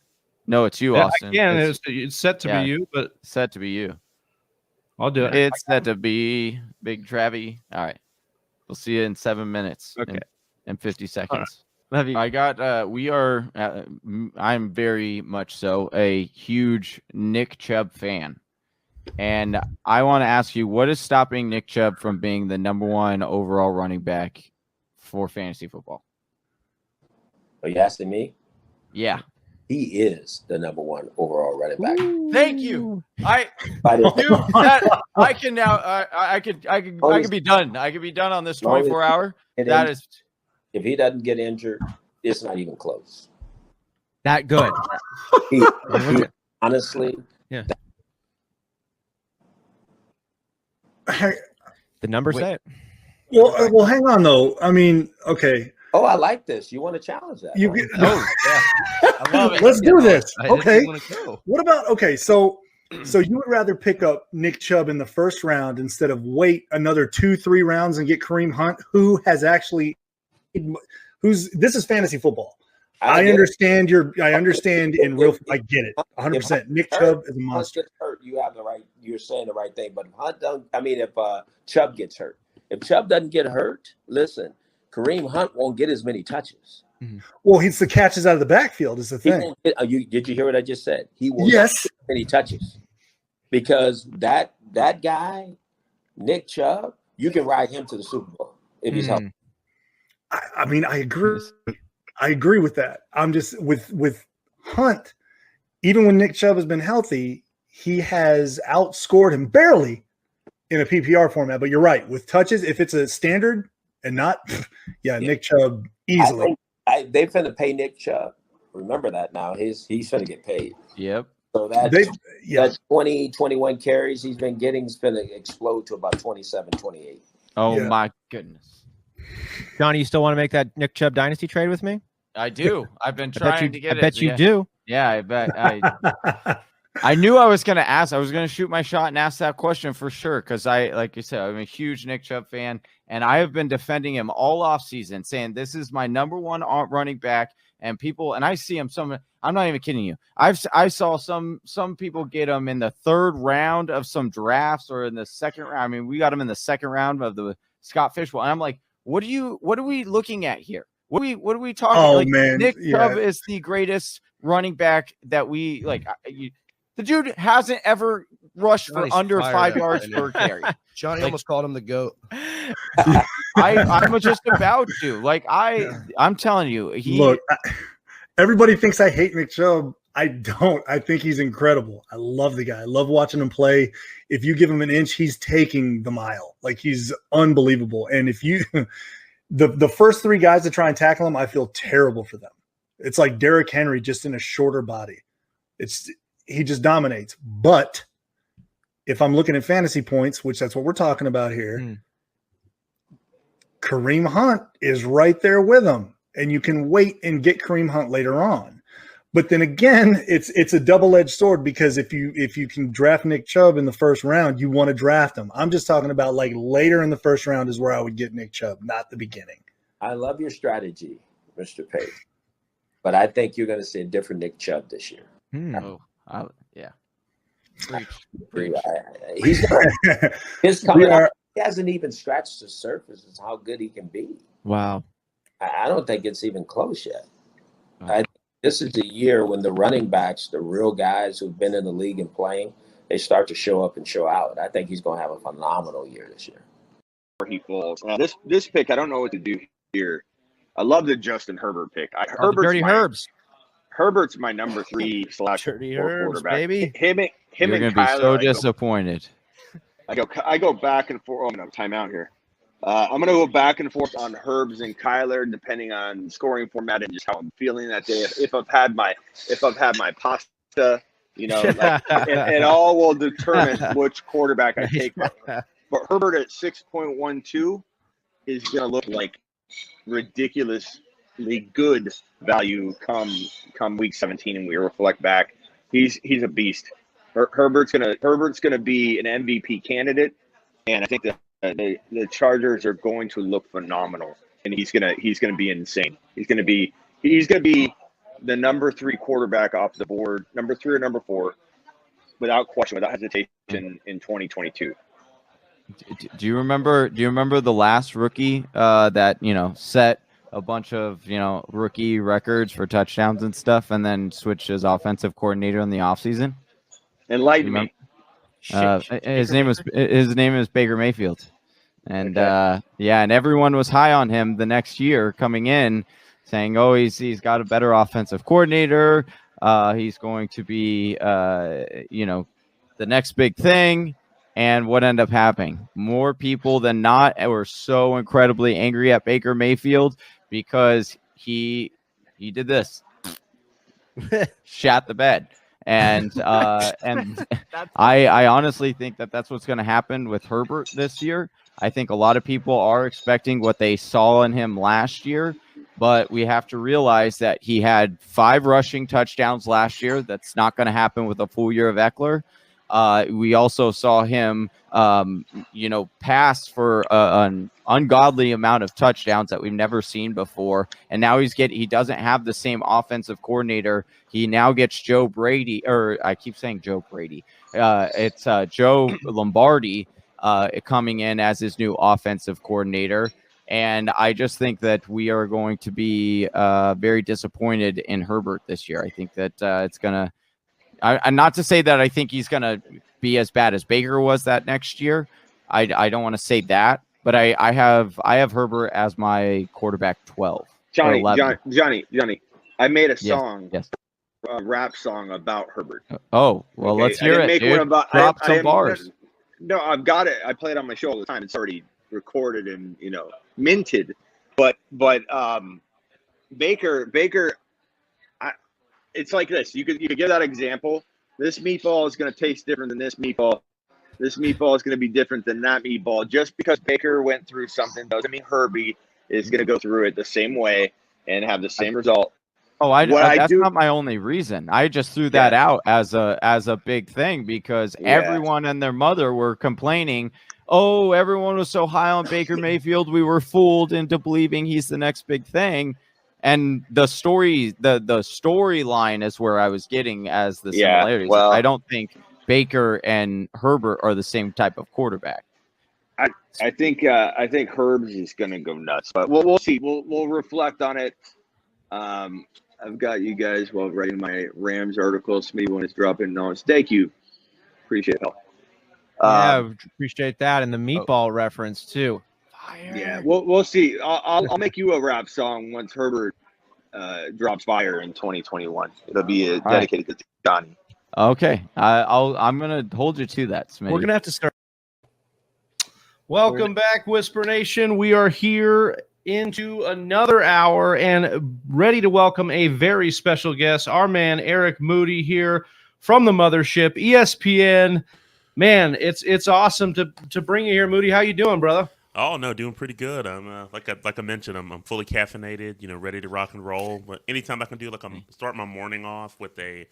No, it's you, Austin. Again, it's set to be you, but set to be you. I'll do it. It's set to be Big Travie. All right. We'll see you in 7 minutes. Okay. And 50 seconds. Love you. I got I'm very much so a huge Nick Chubb fan. And I want to ask you, what is stopping Nick Chubb from being the #1 overall running back for fantasy football? Are you asking me? Yeah. He is the #1 overall running back. Thank you. I can now. I could be done. I could be done on this 24-hour. That is. If he doesn't get injured, it's not even close. That good. He, honestly, yeah. The numbers say it. Well, hang on though. I mean, okay. Oh, I like this. You want to challenge that? Yeah. I love it. Let's do this. Okay. What about so you would rather pick up Nick Chubb in the first round instead of wait another 2-3 rounds and get Kareem Hunt, this is fantasy football. I understand in real. I get it 100%. Nick Chubb is a monster. You have the right. You're saying the right thing, but if Chubb gets hurt, if Chubb doesn't get hurt, listen, Kareem Hunt won't get as many touches. Mm-hmm. Well, it's the catches out of the backfield is the thing. Did you hear what I just said? He won't get many touches because that guy, Nick Chubb, you can ride him to the Super Bowl if he's healthy. I mean, I agree. I agree with that. I'm just with Hunt. Even when Nick Chubb has been healthy, he has outscored him barely in a PPR format. But you're right. With touches, if it's a standard and not, Nick Chubb easily. They're finna pay Nick Chubb. Remember that now. He's finna get paid. Yep. So that 20, 21 carries he's been getting is finna explode to about 27, 28. Oh my goodness. Johnny, you still want to make that Nick Chubb dynasty trade with me? I do. I've been trying to get it. I bet you do. Yeah, I bet. I knew I was going to ask. I was going to shoot my shot and ask that question for sure because like you said, I'm a huge Nick Chubb fan, and I have been defending him all offseason, saying this is my #1 running back. And I see him. I'm not even kidding you. I saw some people get him in the 3rd round of some drafts or in the 2nd round. I mean, we got him in the 2nd round of the Scott Fishbowl, and I'm like, what are we looking at here? What are we talking? Oh man, Nick Chubb is the greatest running back that we like. The dude hasn't ever rushed for under 5 yards per carry. Johnny almost called him the GOAT. I'm just about to. I'm telling you. Look, everybody thinks I hate Nick Chubb. I don't. I think he's incredible. I love the guy. I love watching him play. If you give him an inch, he's taking the mile. He's unbelievable. And if you the first 3 guys that try and tackle him, I feel terrible for them. It's like Derrick Henry just in a shorter body. He just dominates. But if I'm looking at fantasy points, which that's what we're talking about here, Kareem Hunt is right there with him. And you can wait and get Kareem Hunt later on. But then again, it's a double-edged sword because if you can draft Nick Chubb in the 1st round, you want to draft him. I'm just talking about later in the 1st round is where I would get Nick Chubb, not the beginning. I love your strategy, Mr. Page. But I think you're going to see a different Nick Chubb this year. Yeah. He's his coming out. He hasn't even scratched the surface of how good he can be. Wow. I don't think it's even close yet. This is the year when the running backs, the real guys who've been in the league and playing, they start to show up and show out. I think he's going to have a phenomenal year this year. He falls. This pick, I don't know what to do here. I love the Justin Herbert pick. Dirty Herbs. Herbert's my number 3 / 4 Dirty Herbs, quarterback. baby. Him You're and gonna Kyler. be so disappointed. I go back and forth. Oh, I'm gonna time out here. I'm gonna go back and forth on Herbs and Kyler, depending on scoring format and just how I'm feeling that day. If I've had my pasta, it all will determine which quarterback I take. But Herbert at 6.12 is gonna look like ridiculously good value come week 17, and we reflect back. He's a beast. Herbert's gonna be an MVP candidate, and I think that the Chargers are going to look phenomenal, and he's gonna be insane. He's gonna be the number 3 quarterback off the board, number 3 or number 4, without question, without hesitation in 2022. Do you remember the last rookie that set a bunch of rookie records for touchdowns and stuff, and then switched his offensive coordinator in the offseason? Enlighten me. His name is Baker Mayfield, and and everyone was high on him the next year coming in, saying, "Oh, he's got a better offensive coordinator. He's going to be the next big thing." And what ended up happening? More people than not were so incredibly angry at Baker Mayfield because he did this, shat the bed. And I honestly think that's what's going to happen with Herbert this year. I think a lot of people are expecting what they saw in him last year, but we have to realize that he had 5 rushing touchdowns last year. That's not going to happen with a full year of Eckler. We also saw him, pass for an ungodly amount of touchdowns that we've never seen before. And now he doesn't have the same offensive coordinator. He now gets Joe Brady, or I keep saying Joe Brady. It's Joe Lombardi coming in as his new offensive coordinator. And I just think that we are going to be very disappointed in Herbert this year. I think that it's going to. I'm not to say that I think he's going to be as bad as Baker was that next year. I don't want to say that, but I have Herbert as my quarterback 12. Johnny, I made a song, yes. A rap song about Herbert. Oh, well, okay? Let's hear it, dude. Drop some bars. No, I've got it. I play it on my show all the time. It's already recorded and minted. But Baker. It's like this. You could give that example. This meatball is going to taste different than this meatball. This meatball is going to be different than that meatball. Just because Baker went through something doesn't mean Herbie is going to go through it the same way and have the same result. Oh, that's not my only reason. I just threw that out as a big thing because everyone and their mother were complaining. Oh, everyone was so high on Baker Mayfield. We were fooled into believing he's the next big thing. And the storyline is where I was getting as the similarities. Well, I don't think Baker and Herbert are the same type of quarterback. I think Herbs is going to go nuts, but we'll see. We'll reflect on it. I've got you guys writing my Rams article. Smitty when it's dropping notes. Thank you. Appreciate it. Appreciate that, and the meatball reference too. Fire. Yeah, we'll see. I'll make you a rap song once Herbert drops fire in 2021. It'll be dedicated to Johnny. Okay, I'm gonna hold you to that, Smitty. We're gonna have to start. Welcome back, Whisper Nation. We are here into another hour and ready to welcome a very special guest, our man Eric Moody here from the mothership, ESPN. Man, it's awesome to bring you here, Moody. How you doing, brother? Oh no, doing pretty good. I'm like I mentioned, I'm fully caffeinated, ready to rock and roll. But anytime I can do I'm start my morning off with a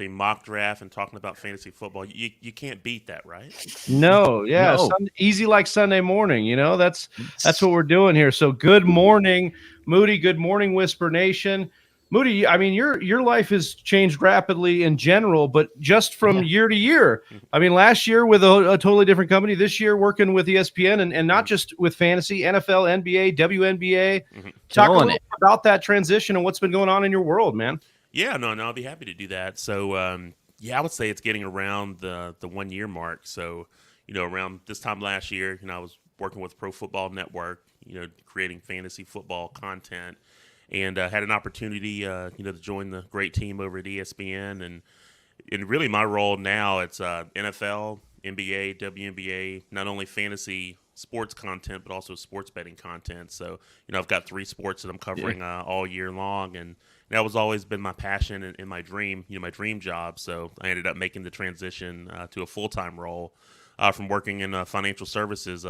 mock draft and talking about fantasy football, you can't beat that, right? No, yeah, no. Easy like Sunday morning. That's what we're doing here. So good morning, Moody. Good morning, Whisper Nation. Moody, I mean, your life has changed rapidly in general, but just from year to year. I mean, last year with a totally different company, this year working with ESPN and not just with fantasy, NFL, NBA, WNBA. Talk a little about that transition and what's been going on in your world, man. Yeah, no, I'll be happy to do that. So, I would say it's getting around the 1 year mark. So, around this time last year, I was working with Pro Football Network, creating fantasy football content. and had an opportunity, to join the great team over at ESPN, and really my role now, it's NFL, NBA, WNBA, not only fantasy sports content, but also sports betting content. So, I've got 3 sports that I'm covering all year long, and that was always been my passion and my dream, my dream job. So I ended up making the transition to a full-time role from working in a financial services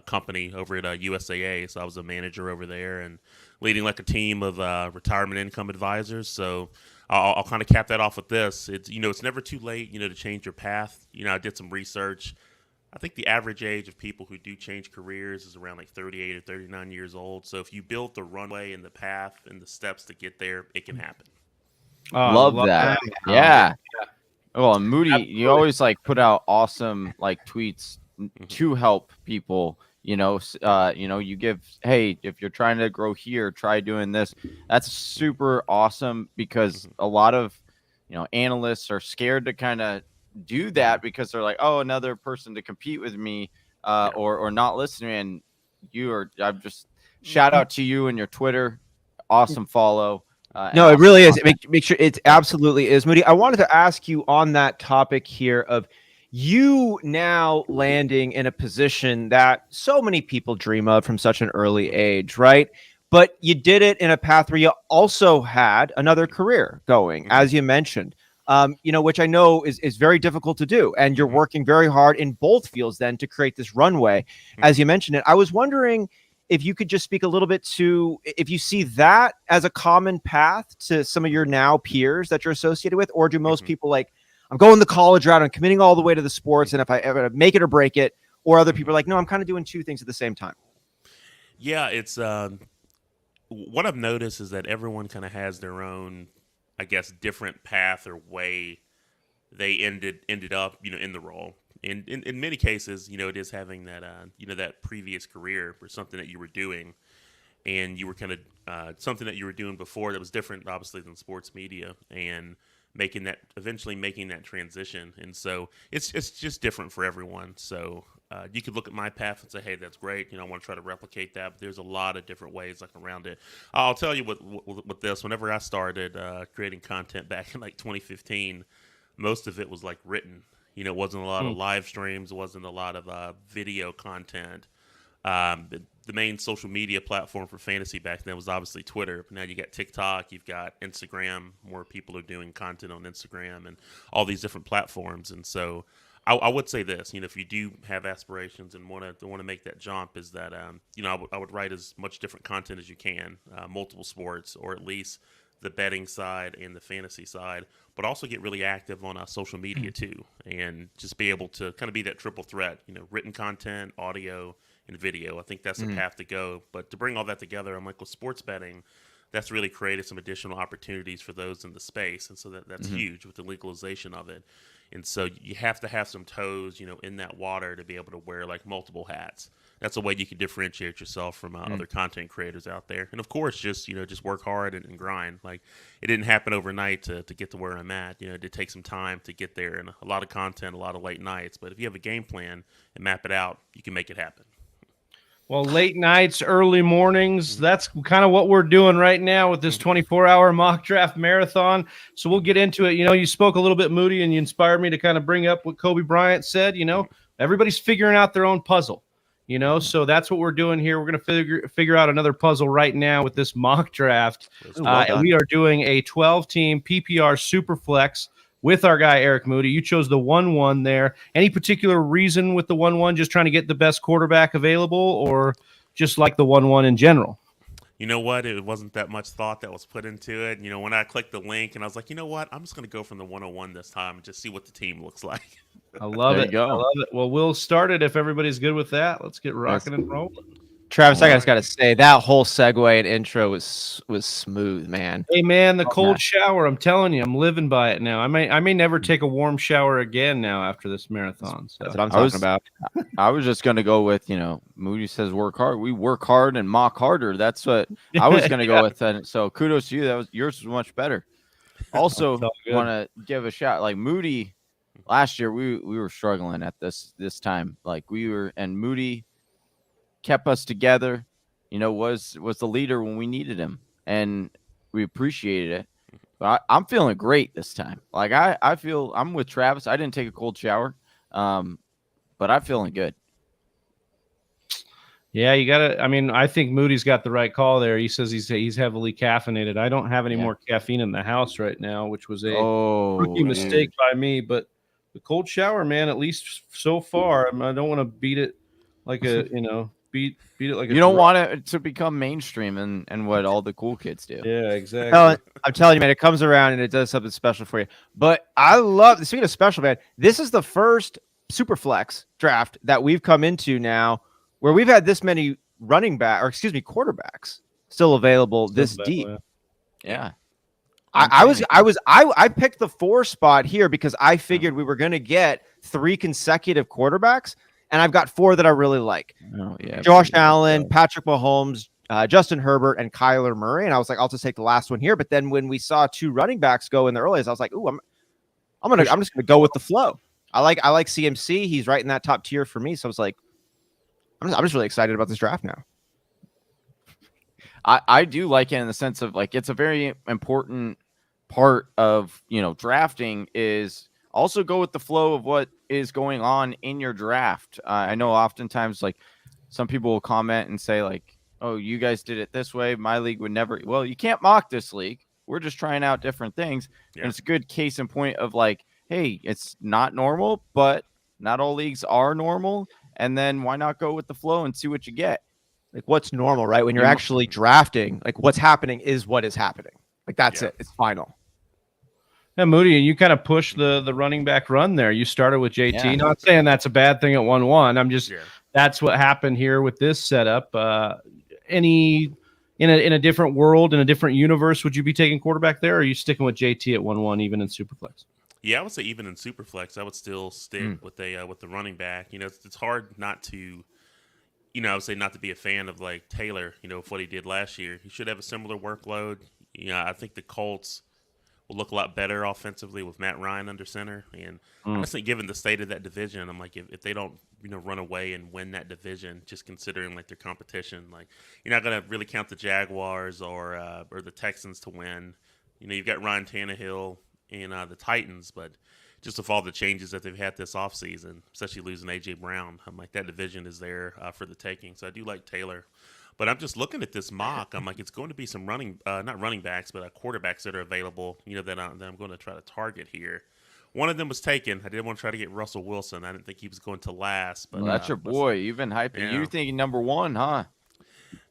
company over at USAA. So I was a manager over there and leading like a team of retirement income advisors. So I'll kind of cap that off with this. It's, it's never too late, to change your path. I did some research. I think the average age of people who do change careers is around like 38 or 39 years old. So if you build the runway and the path and the steps to get there, it can happen. Love that. Yeah. Oh, and Moody, Absolutely. you always like put out awesome like tweets to help people. You give, hey, if you're trying to grow here, try doing this. That's super awesome because a lot of analysts are scared to kind of do that because they're like, oh, another person to compete with me, or not listening. And I'm just shout out to you and your Twitter, awesome follow. No, it really is. Make sure it absolutely is. Moody, I wanted to ask you on that topic here of you now landing in a position that so many people dream of from such an early age, right? But you did it in a path where you also had another career going, as you mentioned, which I know is very difficult to do. And you're working very hard in both fields then to create this runway, as you mentioned it. I was wondering if you could just speak a little bit to if you see that as a common path to some of your now peers that you're associated with, or do most people like, I'm going the college route, I'm committing all the way to the sports, and if I ever make it or break it, or other people are like, no, I'm kind of doing 2 things at the same time? Yeah, it's what I've noticed is that everyone kind of has their own, I guess, different path or way they ended up, in the role. In many cases, it is having that, that previous career or something that you were doing, and you were kind of something that you were doing before that was different, obviously, than sports media, and eventually making that transition. And so it's just different for everyone. So you could look at my path and say, hey, that's great. I want to try to replicate that. But there's a lot of different ways like around it. I'll tell you with this, whenever I started creating content back in like 2015, most of it was like written. It wasn't a lot of live streams. It wasn't a lot of video content. The main social media platform for fantasy back then was obviously Twitter. But now you got TikTok, you've got Instagram. More people are doing content on Instagram and all these different platforms. And so I would say this, if you do have aspirations and want to make that jump, is that I would write as much different content as you can, multiple sports, or at least the betting side and the fantasy side, but also get really active on social media too, and just be able to kind of be that triple threat, written content, audio, and video. I think that's the path to go. But to bring all that together, I'm like, with sports betting, that's really created some additional opportunities for those in the space. And so that's huge with the legalization of it. And so you have to have some toes, in that water to be able to wear like multiple hats. That's a way you can differentiate yourself from other content creators out there. And of course, just work hard and grind. Like, it didn't happen overnight to get to where I'm at. It did take some time to get there, and a lot of content, a lot of late nights. But if you have a game plan and map it out, you can make it happen. Well, late nights, early mornings, that's kind of what we're doing right now with this 24-hour mock draft marathon. So we'll get into it. You spoke a little bit, Moody, and you inspired me to kind of bring up what Kobe Bryant said. Everybody's figuring out their own puzzle. So that's what we're doing here. We're going to figure out another puzzle right now with this mock draft. And we are doing a 12-team PPR Superflex with our guy, Eric Moody. You chose the 1-1 there. Any particular reason with the 1-1, just trying to get the best quarterback available, or just like the 1-1 in general? You know what? It wasn't that much thought that was put into it. When I clicked the link and I was like, you know what? I'm just going to go from the 101 this time and just see what the team looks like. I love it. I love it. Well, we'll start it if everybody's good with that. Let's get rocking and rolling. Travis, I just got to say, that whole segue and intro was smooth, man. Hey, man, the cold shower, I'm telling you, I'm living by it now. I may never take a warm shower again now after this marathon. So. That's what I'm talking about. I was just going to go with, Moody says work hard. We work hard and mock harder. That's what I was going to go with. And so kudos to you. Yours was much better. Also, want to give a shout. Like Moody, last year, we were struggling at this time. Like and Moody kept us together, was the leader when we needed him. and we appreciated it. But I'm feeling great this time. Like I feel I'm with Travis. I didn't take a cold shower, but I'm feeling good. Yeah, you gotta. I mean, I think Moody's got the right call there. He says he's heavily caffeinated. I don't have any more caffeine in the house right now, which was a rookie mistake by me. But the cold shower, man, at least so far, I don't want to beat it like a beat it like you don't want it to become mainstream and what all the cool kids do. Yeah, exactly. I'm telling you, man, it comes around and it does something special for you. But I love, speaking of special, man, this is the first Superflex draft that we've come into now where we've had this many quarterbacks still available this deep. Yeah. I picked the 4 spot here because I figured we were going to get 3 consecutive quarterbacks, and I've got 4 that I really like. Oh, yeah. Josh Allen, Patrick Mahomes, Justin Herbert, and Kyler Murray. And I was like, I'll just take the last one here. But then when we saw 2 running backs go in the earliest, I was like, ooh, I'm just gonna go with the flow. I like CMC. He's right in that top tier for me. So I was like, I'm just really excited about this draft now. I do like it in the sense of like it's a very important part of drafting is also go with the flow of what is going on in your draft. I know oftentimes like some people will comment and say like, oh, you guys did it this way. My league would never. Well, you can't mock this league. We're just trying out different things. Yeah. And it's a good case in point of like, hey, it's not normal, but not all leagues are normal. And then why not go with the flow and see what you get? Like what's normal, right? When you're actually drafting, like what's happening is what is happening. Like that's it. It's final. Yeah, Moody, and you kind of pushed the running back run there. You started with JT. Yeah. Not saying that's a bad thing at 1-1. I'm just that's what happened here with this setup. In a different world, in a different universe, would you be taking quarterback there, or are you sticking with JT at 1-1 even in Superflex? Yeah, I would say even in Superflex, I would still stick with the running back. It's hard not to, I would say not to be a fan of like Taylor. Of what he did last year. He should have a similar workload. I think the Colts will look a lot better offensively with Matt Ryan under center. And honestly, given the state of that division, I'm like, if they don't, run away and win that division, just considering like their competition, like you're not going to really count the Jaguars or the Texans to win. You've got Ryan Tannehill and the Titans, but just with all the changes that they've had this offseason, especially losing A.J. Brown, I'm like, that division is there for the taking. So I do like Taylor. But I'm just looking at this mock. I'm like, it's going to be some not running backs, but quarterbacks that are available, that I'm going to try to target here. One of them was taken. I did want to try to get Russell Wilson. I didn't think he was going to last. But that's your boy. You've been hyping. Yeah. You're thinking number 1, huh?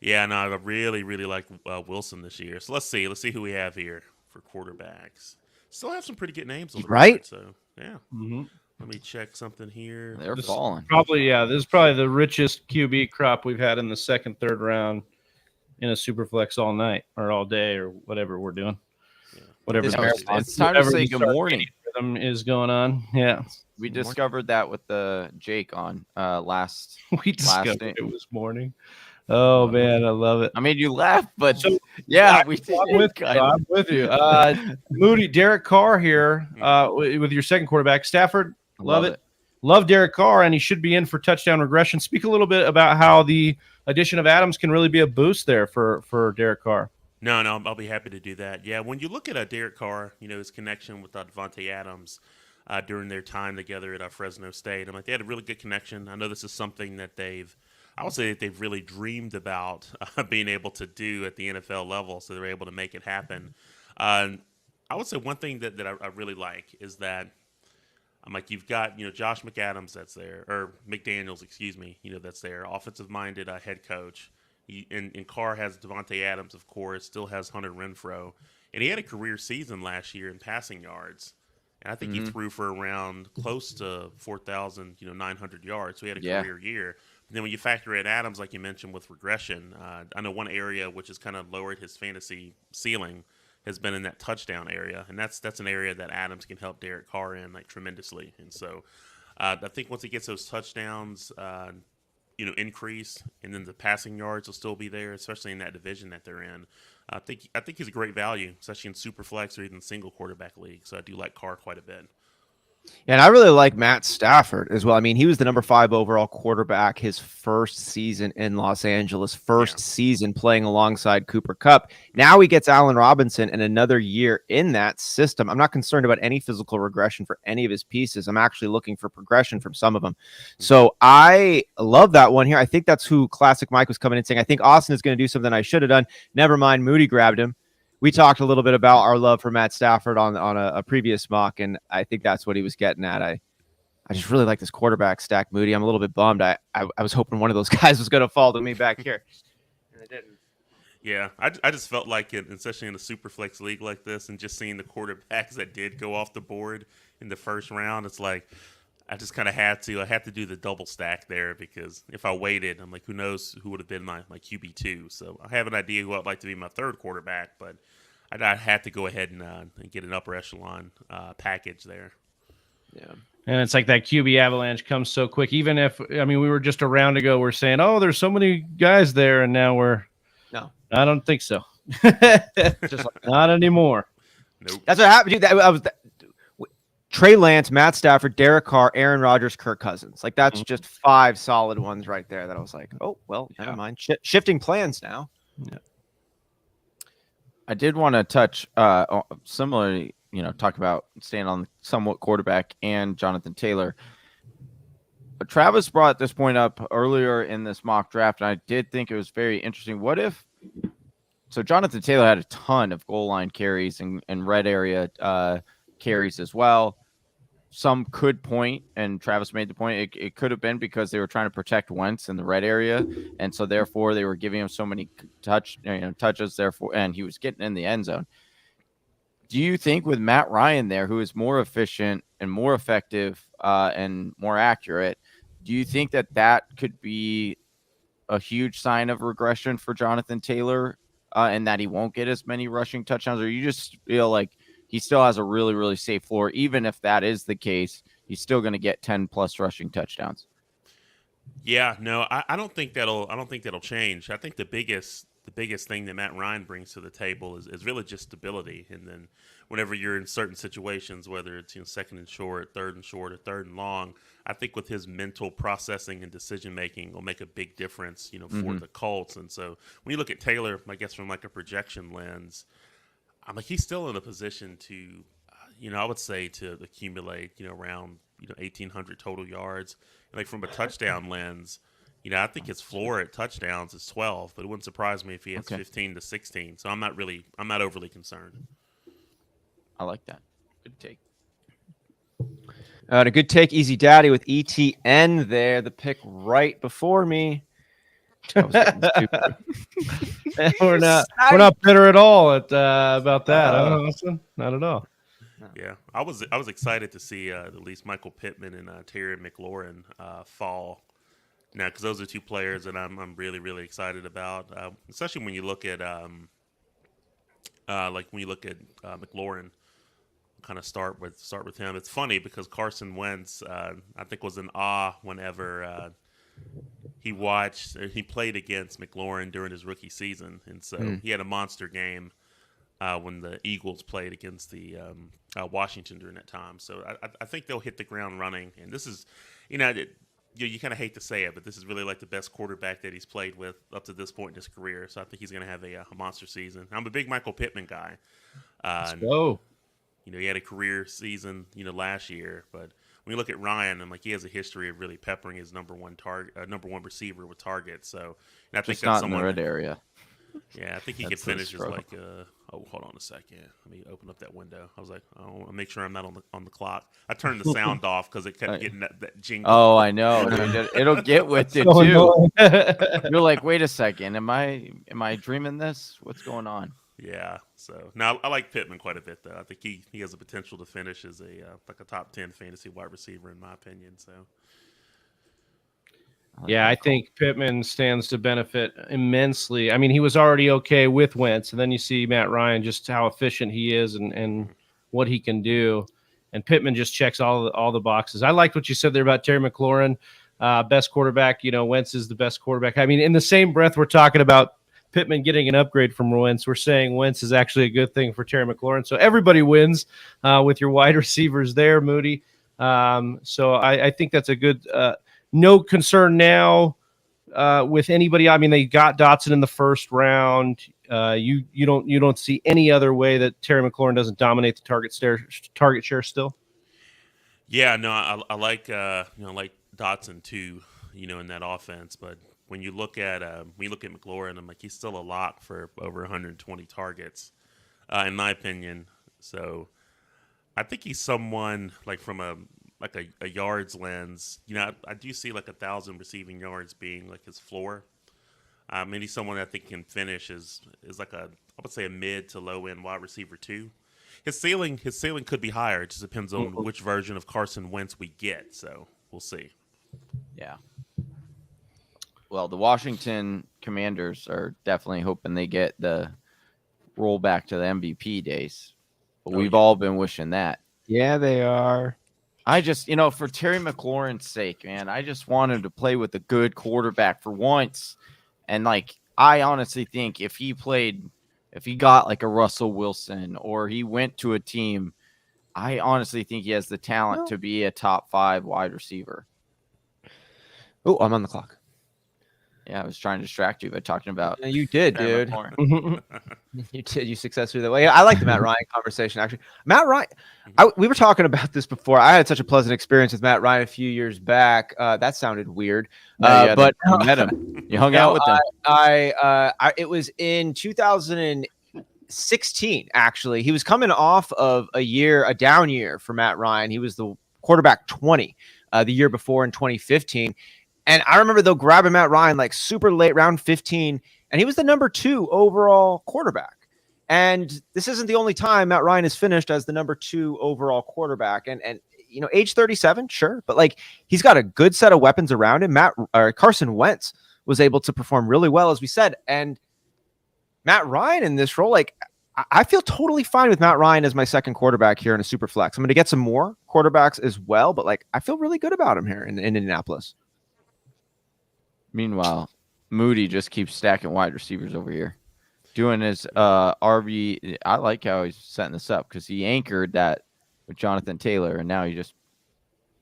Yeah, no, I really, really like Wilson this year. So let's see who we have here for quarterbacks. Still have some pretty good names on the board, so yeah. Mm-hmm. Let me check something here. They're falling. This is probably the richest QB crop we've had in the second, third round in a Superflex all night or all day or whatever we're doing. Yeah. Whatever. It's time to say good morning. Is going on. Yeah. We discovered that with the Jake on last. We discovered it was morning. Oh man, I love it. I made you laugh, but yeah, I'm with you. Moody, Derek Carr here with your second quarterback, Stafford. Love it. Love Derek Carr, and he should be in for touchdown regression. Speak a little bit about how the addition of Adams can really be a boost there for Derek Carr. No, I'll be happy to do that. Yeah, when you look at Derek Carr, his connection with Devontae Adams during their time together at Fresno State, I'm like, they had a really good connection. I know this is something that they've really dreamed about being able to do at the NFL level, so they're able to make it happen. I would say one thing that I really like is that I'm like, you've got, Josh McAdams that's there, or McDaniels, excuse me, that's there, offensive-minded head coach. And Carr has Devontae Adams, of course, still has Hunter Renfrow. And he had a career season last year in passing yards. And I think he threw for around close to 4,900 yards. So he had a career year. And then when you factor in Adams, like you mentioned, with regression, I know one area which has kind of lowered his fantasy ceiling has been in that touchdown area. And that's an area that Adams can help Derek Carr in like tremendously. And so I think once he gets those touchdowns, increase, and then the passing yards will still be there, especially in that division that they're in. I think he's a great value, especially in Superflex or even single quarterback league. So I do like Carr quite a bit. And I really like Matt Stafford as well. I mean, he was the number 5 overall quarterback his first season in Los Angeles, first season playing alongside Cooper Kupp. Now he gets Allen Robinson and another year in that system. I'm not concerned about any physical regression for any of his pieces. I'm actually looking for progression from some of them. So I love that one here. I think that's who Classic Mike was coming in saying, I think Austin is going to do something I should have done. Never mind, Moody grabbed him. We talked a little bit about our love for Matt Stafford on a previous mock, and I think that's what he was getting at. I just really like this quarterback stack, Moody. I'm a little bit bummed. I was hoping one of those guys was going to fall to me back here, and it didn't. Yeah, I just felt like it, especially in a super flex league like this, and just seeing the quarterbacks that did go off the board in the first round, it's like I just kind of had to do the double stack there, because if I waited, I'm like, who knows who would have been my QB2. So I have an idea who I'd like to be my third quarterback, but I had to go ahead and get an upper echelon package there. Yeah. And it's like that QB avalanche comes so quick. Even if, I mean, we were just a round ago, we're saying, oh, there's so many guys there. And now I don't think so. Just like, not anymore. Nope. That's what happened. Dude, Trey Lance, Matt Stafford, Derek Carr, Aaron Rodgers, Kirk Cousins. Like, that's just 5 solid ones right there that I was like, oh, well, never mind. Shifting plans now. Yeah. I did want to touch similarly, talk about staying on somewhat quarterback and Jonathan Taylor. But Travis brought this point up earlier in this mock draft, and I did think it was very interesting. What if so Jonathan Taylor had a ton of goal line carries and red area carries as well. Some could point, and Travis made the point, it could have been because they were trying to protect Wentz in the red area, and so therefore they were giving him so many touches, therefore, and he was getting in the end zone. Do you think with Matt Ryan there, who is more efficient and more effective and more accurate, do you think that could be a huge sign of regression for Jonathan Taylor and that he won't get as many rushing touchdowns, or you just feel like he still has a really, really safe floor? Even if that is the case, he's still going to get 10 plus rushing touchdowns. Yeah, no, I don't think that'll change. I think the biggest thing that Matt Ryan brings to the table is really just stability. And then whenever you're in certain situations, whether it's second and short, or third and long, I think with his mental processing and decision making will make a big difference, for the Colts. And so when you look at Taylor, I guess from like a projection lens, I'm like, he's still in a position to, I would say to accumulate, around, 1,800 total yards. And like from a touchdown lens, I think his floor at touchdowns is 12, but it wouldn't surprise me if he has 15 to 16. So I'm not overly concerned. I like that. Good take. A good take, Easy Daddy with ETN there, the pick right before me. We're not bitter at all about that. Not at all. Yeah, I was excited to see at least Michael Pittman and Terry McLaurin fall. Now, because those are two players that I'm really, really excited about, especially when you look at McLaurin. Kind of start with him. It's funny because Carson Wentz, I think, was in awe whenever he played against McLaurin during his rookie season, and so he had a monster game when the Eagles played against the Washington during that time. So I think they'll hit the ground running, and this is, you kind of hate to say it, but this is really like the best quarterback that he's played with up to this point in his career. So I think he's going to have a monster season. I'm a big Michael Pittman guy. Let's go. He had a career season, last year. But when you look at Ryan, I'm like, he has a history of really peppering his number one receiver with targets. So I think that's not in the red area. Yeah, I think he could finish as like. Hold on a second. Let me open up that window. I was like, I'll make sure I'm not on the clock. I turned the sound off because it kept getting that jingle. Oh, I know. It'll get with it too. You're like, wait a second. Am I dreaming this? What's going on? Yeah. So now I like Pittman quite a bit, though. I think he has the potential to finish as a top 10 fantasy wide receiver in my opinion. So. Yeah, I think Pittman stands to benefit immensely. I mean, he was already okay with Wentz, and then you see Matt Ryan, just how efficient he is and what he can do. And Pittman just checks all the boxes. I liked what you said there about Terry McLaurin, best quarterback. Wentz is the best quarterback. I mean, in the same breath, we're talking about Pittman getting an upgrade from Wentz. We're saying Wentz is actually a good thing for Terry McLaurin. So everybody wins with your wide receivers there, Moody. So I think that's a good no concern now with anybody. I mean, they got Dotson in the first round. You don't see any other way that Terry McLaurin doesn't dominate the target share still. Yeah, no, I like like Dotson too, in that offense. But when you look at McLaurin, I'm like, he's still a lock for over 120 targets, in my opinion. So I think he's someone like from a yards lens. I do see like 1,000 receiving yards being like his floor. He's someone I think can finish is like I would say a mid to low end wide receiver too. His ceiling could be higher. It just depends on which version of Carson Wentz we get. So we'll see. Yeah. Well, the Washington Commanders are definitely hoping they get the roll back to the MVP days. But we've all been wishing that. Yeah, they are. I just, for Terry McLaurin's sake, man, I just want him to play with a good quarterback for once. And I honestly think if he got like a Russell Wilson or he went to a team, I honestly think he has the talent to be a top 5 wide receiver. Oh, I'm on the clock. Yeah, I was trying to distract you by talking about. You did, dude. You did. You successfully that way. I like the Matt Ryan conversation. Actually, Matt Ryan. We were talking about this before. I had such a pleasant experience with Matt Ryan a few years back. That sounded weird, but you met him. You hung out with him. It was in 2016. Actually, he was coming off of a down year for Matt Ryan. He was the quarterback 20 the year before in 2015. And I remember though grabbing Matt Ryan like super late, round 15, and he was the number 2 overall quarterback. And this isn't the only time Matt Ryan has finished as the number 2 overall quarterback. And age 37, sure, but he's got a good set of weapons around him. Carson Wentz was able to perform really well, as we said, and Matt Ryan in this role, I feel totally fine with Matt Ryan as my second quarterback here in a super flex. I'm going to get some more quarterbacks as well, but I feel really good about him here in Indianapolis. Meanwhile, Moody just keeps stacking wide receivers over here. Doing his RB. I like how he's setting this up because he anchored that with Jonathan Taylor, and now he's just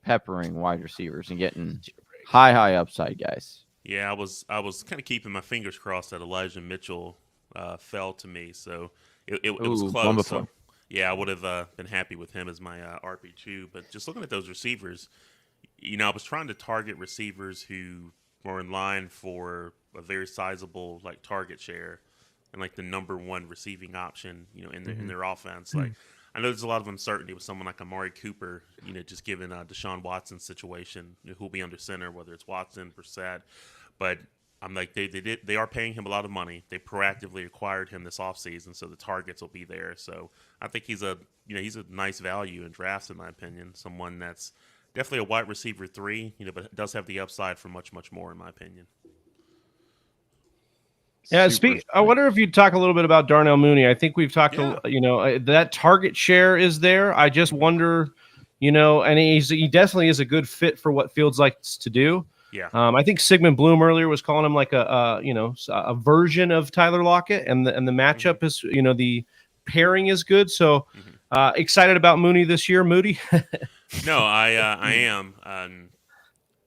peppering wide receivers and getting high upside guys. Yeah, I was kind of keeping my fingers crossed that Elijah Mitchell fell to me, so it was close. So, yeah, I would have been happy with him as my RB2. But just looking at those receivers, I was trying to target receivers who were in line for a very sizable target share and the number 1 receiving option, in their offense. I know there's a lot of uncertainty with someone like Amari Cooper, just given Deshaun Watson's situation, who'll be under center, whether it's Watson, Brissett. But I'm like, they are paying him a lot of money. They proactively acquired him this offseason, so the targets will be there. So I think he's a nice value in drafts, in my opinion. Someone that's definitely a wide receiver 3, but does have the upside for much, much more, in my opinion. Yeah, I wonder if you'd talk a little bit about Darnell Mooney. I think we've talked, that target share is there. I just wonder, and he definitely is a good fit for what Fields likes to do. Yeah. I think Sigmund Bloom earlier was calling him like a version of Tyler Lockett, and the matchup is, the pairing is good. So excited about Mooney this year, Moody. No, I am.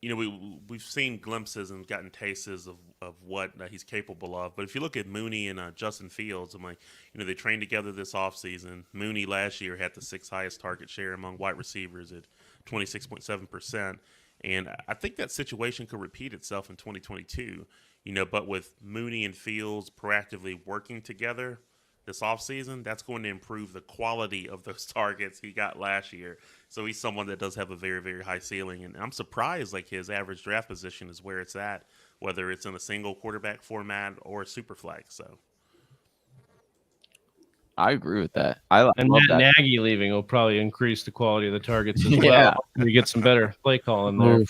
We've seen glimpses and gotten tastes of what he's capable of. But if you look at Mooney and Justin Fields, I'm like, they trained together this offseason. Mooney last year had the 6th highest target share among wide receivers at 26.7%. And I think that situation could repeat itself in 2022. But with Mooney and Fields proactively working together this offseason, that's going to improve the quality of those targets he got last year. So he's someone that does have a very, very high ceiling. And I'm surprised his average draft position is where it's at, whether it's in a single quarterback format or a super flex. So I agree with that. Love Matt that. Nagy leaving will probably increase the quality of the targets as well. We get some better play calling there.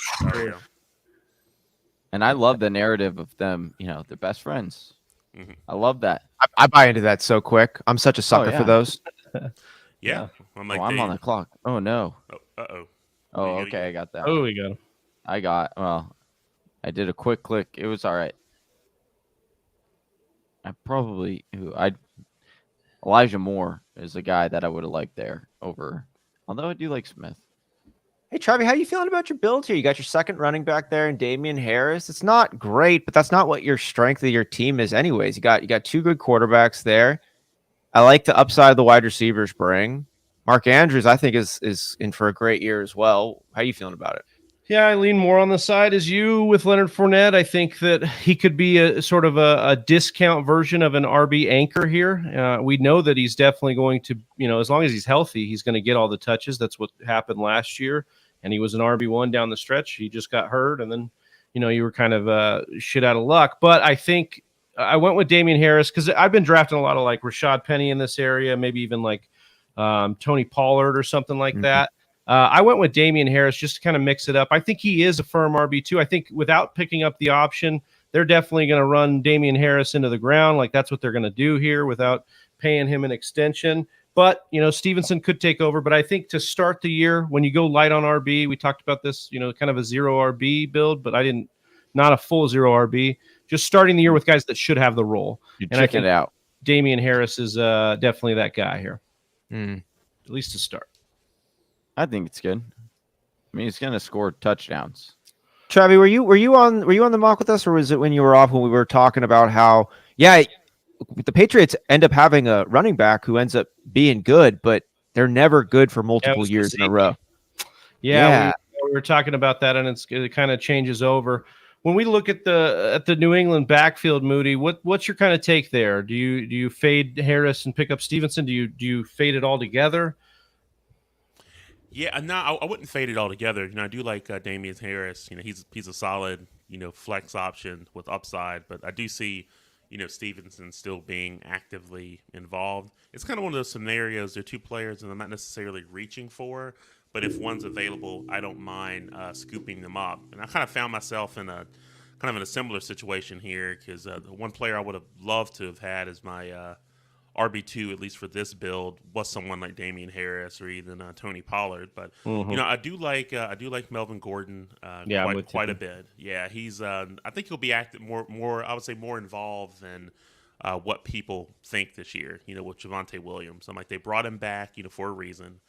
And I love the narrative of them, they're best friends. Mm-hmm. I love that. I buy into that so quick. I'm such a sucker for those. Yeah. I'm on the clock. Oh, no. Uh-oh. Oh, okay. I got that. Oh, we got him. I did a quick click. It was all right. Elijah Moore is a guy that I would have liked there over, although I do like Smith. Hey, Travi, how you feeling about your build here? You got your second running back there in Damian Harris. It's not great, but that's not what your strength of your team is anyways. You got two good quarterbacks there. I like the upside the wide receivers bring. Mark Andrews, I think, is in for a great year as well. How you feeling about it? Yeah, I lean more on the side as you with Leonard Fournette. I think that he could be a sort of a discount version of an RB anchor here. We know that he's definitely going to, as long as he's healthy, he's going to get all the touches. That's what happened last year. And he was an RB1 down the stretch. He just got hurt. And then, you were kind of shit out of luck. But I think I went with Damian Harris because I've been drafting a lot of like Rashad Penny in this area, maybe even like Tony Pollard or something like that. I went with Damian Harris just to kind of mix it up. I think he is a firm RB2. I think without picking up the option, they're definitely going to run Damian Harris into the ground. Like that's what they're going to do here without paying him an extension. But, Stevenson could take over. But I think to start the year, when you go light on RB, we talked about this, kind of a zero RB build, but not a full zero RB. Just starting the year with guys that should have the role. And check it out. Damian Harris is definitely that guy here. At least to start. I think it's good. I mean, he's going to score touchdowns. Travi, were you on the mock with us, or was it when you were off when we were talking about how the Patriots end up having a running back who ends up being good, but they're never good for multiple years in a row. Yeah. We were talking about that, and it kind of changes over. When we look at the New England backfield, Moody, what's your kind of take there? Do you fade Harris and pick up Stevenson? Do you fade it all together? Yeah, no, I wouldn't fade it all together. I do like Damian Harris. He's a solid, flex option with upside, but I do see, Stevenson still being actively involved. It's kind of one of those scenarios. They're two players, and I'm not necessarily reaching for, but if one's available, I don't mind scooping them up. And I kind of found myself in a similar situation here because the one player I would have loved to have had as my RB2, at least for this build, was someone like Damian Harris or even Tony Pollard. But I do like Melvin Gordon quite a bit. Yeah, he's I think he'll be active more I would say more involved than what people think this year. With Javonte Williams, I'm like they brought him back for a reason.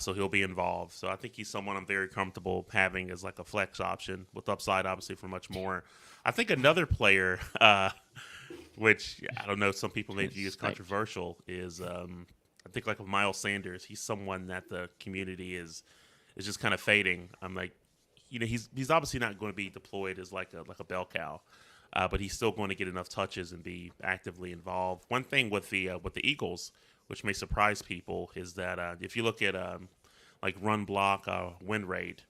So he'll be involved. So I think he's someone I'm very comfortable having as like a flex option with upside, obviously, for much more. I think another player, which I don't know, some people may view as controversial, is I think like Miles Sanders. He's someone that the community is just kind of fading. I'm like, he's obviously not going to be deployed as like a bell cow, but he's still going to get enough touches and be actively involved. One thing with the Eagles, which may surprise people, is that if you look at like run block win rate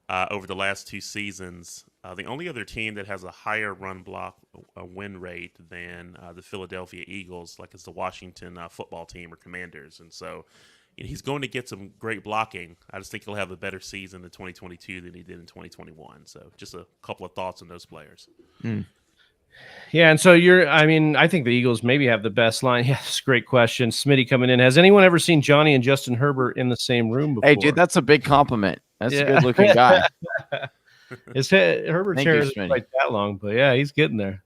over the last two seasons, the only other team that has a higher run block win rate than the Philadelphia Eagles, like is the Washington football team or Commanders. And so he's going to get some great blocking. I just think he'll have a better season in 2022 than he did in 2021. So just a couple of thoughts on those players. Yeah, and so I think the Eagles maybe have the best line. Yeah, that's a great question. Smitty coming in. Has anyone ever seen Johnny and Justin Herbert in the same room before? Hey, dude, that's a big compliment. That's a good-looking guy. Herbert's hair isn't quite that long, but yeah, he's getting there.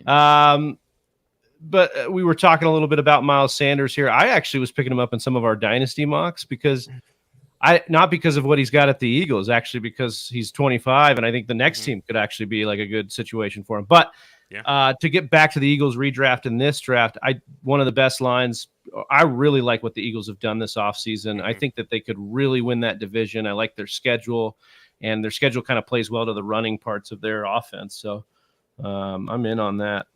But we were talking a little bit about Miles Sanders here. I actually was picking him up in some of our dynasty mocks because not because of what he's got at the Eagles, actually because he's 25, and I think the next team could actually be like a good situation for him. But to get back to the Eagles redraft in this draft, one of the best lines. I really like what the Eagles have done this offseason. I think that they could really win that division. I like their schedule, and their schedule kind of plays well to the running parts of their offense. So I'm in on that.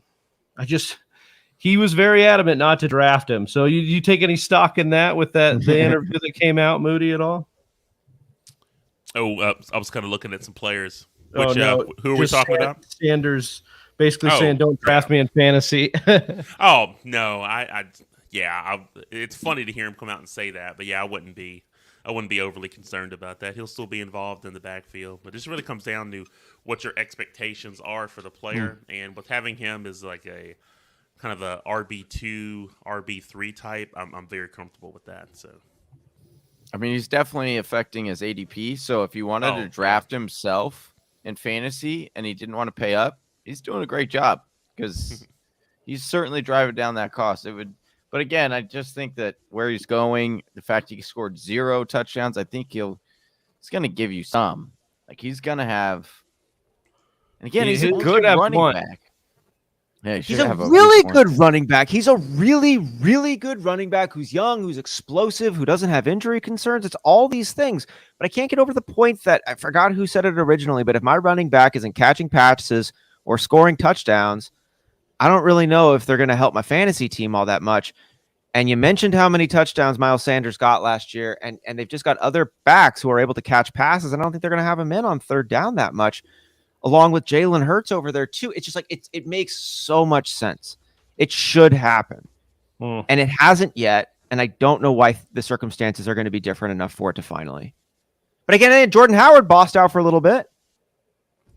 He was very adamant not to draft him. So you take any stock in that with the interview that came out, Moody, at all? I was kind of looking at some players. Who are we talking about? Sanders basically saying, "Don't draft me in fantasy." Oh no, it's funny to hear him come out and say that, but yeah, I wouldn't be overly concerned about that. He'll still be involved in the backfield, but this really comes down to what your expectations are for the player, and with having him as like a kind of a RB2, RB3 type, I'm very comfortable with that. So, I mean, he's definitely affecting his ADP. So if you wanted to draft himself in fantasy and he didn't want to pay up, he's doing a great job because he's certainly driving down that cost. But again, I just think that where he's going, the fact he scored 0 touchdowns, I think he'll He's going to give you some. Like, he's going to have. And again, he's a He good should have running one. back. Yeah, He's a really good running back. He's a really, really good running back who's young, who's explosive, who doesn't have injury concerns. It's all these things. But I can't get over the point that I forgot who said it originally, but if my running back isn't catching passes or scoring touchdowns, I don't really know if they're going to help my fantasy team all that much. And you mentioned how many touchdowns Miles Sanders got last year, and they've just got other backs who are able to catch passes. And I don't think they're going to have him in on third down that much, along with Jalen Hurts over there too. It's just like it makes so much sense. It should happen. And it hasn't yet. And I don't know why the circumstances are going to be different enough for it to finally. But again, Jordan Howard bossed out for a little bit.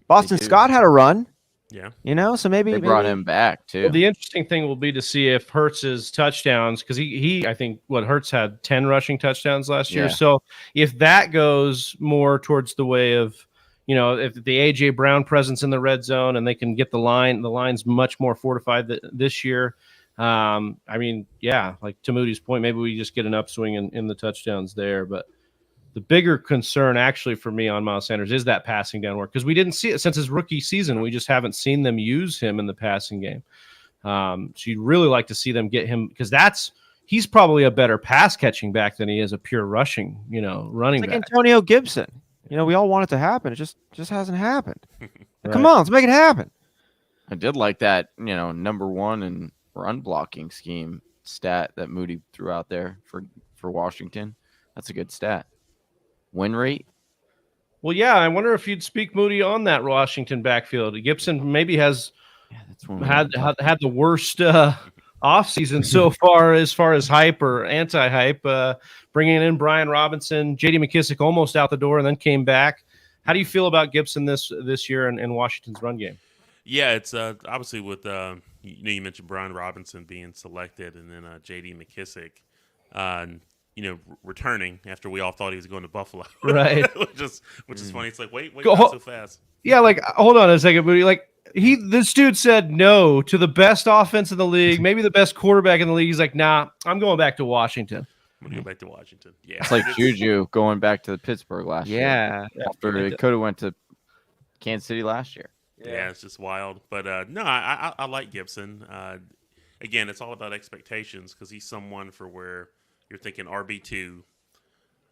Boston Scott had a run. Yeah. You know, so maybe they brought him back too. Well, the interesting thing will be to see if Hurts's touchdowns, because he I think Hurts had 10 rushing touchdowns last year. So if that goes more towards the way of, if the AJ Brown presence in the red zone and they can get the line's much more fortified this year. I mean, yeah, like to Moody's point, maybe we just get an upswing in the touchdowns there. But the bigger concern actually for me on Miles Sanders is that passing down work, because we didn't see it since his rookie season. We just haven't seen them use him in the passing game. So you'd really like to see them get him, because he's probably a better pass catching back than he is a pure rushing, running back. Antonio Gibson. We all want it to happen. It just hasn't happened. Right. Come on, let's make it happen. I did like that, number one in run blocking scheme stat that Moody threw out there for Washington. That's a good stat. Win rate. Well, yeah, I wonder if you'd speak Moody on that Washington backfield. Gibson maybe has had the worst offseason so far as hype or anti-hype. Bringing in Brian Robinson, J.D. McKissick almost out the door and then came back. How do you feel about Gibson this year in Washington's run game? Yeah, it's obviously with you mentioned Brian Robinson being selected, and then J.D. McKissick, returning after we all thought he was going to Buffalo, right? which is funny. It's like wait, not so fast. Yeah, like hold on a second, but this dude said no to the best offense in the league, maybe the best quarterback in the league. He's like, nah, I'm going back to Washington. I'm going to go back to Washington. Yeah. It's like Juju going back to Pittsburgh last year. Yeah. After it could have went to Kansas City last year. Yeah, it's just wild. But no, I like Gibson. Again, it's all about expectations, because he's someone for where you're thinking RB2,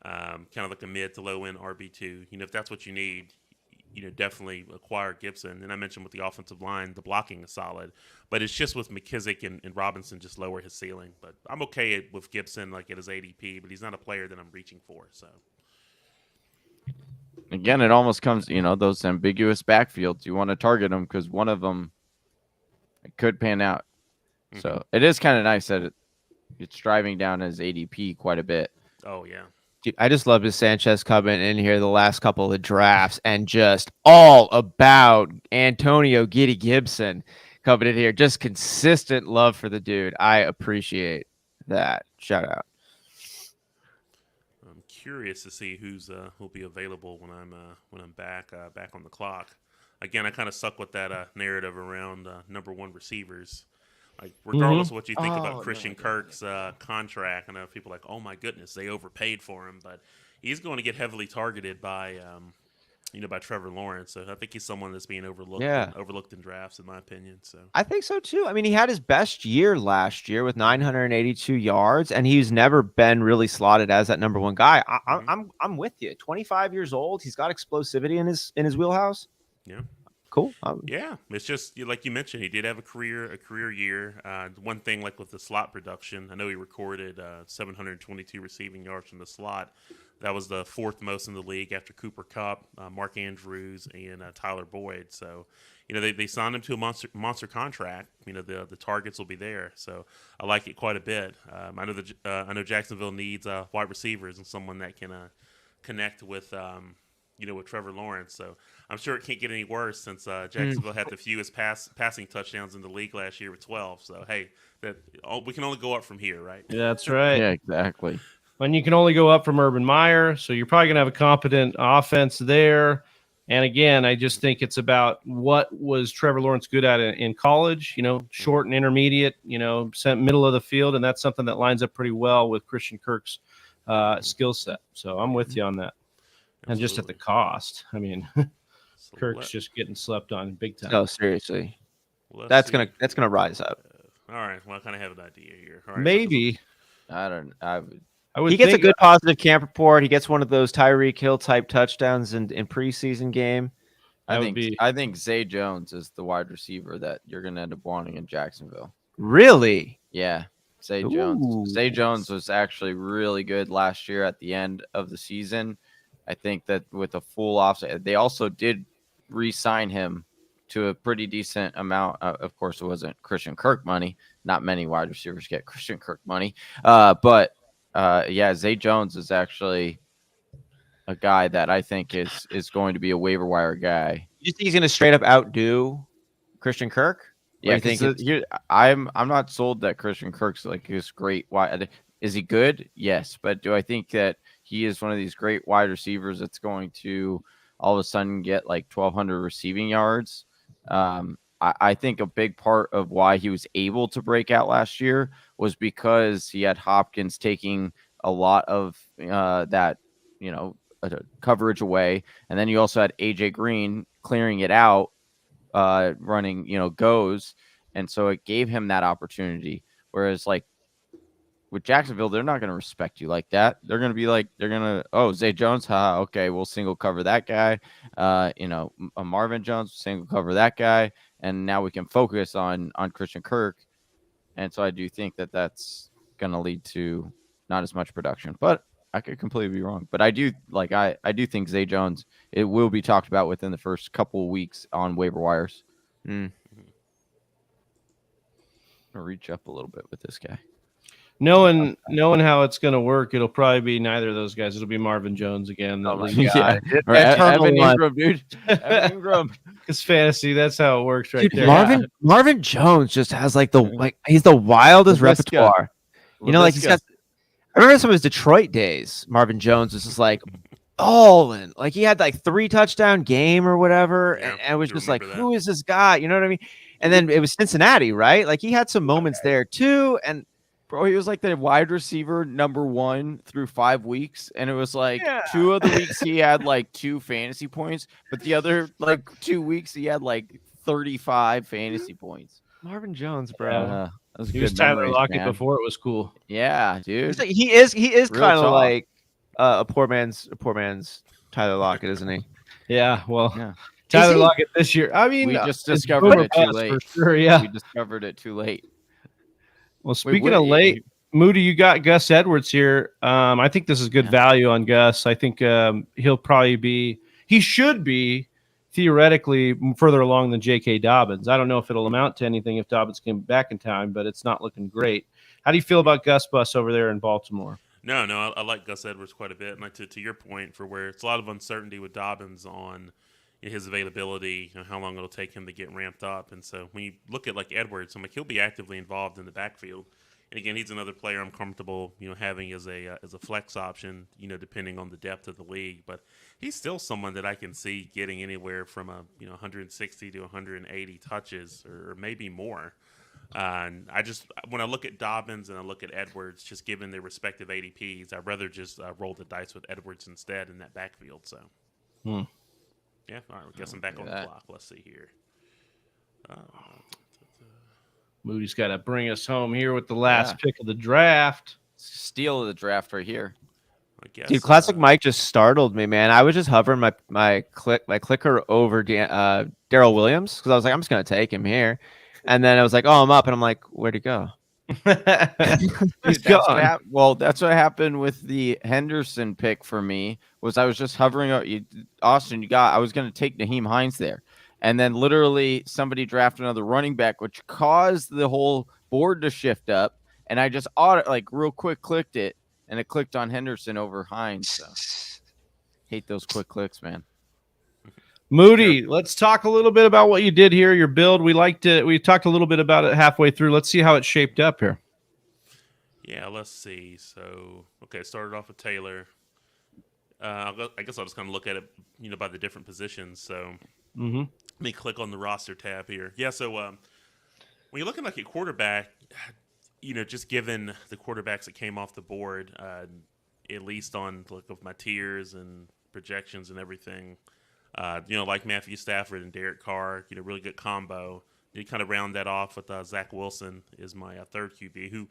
kind of like a mid to low end RB2. If that's what you need, definitely acquire Gibson. And I mentioned with the offensive line, the blocking is solid, but it's just with McKissick and Robinson just lower his ceiling. But I'm okay with Gibson like at his ADP, but he's not a player that I'm reaching for. So again, it almost comes, those ambiguous backfields. You want to target them because one of them it could pan out. Mm-hmm. So it is kind of nice that it's driving down his ADP quite a bit. Oh yeah. Dude, I just love his Sanchez coming in here the last couple of drafts and just all about Antonio Giddy Gibson coming in here. Just consistent love for the dude. I appreciate that. Shout out. I'm curious to see who'll be available when I'm back on the clock. Again, I kind of suck with that narrative around number one receivers. Like, regardless of what you think about Christian Kirk's contract, I know people are like, oh my goodness, they overpaid for him, but he's going to get heavily targeted by Trevor Lawrence. So I think he's someone that's being overlooked in drafts, in my opinion. So I think so too. I mean, he had his best year last year with 982 yards, and he's never been really slotted as that number one guy. I'm with you. 25 years old, he's got explosivity in his wheelhouse. Yeah. Cool. Yeah, it's just like you mentioned, he did have a career year. One thing, like with the slot production, I know he recorded 722 receiving yards from the slot. That was the fourth most in the league after Cooper Kupp, Mark Andrews, and Tyler Boyd. So, they signed him to a monster contract. The targets will be there. So I like it quite a bit. I know Jacksonville needs wide receivers and someone that can connect with with Trevor Lawrence. So I'm sure it can't get any worse since Jacksonville had the fewest passing touchdowns in the league last year with 12. So, hey, we can only go up from here, right? Yeah, that's right. Yeah, exactly. And you can only go up from Urban Meyer, so you're probably going to have a competent offense there. And again, I just think it's about what was Trevor Lawrence good at in college, short and intermediate, middle of the field, and that's something that lines up pretty well with Christian Kirk's skill set. So I'm with you on that. And just at the cost. I mean, Kirk's just getting slept on big time. No, seriously. That's gonna rise up. All right. Well, I kind of have an idea here. All right, Maybe. I would he gets a think- good positive camp report. He gets one of those Tyreek Hill type touchdowns in preseason game. I think Zay Jones is the wide receiver that you're going to end up wanting in Jacksonville. Really? Yeah, Zay Jones. Zay Jones was actually really good last year at the end of the season. I think that with a full offset, they also did re-sign him to a pretty decent amount. Of course, it wasn't Christian Kirk money. Not many wide receivers get Christian Kirk money. But Zay Jones is actually a guy that I think is going to be a waiver wire guy. You think he's going to straight up outdo Christian Kirk? Yeah, I'm not sold that Christian Kirk's like this great wide. Is he good? Yes, but do I think that he is one of these great wide receivers that's going to all of a sudden get like 1,200 receiving yards? I think a big part of why he was able to break out last year was because he had Hopkins taking a lot of that, coverage away. And then you also had AJ Green clearing it out, running, goes. And so it gave him that opportunity. Whereas like with Jacksonville, they're not going to respect you like that. They're going to be like, Zay Jones, okay, we'll single cover that guy. A Marvin Jones, single cover that guy. And now we can focus on Christian Kirk. And so I do think that that's going to lead to not as much production, but I could completely be wrong. But I do think Zay Jones, it will be talked about within the first couple of weeks on waiver wires. I'm going to reach up a little bit with this guy. Knowing how it's going to work, it'll probably be neither of those guys. It'll be Marvin Jones again. Yeah. Or Evan Ingram, dude. Evan Ingram. It's fantasy. That's how it works right there. Marvin Jones just has he's the wildest repertoire. He's got. I remember some of his Detroit days. Marvin Jones was just like balling. Like he had like 3 touchdown game or whatever, and it was just like, who is this guy? You know what I mean? And then it was Cincinnati, right? Like he had some moments there too, and. Bro, he was like the wide receiver #1 through 5 weeks. And it was like 2 of the weeks he had like 2 fantasy points, but the other like 2 weeks he had like 35 fantasy points. Marvin Jones, bro. He was Tyler Lockett before it was cool. Yeah, dude. He is kind of like a poor man's Tyler Lockett, isn't he? Yeah, well, Tyler Lockett this year. I mean, we just discovered it too late. For sure, yeah. We discovered it too late. Well, speaking of late, Moody, you got Gus Edwards here. I think this is good value on Gus. I think he should be theoretically further along than J.K. Dobbins. I don't know if it'll amount to anything if Dobbins came back in time, but it's not looking great. How do you feel about Gus Bus over there in Baltimore? No, I like Gus Edwards quite a bit. And like to your point, for where it's a lot of uncertainty with Dobbins on his availability, how long it'll take him to get ramped up. And so when you look at like Edwards, he'll be actively involved in the backfield. And again, he's another player I'm comfortable, having as a flex option, depending on the depth of the league. But he's still someone that I can see getting anywhere from 160 to 180 touches or maybe more. And when I look at Dobbins and I look at Edwards, just given their respective ADPs, I'd rather just roll the dice with Edwards instead in that backfield. So. Yeah, all right. I guess I'm back on the clock. Let's see here. Moody's got to bring us home here with the last pick of the draft. Steal of the draft right here. I guess, dude, Classic Mike just startled me, man. I was just hovering my clicker over Darrell Williams because I was like, I'm just gonna take him here, and then I was like, oh, I'm up, and I'm like, where'd he go? He's gone. Well, that's what happened with the Henderson pick for me. Was I was just hovering. Austin, I was going to take Naheem Hines there, and then literally somebody drafted another running back, which caused the whole board to shift up. And I just real quick clicked it, and it clicked on Henderson over Hines. So. Hate those quick clicks, man. Moody, let's talk a little bit about what you did here, your build. We talked a little bit about it halfway through. Let's see how it shaped up here. Yeah, let's see. So, started off with Taylor. I guess I'll just kind of look at it, by the different positions. So, let me click on the roster tab here. Yeah, so when you're looking like a quarterback, just given the quarterbacks that came off the board, at least on of my tiers and projections and everything. Like Matthew Stafford and Derek Carr, really good combo. You kind of round that off with Zach Wilson is my third QB,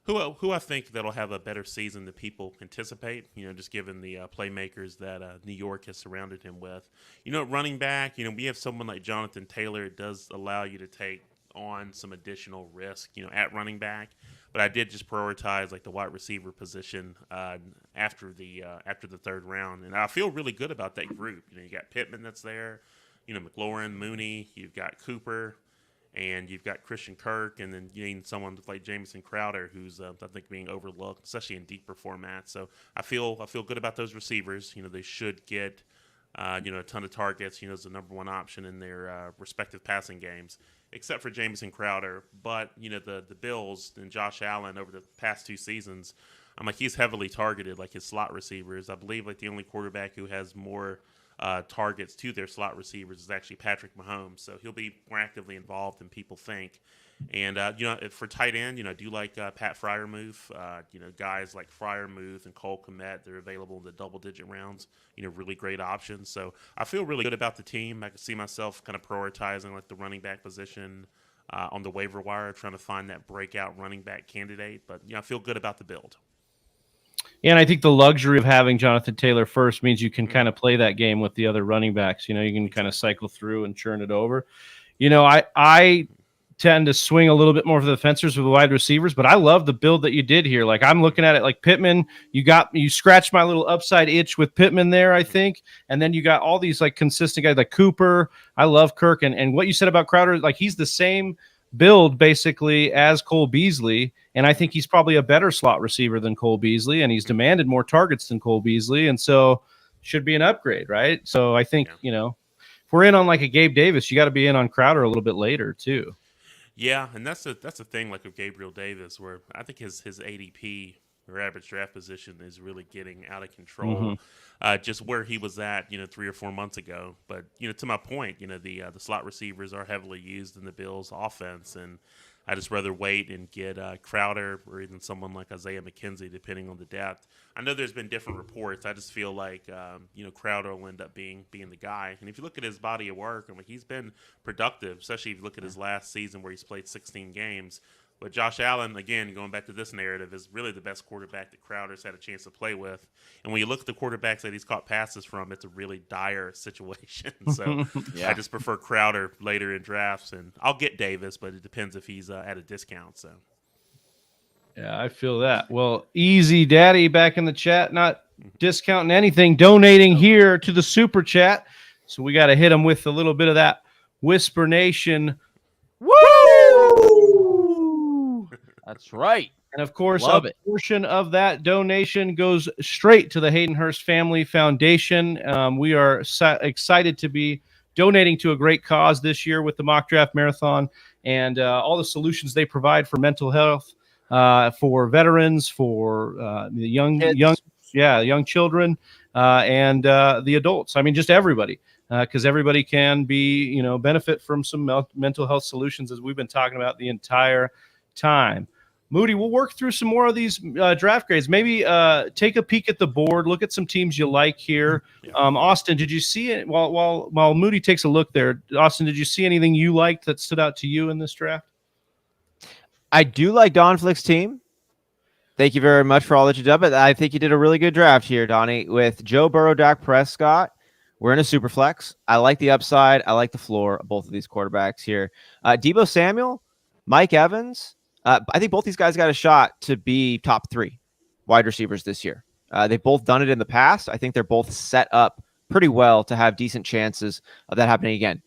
who I think that'll have a better season than people anticipate. Just given the playmakers that New York has surrounded him with. Running back, we have someone like Jonathan Taylor. It does allow you to take on some additional risk, at running back. But I did just prioritize like the wide receiver position after the third round, and I feel really good about that group. You got Pittman that's there, McLaurin, Mooney, you've got Cooper, and you've got Christian Kirk, and then you need someone like Jamison Crowder, who's I think being overlooked, especially in deeper formats. So I feel good about those receivers. They should get a ton of targets. As the number one option in their respective passing games, except for Jamison Crowder. But the Bills and Josh Allen over the past 2 seasons, I'm like he's heavily targeted like his slot receivers. I believe like the only quarterback who has more targets to their slot receivers is actually Patrick Mahomes. So he'll be more actively involved than people think. And, for tight end, I do like Pat Freiermuth. Guys like Freiermuth and Cole Kmet, they're available in the double-digit rounds, really great options. So I feel really good about the team. I can see myself kind of prioritizing like the running back position on the waiver wire, trying to find that breakout running back candidate. But, I feel good about the build. Yeah, and I think the luxury of having Jonathan Taylor first means you can kind of play that game with the other running backs. You can kind of cycle through and churn it over. I tend to swing a little bit more for the fencers with the wide receivers, but I love the build that you did here. Like I'm looking at it like Pittman, you scratched my little upside itch with Pittman there, I think. And then you got all these like consistent guys like Cooper. I love Kirk. And what you said about Crowder, like he's the same build basically as Cole Beasley. And I think he's probably a better slot receiver than Cole Beasley, and he's demanded more targets than Cole Beasley. And so should be an upgrade, right? So I think, if we're in on like a Gabe Davis, you got to be in on Crowder a little bit later too. Yeah, and that's the thing like with Gabriel Davis, where I think his ADP or average draft position is really getting out of control. Just where he was at, 3 or 4 months ago. But to my point, the slot receivers are heavily used in the Bills' offense, and I just rather wait and get Crowder or even someone like Isaiah McKenzie, depending on the depth. I know there's been different reports. I just feel like Crowder will end up being the guy. And if you look at his body of work, he's been productive, especially if you look at his last season where he's played 16 games. But Josh Allen, again, going back to this narrative, is really the best quarterback that Crowder's had a chance to play with. And when you look at the quarterbacks that he's caught passes from, it's a really dire situation. So I just prefer Crowder later in drafts. And I'll get Davis, but it depends if he's at a discount. So. Yeah, I feel that. Well, Easy Daddy back in the chat, not discounting anything, donating here to the Super Chat. So we got to hit him with a little bit of that Whisper Nation. Woo! That's right. And of course, a portion of that donation goes straight to the Hayden Hurst Family Foundation. We are excited to be donating to a great cause this year with the Mock Draft Marathon and all the solutions they provide for mental health, for veterans, for the young children, and the adults. I mean, just everybody, because everybody can be, benefit from some mental health solutions, as we've been talking about the entire time. Moody, we'll work through some more of these draft grades. Maybe take a peek at the board, look at some teams you like here. Yeah. Austin, did you see it while Moody takes a look there? Austin, did you see anything you liked that stood out to you in this draft? I do like Don Flick's team. Thank you very much for all that you did. But I think you did a really good draft here, Donnie, with Joe Burrow, Dak Prescott. We're in a super flex. I like the upside. I like the floor of both of these quarterbacks here. Deebo Samuel, Mike Evans. I think both these guys got a shot to be top 3 wide receivers this year. They've both done it in the past. I think they're both set up pretty well to have decent chances of that happening again.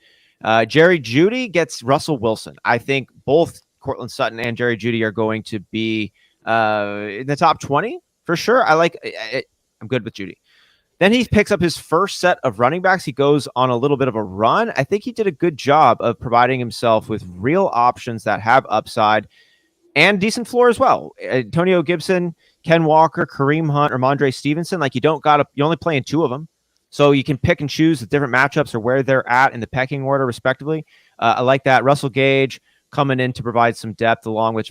Jerry Jeudy gets Russell Wilson. I think both Cortland Sutton and Jerry Jeudy are going to be in the top 20 for sure. I'm good with Jeudy. Then he picks up his first set of running backs. He goes on a little bit of a run. I think he did a good job of providing himself with real options that have upside and decent floor as well. Antonio Gibson, Ken Walker, Kareem Hunt, or Ramondre Stevenson. Like you're only playing 2 of them. So you can pick and choose the different matchups or where they're at in the pecking order, respectively. I like that. Russell Gage coming in to provide some depth along with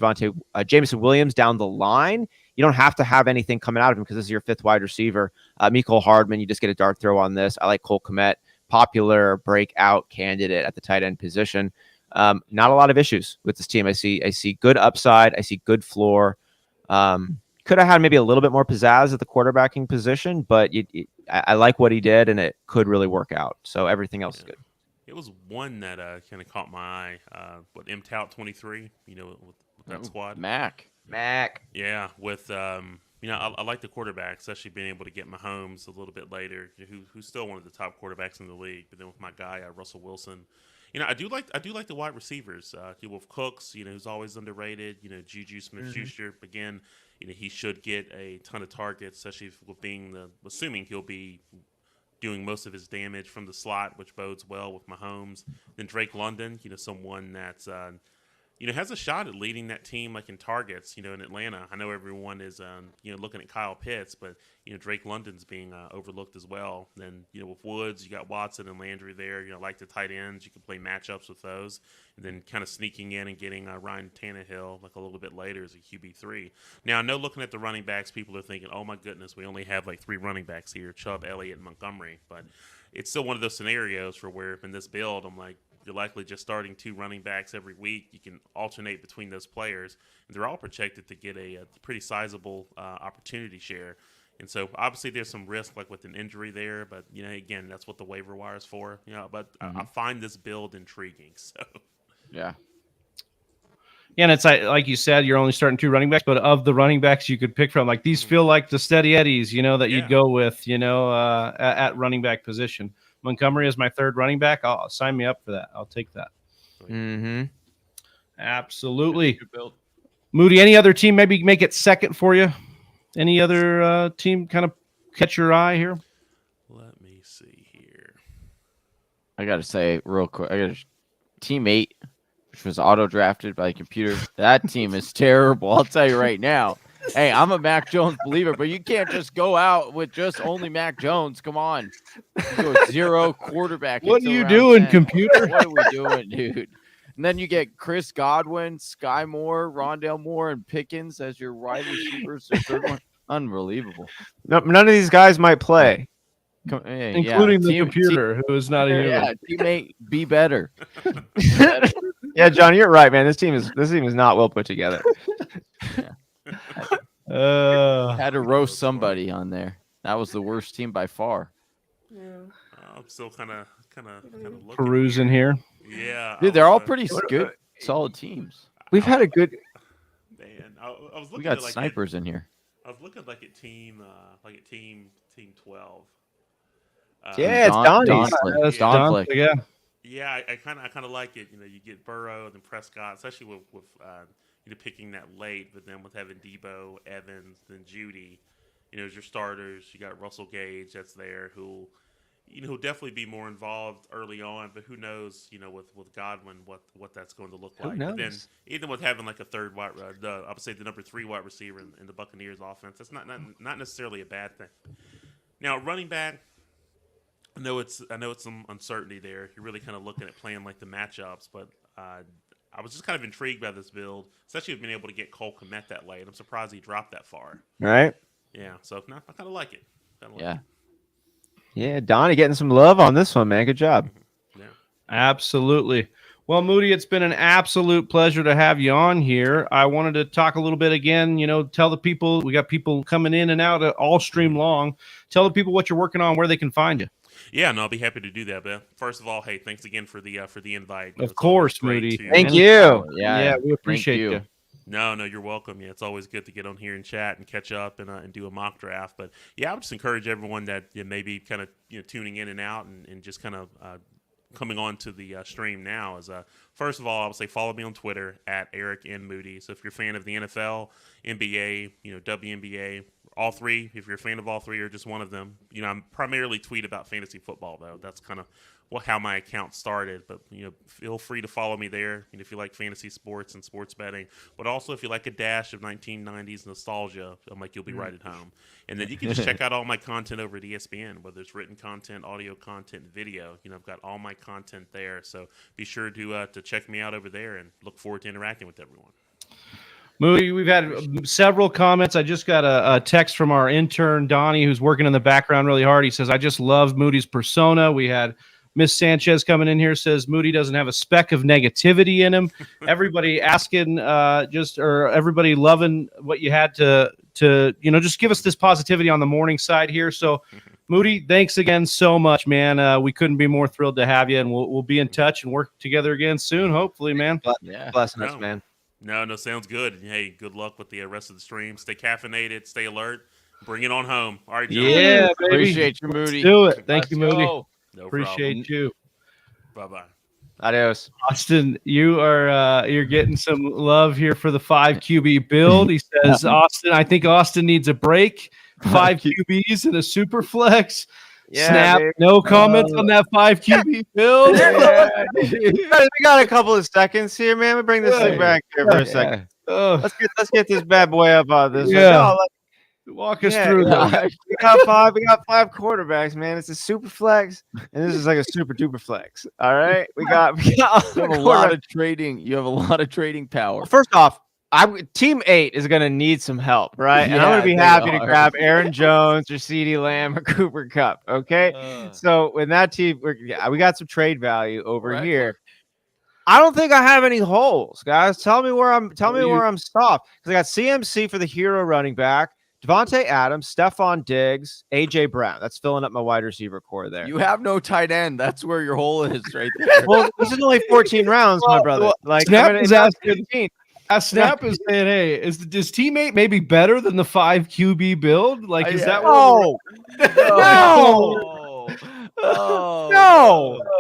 Jameson Williams down the line. You don't have to have anything coming out of him because this is your 5th wide receiver. Mecole Hardman, you just get a dart throw on this. I like Cole Kmet, popular breakout candidate at the tight end position. Not a lot of issues with this team. I see good upside. I see good floor. Could have had maybe a little bit more pizzazz at the quarterbacking position, but I like what he did, and it could really work out. So everything else is good. It was one that kind of caught my eye. M Tout 23, with that squad. Mac. Yeah, with I like the quarterback, especially being able to get Mahomes a little bit later, who's still one of the top quarterbacks in the league. But then with my guy Russell Wilson, I do like the wide receivers. With Cooks, who's always underrated. Juju Smith-Schuster, again, he should get a ton of targets, especially with assuming he'll be doing most of his damage from the slot, which bodes well with Mahomes. Then Drake London, someone that's has a shot at leading that team in targets, in Atlanta. I know everyone is, looking at Kyle Pitts, but, Drake London's being overlooked as well. Then, with Woods, you got Watson and Landry there. Like the tight ends, you can play matchups with those. And then kind of sneaking in and getting Ryan Tannehill a little bit later as a QB3. Now, I know looking at the running backs, people are thinking, oh my goodness, we only have 3 running backs here, Chubb, Elliott, and Montgomery. But it's still one of those scenarios for where in this build, I'm like, you're likely just starting 2 running backs every week. You can alternate between those players, and they're all projected to get a pretty sizable opportunity share. And so, obviously, there's some risk with an injury there, but again, that's what the waiver wire is for. But I find this build intriguing. So, yeah. Yeah, and it's like you said, you're only starting 2 running backs, but of the running backs you could pick from, these feel like the steady eddies, that you'd go with, at running back position. Montgomery is my 3rd running back. Sign me up for that. I'll take that. Mm-hmm. Absolutely. Moody, any other team maybe make it 2nd for you? Any other team kind of catch your eye here? Let me see here. I got to say real quick, I got team 8, which was auto-drafted by the computer. That team is terrible. I'll tell you right now. Hey, I'm a Mac Jones believer, but you can't just go out with just only Mac Jones. Come on. You go 0 quarterback. What are you doing, 10. computer? What are we doing, dude? And then you get Chris Godwin, Sky Moore, Rondale Moore, and Pickens as your wide receivers. Your 3rd one. Unbelievable. No, none of these guys might play. Hey, including the computer, who is not a human. Yeah, teammate, be better. Yeah, John, you're right, man. This team is not well put together. Had to roast somebody on there. That was the worst team by far. Yeah. I'm still kind of perusing here. Yeah, dude, they're all pretty good, solid teams. We've had a good. Man, I was looking. We got at, snipers in here. I was looking at team 12. Yeah, it's Donnie's. Don Flick. Yeah. Yeah, I kind of like it. You get Burrow, then Prescott, especially with picking that late, but then with having Debo, Evans, then Judy, as your starters. You got Russell Gage that's there who'll definitely be more involved early on, but who knows, with Godwin, what that's going to look like. Who knows? But then even with having a 3rd I would say the number 3 wide receiver in the Buccaneers offense, that's not necessarily a bad thing. Now, running back, I know it's some uncertainty there. You're really kind of looking at playing the matchups, but I was just kind of intrigued by this build, especially with being able to get Cole Kmet that late. I'm surprised he dropped that far. Right? Yeah, so I kind of like it. Yeah, Donnie getting some love on this one, man. Good job. Yeah, absolutely. Well, Moody, it's been an absolute pleasure to have you on here. I wanted to talk a little bit again, tell the people, we got people coming in and out all stream long. Tell the people what you're working on, where they can find you. Yeah, no, I'll be happy to do that. But first of all, hey, thanks again for the invite. Of course, Moody. Thank you. Yeah, we appreciate you. No, you're welcome. Yeah, it's always good to get on here and chat and catch up and do a mock draft. But yeah, I would just encourage everyone that maybe kind of tuning in and out and just kind of coming on to the stream now is first of all, I would say follow me on Twitter at Eric N. Moody. So if you're a fan of the NFL, NBA, WNBA, all 3, if you're a fan of all 3 or just one of them, I'm primarily tweet about fantasy football though. That's kind of how my account started, but feel free to follow me there. If you like fantasy sports and sports betting, but also if you like a dash of 1990s nostalgia, I'm like you'll be right at home. And then you can just check out all my content over at ESPN, whether it's written content, audio content, video. I've got all my content there, so be sure to check me out over there and look forward to interacting with everyone. Moody, we've had several comments. I just got a text from our intern, Donnie, who's working in the background really hard. He says, I just love Moody's persona. We had Miss Sanchez coming in here, says Moody doesn't have a speck of negativity in him. Everybody asking everybody loving what you had to just give us this positivity on the morning side here. So Moody, thanks again so much, man. We couldn't be more thrilled to have you, and we'll be in touch and work together again soon, hopefully, man. Blessing us, man. No, sounds good. Hey, good luck with the rest of the stream. Stay caffeinated, stay alert. Bring it on home. All right, John. Yeah, baby. Appreciate you, Moody. Let's do it. Thank you, Moody. No Appreciate problem. you. Bye-bye. Adios. Austin, you're getting some love here for the 5 QB build. He says, Austin, I think Austin needs a break. 5 QBs and a super flex. Yeah, Snap. baby. No comments on that 5 QB build. We got a couple of seconds here, man. We bring this thing back here for a second. Let's get this bad boy up on this. Yeah. Walk us through that. We got 5 quarterbacks, man. It's a super flex, and this is like a super duper flex. All right. We got you have a lot of trading. You have a lot of trading power. Well, first off, Team 8 is going to need some help, right? And I'm going to be happy to grab Aaron Jones or CeeDee Lamb or Cooper Kupp. Okay. So with that team, we got some trade value over here. I don't think I have any holes, guys. Tell me where I'm soft, because I got CMC for the hero running back, Devontae Adams, Stephon Diggs, AJ Brown. That's filling up my wide receiver core there. You have no tight end. That's where your hole is right there. Well, this is only 14 rounds, my brother. Like, Snap is asking. Snap is saying, "Hey, is teammate maybe better than the 5 QB build? Like, is that no?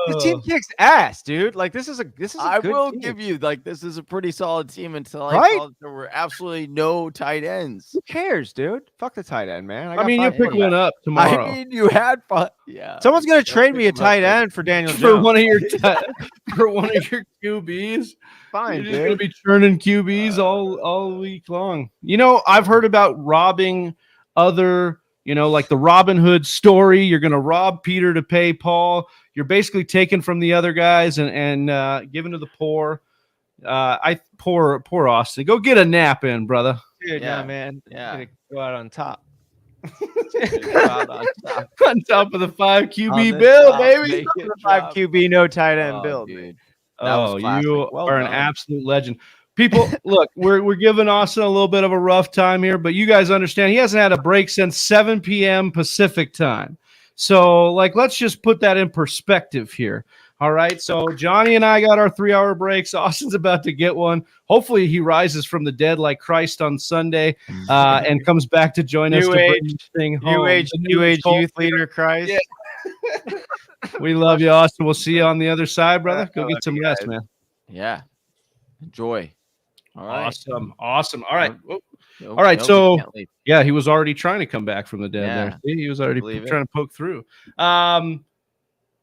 The team kicks ass, dude. Like, this is a I good will team. give you this is a pretty solid team until Right? there were absolutely no tight ends. Who cares, dude? Fuck the tight end, man. I mean, you pick one up tomorrow. I mean, you had fun. Yeah. Someone's gonna trade me a tight end for Daniel Jones. for one of your QBs. Fine, You're just dude. gonna be churning QBs all week long. I've heard about robbing other. Like the Robin Hood story. You're going to rob Peter to pay Paul. You're basically taking from the other guys and giving to the poor. Poor Austin. Go get a nap in, brother. Dude, yeah, man. Yeah. Gonna go out on top. On top of the 5 QB build, baby. 5 QB, no tight end build. Dude. Oh, you Well are an done. absolute legend. People, look, we're giving Austin a little bit of a rough time here, but you guys understand he hasn't had a break since 7 p.m. Pacific time. So, let's just put that in perspective here. All right. So Johnny and I got our 3-hour breaks. Austin's about to get one. Hopefully he rises from the dead like Christ on Sunday and comes back to join us to bring this thing home. New age youth leader Christ. Yeah. We love you, Austin. We'll see you on the other side, brother. Go get some rest, man. Yeah. Enjoy. All right. Awesome. All right. All right. So, yeah, he was already trying to come back from the dead there. See, he was already trying to poke through.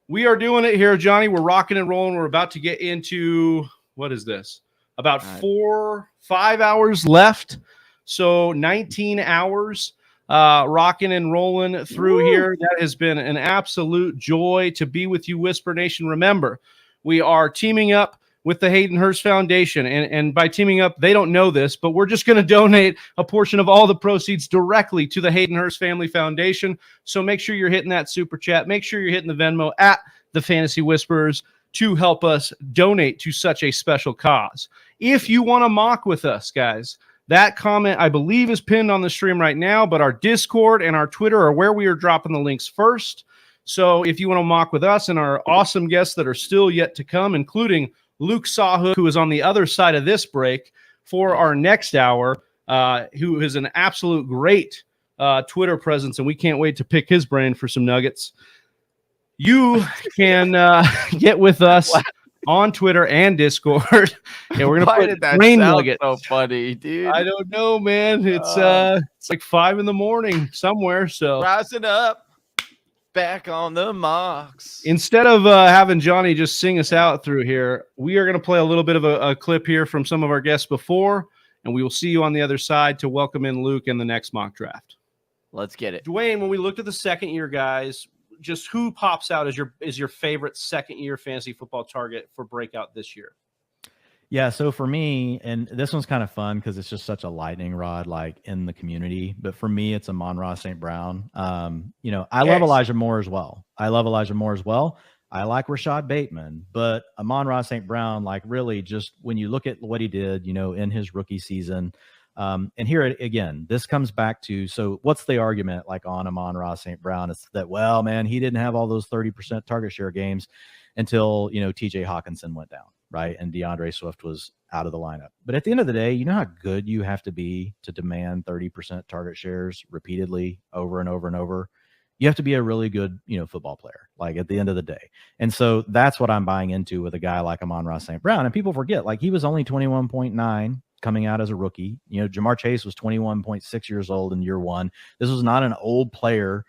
We are doing it here, Johnny. We're rocking and rolling. We're about to get into, what is this? About 5 hours left. So 19 hours rocking and rolling through here. That has been an absolute joy to be with you, Whisper Nation. Remember, we are teaming up with the Hayden Hurst Foundation. And by teaming up, they don't know this, but we're just going to donate a portion of all the proceeds directly to the Hayden Hurst Family Foundation. So make sure you're hitting that super chat. Make sure you're hitting the Venmo at TheFantasyWhisperers to help us donate to such a special cause. If you want to mock with us, guys, that comment, I believe, is pinned on the stream right now, but our Discord and our Twitter are where we are dropping the links first. So if you want to mock with us and our awesome guests that are still yet to come, including Luke Sawhook, who is on the other side of this break for our next hour, who is an absolute great Twitter presence, and we can't wait to pick his brain for some nuggets. You can get with us on Twitter and Discord. Yeah, we're gonna put brain nuggets. So funny, dude. I don't know, man. It's like 5 a.m. somewhere. So rising up. Back on the mocks. Instead of having Johnny just sing us out through here, we are going to play a little bit of a clip here from some of our guests before, and we will see you on the other side to welcome in Luke in the next mock draft. Let's get it. Dwayne, when we looked at the second year guys, just who pops out as your favorite second year fantasy football target for breakout this year? Yeah, so for me, and this one's kind of fun because it's just such a lightning rod like in the community. But for me, it's Amon-Ra St. Brown. I love Elijah Moore as well. I like Rashad Bateman, but Amon-Ra St. Brown, like really just when you look at what he did, in his rookie season, and here again, this comes back to, so what's the argument like on Amon-Ra St. Brown? It's that, well, man, he didn't have all those 30% target share games until, TJ Hawkinson went down. Right. And DeAndre Swift was out of the lineup. But at the end of the day, you know how good you have to be to demand 30% target shares repeatedly over and over and over. You have to be a really good, football player, like at the end of the day. And so that's what I'm buying into with a guy like Amon-Ra St. Brown. And people forget, like he was only 21.9 coming out as a rookie. Jamar Chase was 21.6 years old in year one. This was not an old player.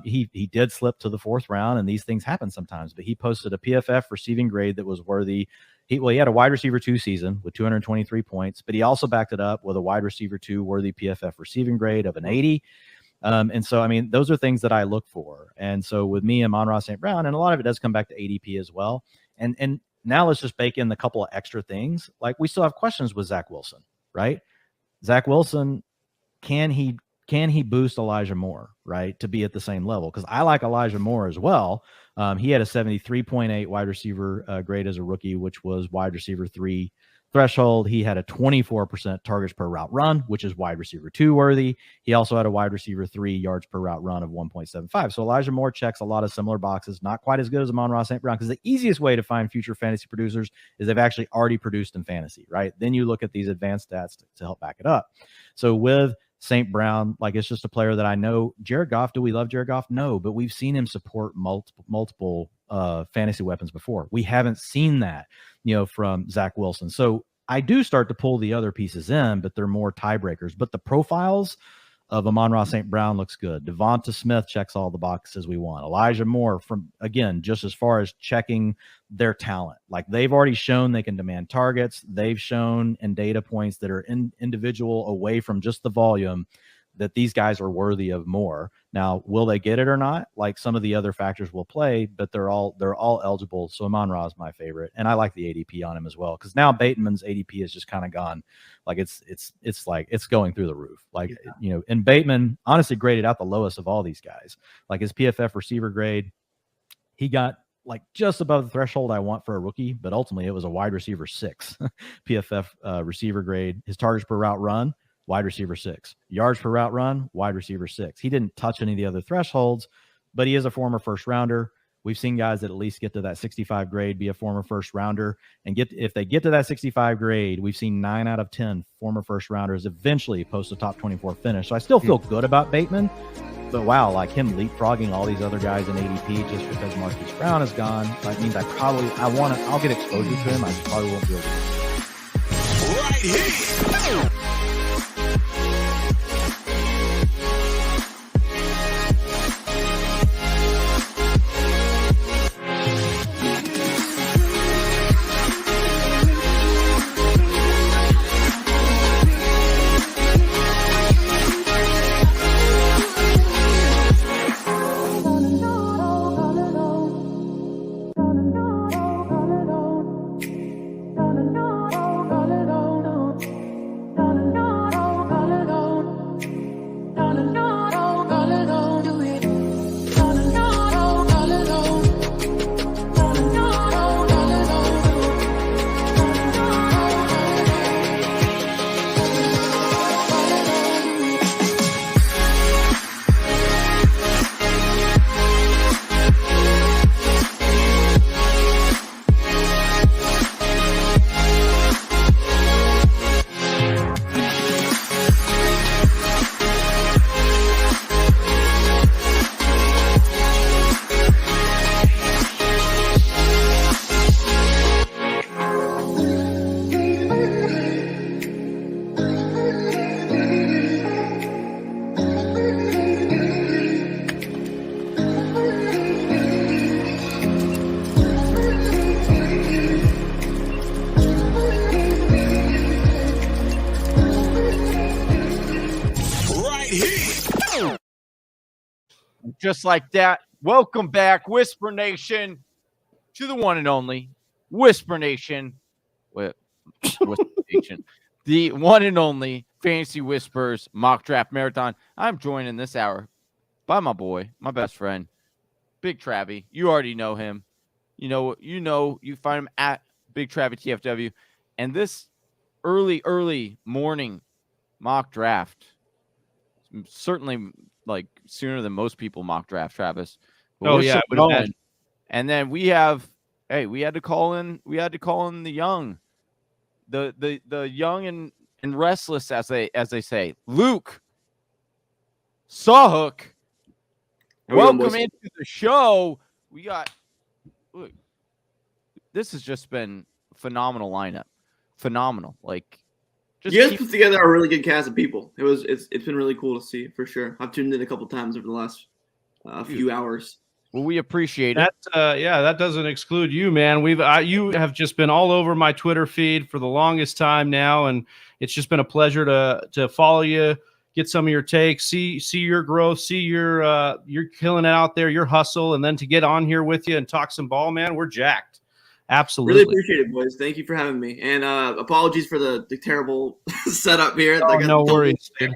He did slip to the fourth round, and these things happen sometimes, but he posted a PFF receiving grade that was worthy. He had a wide receiver 2 season with 223 points, but he also backed it up with a wide receiver 2 worthy PFF receiving grade of an 80. And so, I mean, those are things that I look for. And so with me, Amon-Ra St. Brown, and a lot of it does come back to ADP as well. And now let's just bake in the couple of extra things. Like we still have questions with Zach Wilson, right? Zach Wilson, can he boost Elijah Moore, right, to be at the same level? Because I like Elijah Moore as well. He had a 73.8 wide receiver grade as a rookie, which was wide receiver 3 threshold. He had a 24% targets per route run, which is wide receiver 2 worthy. He also had a wide receiver 3 yards per route run of 1.75. So Elijah Moore checks a lot of similar boxes, not quite as good as Amon-Ra St. Brown, because the easiest way to find future fantasy producers is they've actually already produced in fantasy, right? Then you look at these advanced stats to help back it up. So with St. Brown, like it's just a player that I know. Jared Goff, do we love Jared Goff? No, but we've seen him support multiple fantasy weapons before. We haven't seen that, from Zach Wilson. So I do start to pull the other pieces in, but they're more tiebreakers. But the profiles of Amon-Ra St. Brown looks good. Devonta Smith checks all the boxes we want. Elijah Moore, from again, just as far as checking their talent, like they've already shown they can demand targets. They've shown in data points that are individual away from just the volume that these guys are worthy of more. Now, will they get it or not? Like some of the other factors will play, but they're all eligible. So Amon-Ra is my favorite, and I like the ADP on him as well, because now Bateman's ADP is just kind of gone. Like it's like it's going through the roof. Like and Bateman honestly graded out the lowest of all these guys. Like his PFF receiver grade, he got like just above the threshold I want for a rookie, but ultimately it was a wide receiver 6 PFF receiver grade. His targets per route run, wide receiver 6. Yards per route run, wide receiver 6. He didn't touch any of the other thresholds, but he is a former first rounder. We've seen guys that at least get to that 65 grade be a former first rounder, and if they get to that 65 grade, we've seen 9 out of 10 former first rounders eventually post a top 24 finish. So I still feel good about Bateman, but wow, like him leapfrogging all these other guys in ADP just because Marquise Brown is gone, that means I'll get exposure to him. I just probably won't be able to. Right here. Just like that. Welcome back, Whisper Nation, to the one and only Whisper Nation. The one and only Fantasy Whispers Mock Draft Marathon. I'm joined in this hour by my boy, my best friend, Big Travie. You already know him. You find him at Big Travie TFW. And this early morning mock draft, certainly like sooner than most people mock draft, Travis. But oh yeah, and then we had to call in the young, the young and restless, as they say. Luke Sawhook, welcome into the show. Look, this has just been a phenomenal lineup. Phenomenal. Like, you guys put together a really good cast of people. It's been really cool to see, for sure. I've tuned in a couple times over the last few hours. Well, we appreciate it. That doesn't exclude you, man. You have just been all over my Twitter feed for the longest time now, and it's just been a pleasure to follow you, get some of your takes, see your growth, see you're killing it out there, your hustle, and then to get on here with you and talk some ball, man. We're jacked. Absolutely. Really appreciate it, boys. Thank you for having me. And apologies for the terrible setup here. Oh, no worries. Hey,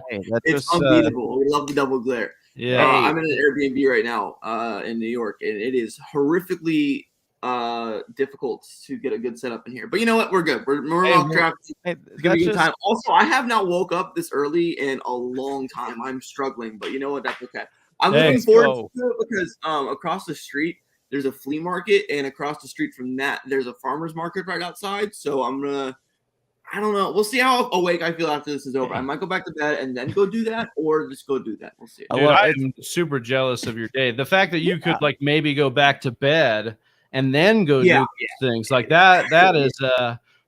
it's unbeatable. We love the double glare. Yeah. I'm in an Airbnb right now in New York, and it is horrifically difficult to get a good setup in here. But you know what? We're good. We're off draft. It's going to be a good time. Also, I have not woke up this early in a long time. I'm struggling, but you know what? That's okay. I'm looking forward to it because across the street, there's a flea market, and across the street from that, there's a farmer's market right outside. So I don't know. We'll see how awake I feel after this is over. I might go back to bed and then go do that, or just go do that. We'll see. Dude, I'm super jealous of your day. The fact that you could maybe go back to bed and then go do these things like that. That is,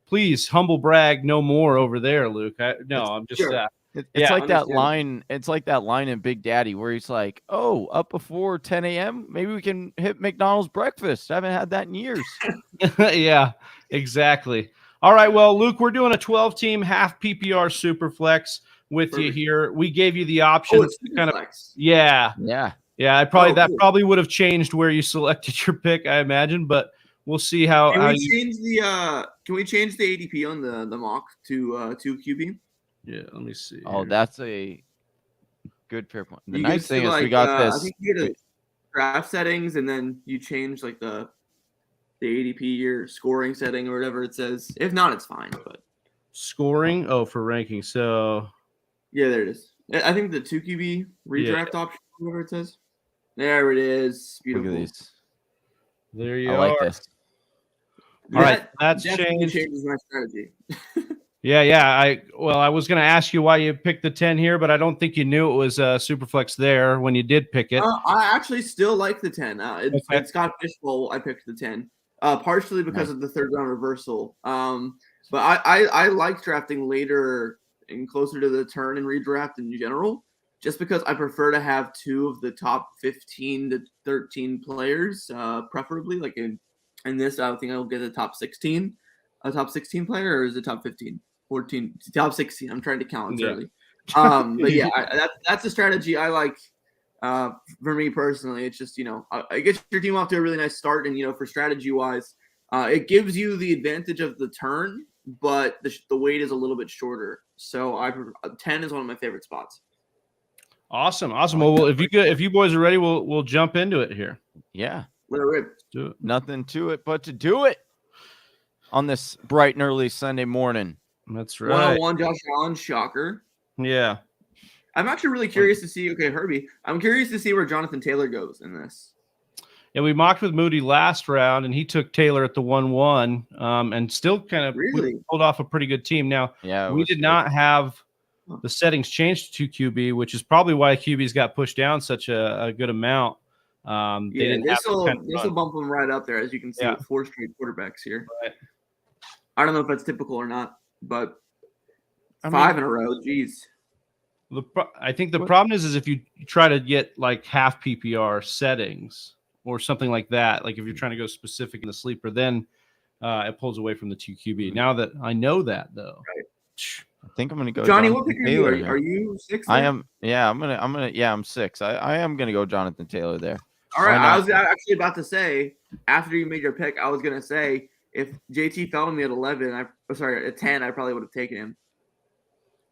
please humble brag no more over there, Luke. I'm just. Sure. It's like that line. It's like that line in Big Daddy where he's like, "Oh, up before 10 a.m. Maybe we can hit McDonald's breakfast. I haven't had that in years." Yeah, exactly. All right, well, Luke, we're doing a 12-team half PPR Superflex with you here. We gave you the option to kind of, yeah. I probably would have changed where you selected your pick, I imagine, but we'll see how. Can we change the ADP on the mock to 2 QB? Yeah, let me see. Oh, that's a good fair point. The nice thing is we got this. I think you get a draft settings, and then you change like the ADP, your scoring setting or whatever it says. If not, it's fine. But scoring, for ranking. So yeah, there it is. I think the 2 QB redraft option, whatever it says. There it is. Beautiful. Look at these. There you are. I like this. All right, that's changed. Changes my strategy. Yeah. I was going to ask you why you picked the 10 here, but I don't think you knew it was Superflex there when you did pick it. I actually still like the 10. It's got fishbowl. I picked the 10, partially because of the third round reversal. But I like drafting later and closer to the turn and redraft in general, just because I prefer to have 2 of the top 15 to 13 players, preferably. Like in this, I think I'll get a top 16 player, or is it top 15? 14, top 16. I'm trying to count. It's early. But yeah, that's a strategy I like. For me personally, it's just, it gets your team off to a really nice start, and for strategy wise, it gives you the advantage of the turn, but the wait is a little bit shorter. So 10 is one of my favorite spots. Awesome. Well, if you boys are ready, we'll jump into it here. Yeah, let's do it. Nothing to it but to do it on this bright and early Sunday morning. That's right. 101 Josh Allen, shocker. Yeah. I'm actually really curious to see. Okay, Herbie. I'm curious to see where Jonathan Taylor goes in this. Yeah, we mocked with Moody last round, and he took Taylor at the 1-1, and still kind of pulled off a pretty good team. Now, we did not have the settings changed to 2 QB, which is probably why QBs got pushed down such a good amount. This will bump them right up there, as you can see, with 4 straight quarterbacks here. Right. I don't know if that's typical or not, but 5 in a row, geez. I think the problem is if you try to get like half PPR settings or something like that, like if you're trying to go specific in the sleeper, then it pulls away from the 2 QB. Now that I know that, though, I think I'm going to go. Johnny, what pick are you? Are you 6? I am. Yeah, I'm 6. I am going to go Jonathan Taylor there. All right. I was actually about to say, after you made your pick, I was going to say, if JT fell to me at 11, at 10, I probably would have taken him.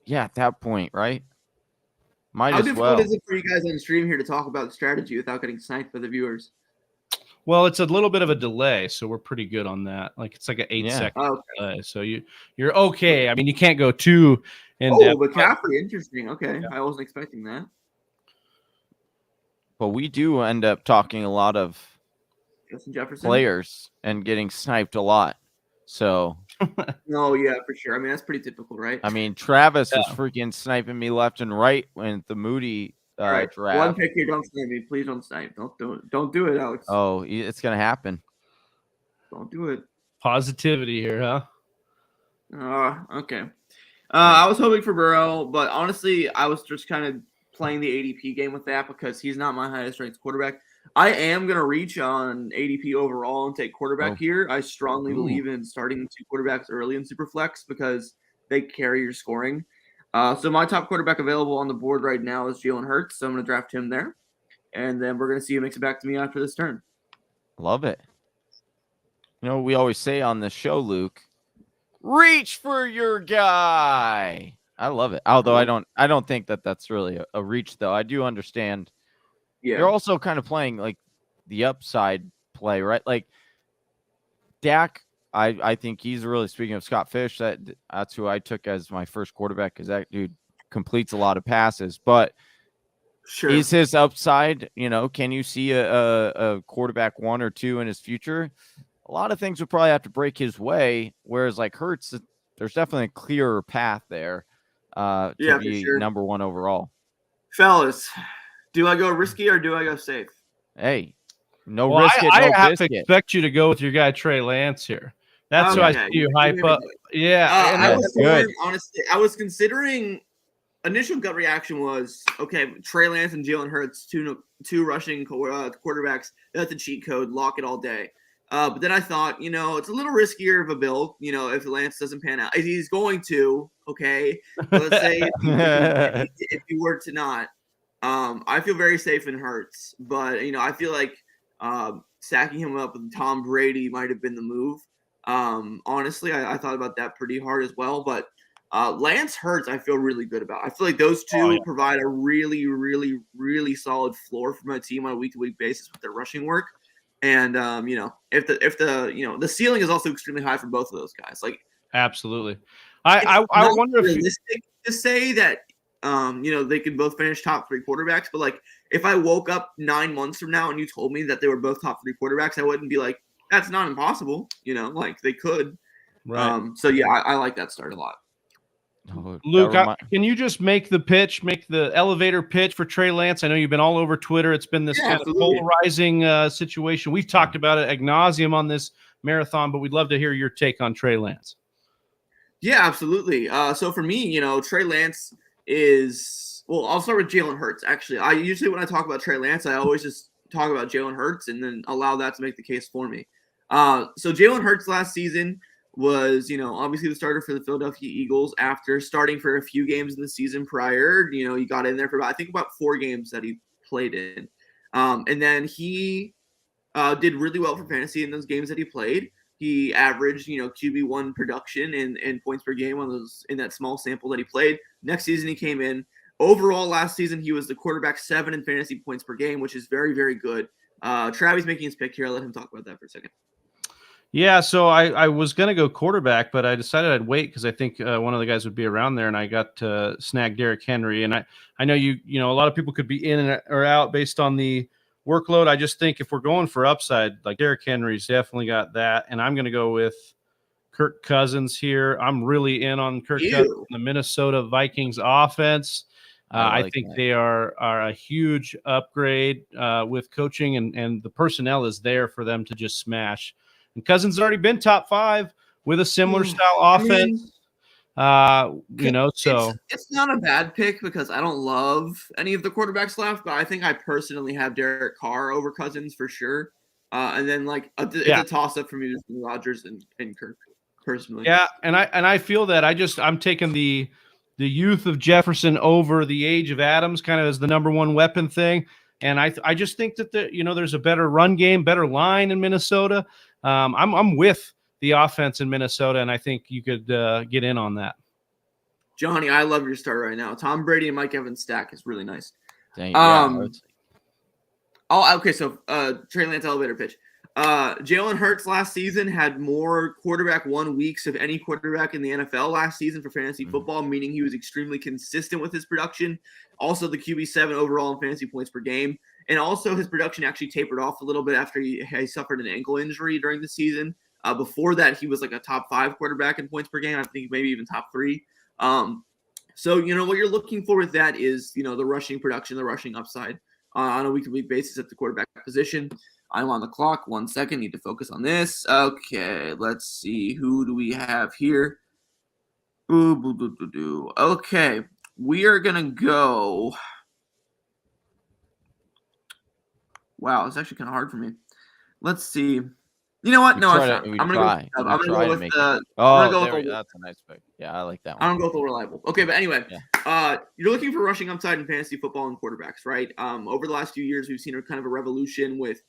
Yeah, at that point, right? Might How as difficult well. is it for you guys on stream here to talk about the strategy without getting sniped by the viewers? Well, it's a little bit of a delay, so we're pretty good on that. Like it's like an 8-second delay, so you're okay. I mean, you can't go too in depth. McCaffrey, interesting. Okay, I wasn't expecting that. But we do end up talking a lot of Justin Jefferson players and getting sniped a lot. So no, yeah, for sure. I mean, that's pretty typical, right? I mean, Travis is freaking sniping me left and right when the Moody draft. One pick here, don't snipe me. Please don't snipe. Don't do it, Alex. Oh, it's gonna happen. Don't do it. Positivity here, huh? Okay. I was hoping for Burrow, but honestly, I was just kind of playing the ADP game with that because he's not my highest ranked quarterback. I am going to reach on ADP overall and take quarterback here. I strongly believe in starting 2 quarterbacks early in Superflex because they carry your scoring. So my top quarterback available on the board right now is Jalen Hurts. So I'm going to draft him there. And then we're going to see who makes it back to me after this turn. Love it. You know, we always say on this show, Luke, reach for your guy. I love it. Although I don't think that's really a reach, though. I do understand. Yeah. You're also kind of playing like the upside play, right? Like Dak, I think he's really, speaking of Scott Fish, that's who I took as my first quarterback because that dude completes a lot of passes. But is his upside, can you see a quarterback 1 or 2 in his future? A lot of things would probably have to break his way. Whereas like Hurts, there's definitely a clearer path there to be number 1 overall. Fellas, do I go risky or do I go safe? Hey, risk it, I have biscuit. to expect you to go with your guy Trey Lance here. That's why I see you hype up. Yeah, I was torn, honestly. I was considering. Initial gut reaction was okay. Trey Lance and Jalen Hurts, two rushing quarterbacks. That's a cheat code. Lock it all day. But then I thought, it's a little riskier of a build. If Lance doesn't pan out, he's going to. Okay, but let's say if he were to not. I feel very safe in Hurts, but I feel like stacking him up with Tom Brady might have been the move. Honestly, I thought about that pretty hard as well, but Lance Hurts, I feel really good about. I feel like those two provide a really, really, really solid floor for my team on a week-to-week basis with their rushing work. And if the ceiling is also extremely high for both of those guys. Like absolutely, I wonder if realistic to say that. They could both finish top 3 quarterbacks, but like if I woke up 9 months from now and you told me that they were both top 3 quarterbacks, I wouldn't be like, that's not impossible. Like they could. Right. So yeah, I like that start a lot. Luke, can you just make the elevator pitch for Trey Lance? I know you've been all over Twitter. It's been this kind of polarizing situation. We've talked about it ad nauseum on this marathon, but we'd love to hear your take on Trey Lance. Yeah, absolutely. So for me, Trey Lance I'll start with Jalen Hurts. Actually, I usually when I talk about Trey Lance, I always just talk about Jalen Hurts and then allow that to make the case for me. So Jalen Hurts last season was, obviously the starter for the Philadelphia Eagles after starting for a few games in the season prior. He got in there for about 4 games that he played in. And then he did really well for fantasy in those games that he played. He averaged, QB1 production and points per game in that small sample that he played. Next season, he came in. Overall, last season, he was the quarterback 7 in fantasy points per game, which is very, very good. Travis making his pick here. I'll let him talk about that for a second. Yeah, so I was going to go quarterback, but I decided I'd wait because I think one of the guys would be around there, and I got to snag Derrick Henry. And I know a lot of people could be in or out based on the workload. I just think if we're going for upside, like Derrick Henry's definitely got that, and I'm going to go with Kirk Cousins here. I'm really in on Kirk Cousins, the Minnesota Vikings offense. I think they are a huge upgrade with coaching, and the personnel is there for them to just smash. And Cousins has already been top 5 with a similar style offense. So it's not a bad pick because I don't love any of the quarterbacks left, but I think I personally have Derek Carr over Cousins for sure. And then it's a toss up for me between Rodgers and Kirk personally. Yeah, and I feel that I'm taking the youth of Jefferson over the age of Adams kind of as the number 1 weapon thing. And I just think that there's a better run game, better line in Minnesota. I'm with the offense in Minnesota, and I think you could get in on that. Johnny, I love your start right now. Tom Brady and Mike Evans stack is really nice. Dang, Okay, so Trey Lance elevator pitch. Jalen Hurts last season had more quarterback 1 weeks of any quarterback in the NFL last season for fantasy football, meaning he was extremely consistent with his production. Also, the QB7 overall in fantasy points per game. And also, his production actually tapered off a little bit after he suffered an ankle injury during the season. Before that, he was like a top 5 quarterback in points per game. I think maybe even top 3. So, what you're looking for with that is, the rushing production, the rushing upside on a week-to-week basis at the quarterback position. I'm on the clock. 1 second. Need to focus on this. Okay, let's see. Who do we have here? Okay, we are going to go. Wow, it's actually kind of hard for me. Let's see. You know what? No, it's not. I'm going to go with that's a nice pick. Yeah, I like that one. I'm going to go with the reliable. Okay, but anyway, you're looking for rushing upside in fantasy football and quarterbacks, right? Over the last few years, we've seen kind of a revolution with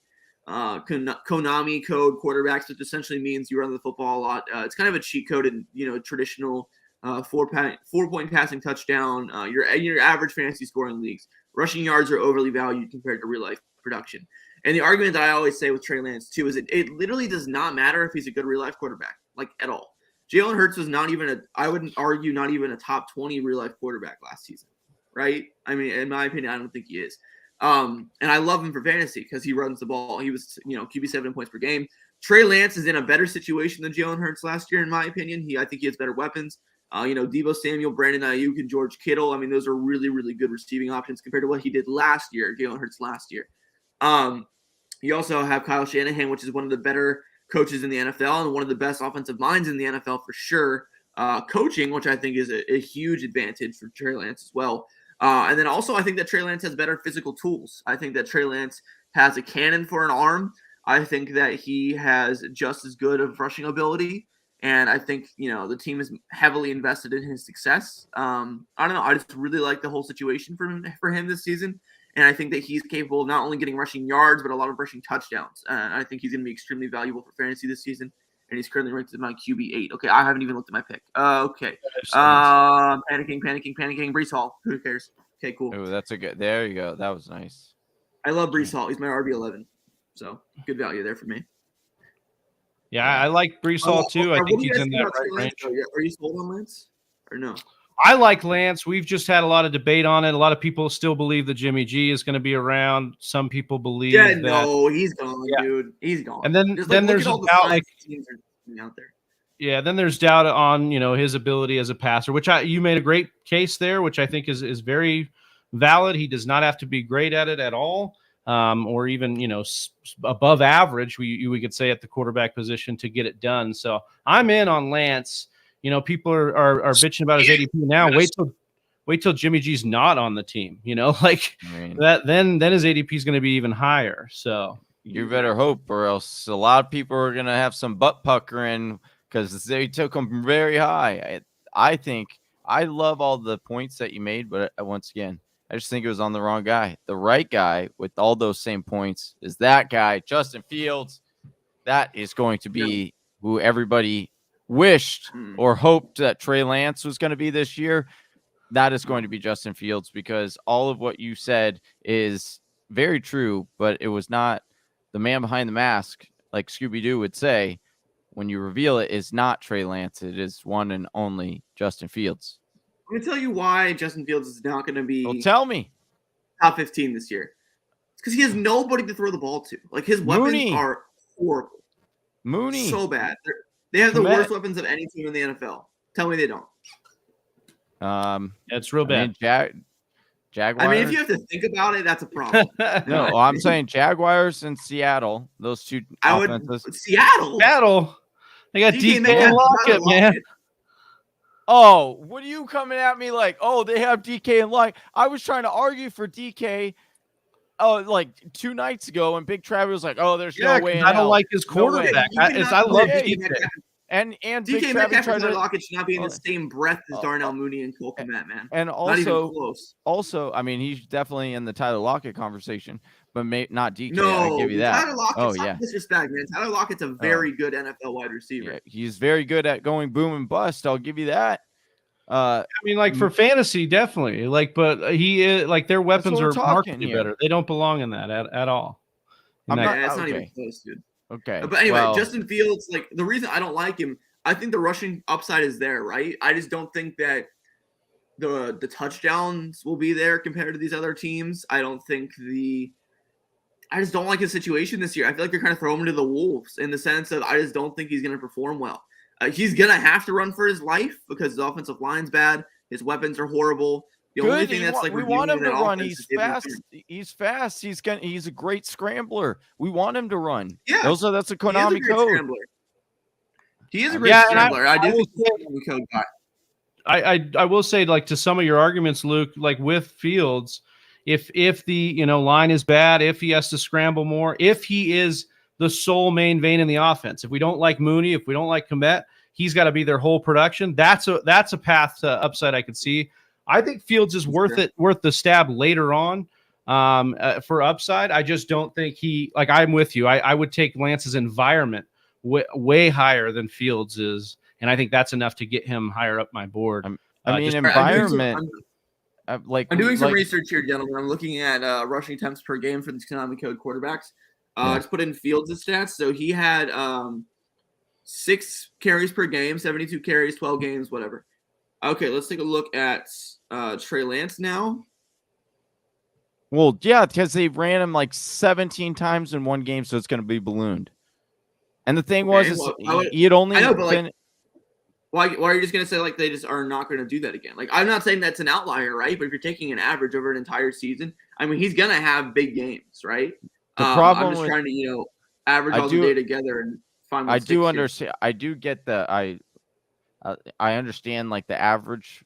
Konami code quarterbacks, which essentially means you run the football a lot. It's kind of a cheat code in traditional 4-point passing touchdown. Your average fantasy scoring leagues. Rushing yards are overly valued compared to real life production. And the argument that I always say with Trey Lance too is it literally does not matter if he's a good real life quarterback, like at all. Jalen Hurts was not even I wouldn't argue not even a top 20 real life quarterback last season, right? I mean, in my opinion, I don't think he is. And I love him for fantasy because he runs the ball. He was, QB7 points per game. Trey Lance is in a better situation than Jalen Hurts last year, in my opinion. I think he has better weapons. Deebo Samuel, Brandon Ayuk, and George Kittle. I mean, those are really, really good receiving options compared to what he did last year, Jalen Hurts last year. You also have Kyle Shanahan, which is one of the better coaches in the NFL and one of the best offensive minds in the NFL for sure. Coaching, which I think is a huge advantage for Trey Lance as well. And then also I think that Trey Lance has better physical tools. I think that Trey Lance has a cannon for an arm. I think that he has just as good of rushing ability. And I think, the team is heavily invested in his success. I don't know. I just really like the whole situation for him this season. And I think that he's capable of not only getting rushing yards, but a lot of rushing touchdowns. And I think he's going to be extremely valuable for fantasy this season. And he's currently ranked as my QB8. Okay, I haven't even looked at my pick. Okay. Panicking. Breece Hall. Who cares? Okay, cool. Oh, that's a good. There you go. That was nice. I love Breece Hall. He's my RB11. So good value there for me. Yeah, I like Breece Hall too. I think he's in that right range. Are you sold on Lance or no? I like Lance. We've just had a lot of debate on it. A lot of people still believe that Jimmy G is going to be around. Some people believe that no, he's gone, dude. He's gone. And then there's a doubt out there. Yeah, then there's doubt on his ability as a passer, which you made a great case there, which I think is very valid. He does not have to be great at it at all, or even above average. We could say at the quarterback position to get it done. So I'm in on Lance. People are bitching about his ADP now. Wait till Jimmy G's not on the team. That. Then his ADP is going to be even higher. So you better hope, or else a lot of people are going to have some butt puckering because they took him very high. I think I love all the points that you made, but once again, I just think it was on the wrong guy. The right guy with all those same points is that guy, Justin Fields. That is going to be who everybody wished or hoped that Trey Lance was going to be this year. That is going to be Justin Fields, because all of what you said is very true, but it was not the man behind the mask, like Scooby-Doo would say. When you reveal it, is not Trey Lance. It is one and only Justin Fields. I'm going to tell you why Justin Fields is not going to be tell me top 15 this year. It's because he has nobody to throw the ball to. Like, his weapons are horrible. Mooney. So bad. They have the worst weapons of any team in the NFL. Tell me they don't. It's real bad. Jaguars. I mean, if you have to think about it, that's a problem. No, I'm saying Jaguars and Seattle. Those two offenses. Seattle. They got DK Lockett, man. Oh, what are you coming at me like? Oh, they have DK and Lockett. I was trying to argue for DK. Oh, like 2 nights ago, and Big Travis was like, "Oh, there's no way." I don't like his quarterback. I love DK. And DK Metcalf and Lockett should not be in the same breath as Darnell Mooney and Cole Kmet, man. And not even close. Also, I mean, he's definitely in the Tyler Lockett conversation. but not DK. No, I give you that. Tyler Lockett's Oh not yeah, disrespect, man. Tyler Lockett's a very good NFL wide receiver. Yeah, he's very good at going boom and bust. I'll give you that. I mean, like for fantasy, definitely. Like, but he is like their weapons are markedly better. They don't belong in that at all. It's not even close, dude. Okay. But anyway, Justin Fields, like the reason I don't like him, I think the rushing upside is there, right? I just don't think that the touchdowns will be there compared to these other teams. I just don't like his situation this year. I feel like they're kind of throwing him to the wolves in the sense of I just don't think he's going to perform well. He's going to have to run for his life because his offensive line's bad. His weapons are horrible. The only thing that's like we want him to run. He's fast. He's fast. He's a great scrambler. We want him to run. Yeah, that's a Konami code. Scrambler. He is a great scrambler. I do think he's a Konami code guy. I will say, like, to some of your arguments, Luke, like with Fields, if the line is bad, if he has to scramble more, if he is the sole main vein in the offense, if we don't like Mooney, if we don't like Komet, he's got to be their whole production. That's a path to upside I could see. I think Fields is worth the stab later on for upside. I just don't think I'm with you. I would take Lance's environment way higher than Fields is. And I think that's enough to get him higher up my board. Environment. I'm doing some research here, gentlemen. I'm looking at rushing attempts per game for the Konami code quarterbacks. I just put in Fields' stats. So he had 6 carries per game, 72 carries, 12 games, whatever. Okay, let's take a look at Trey Lance now. Well, yeah, because they ran him like 17 times in one game, so it's going to be ballooned. And the thing was, he had only been. Why are you just going to say like they just are not going to do that again? Like, I'm not saying that's an outlier, right? But if you're taking an average over an entire season, I mean, he's going to have big games, right? The problem I'm just trying to, average all the day together and find what I do understand. I do get I understand like the average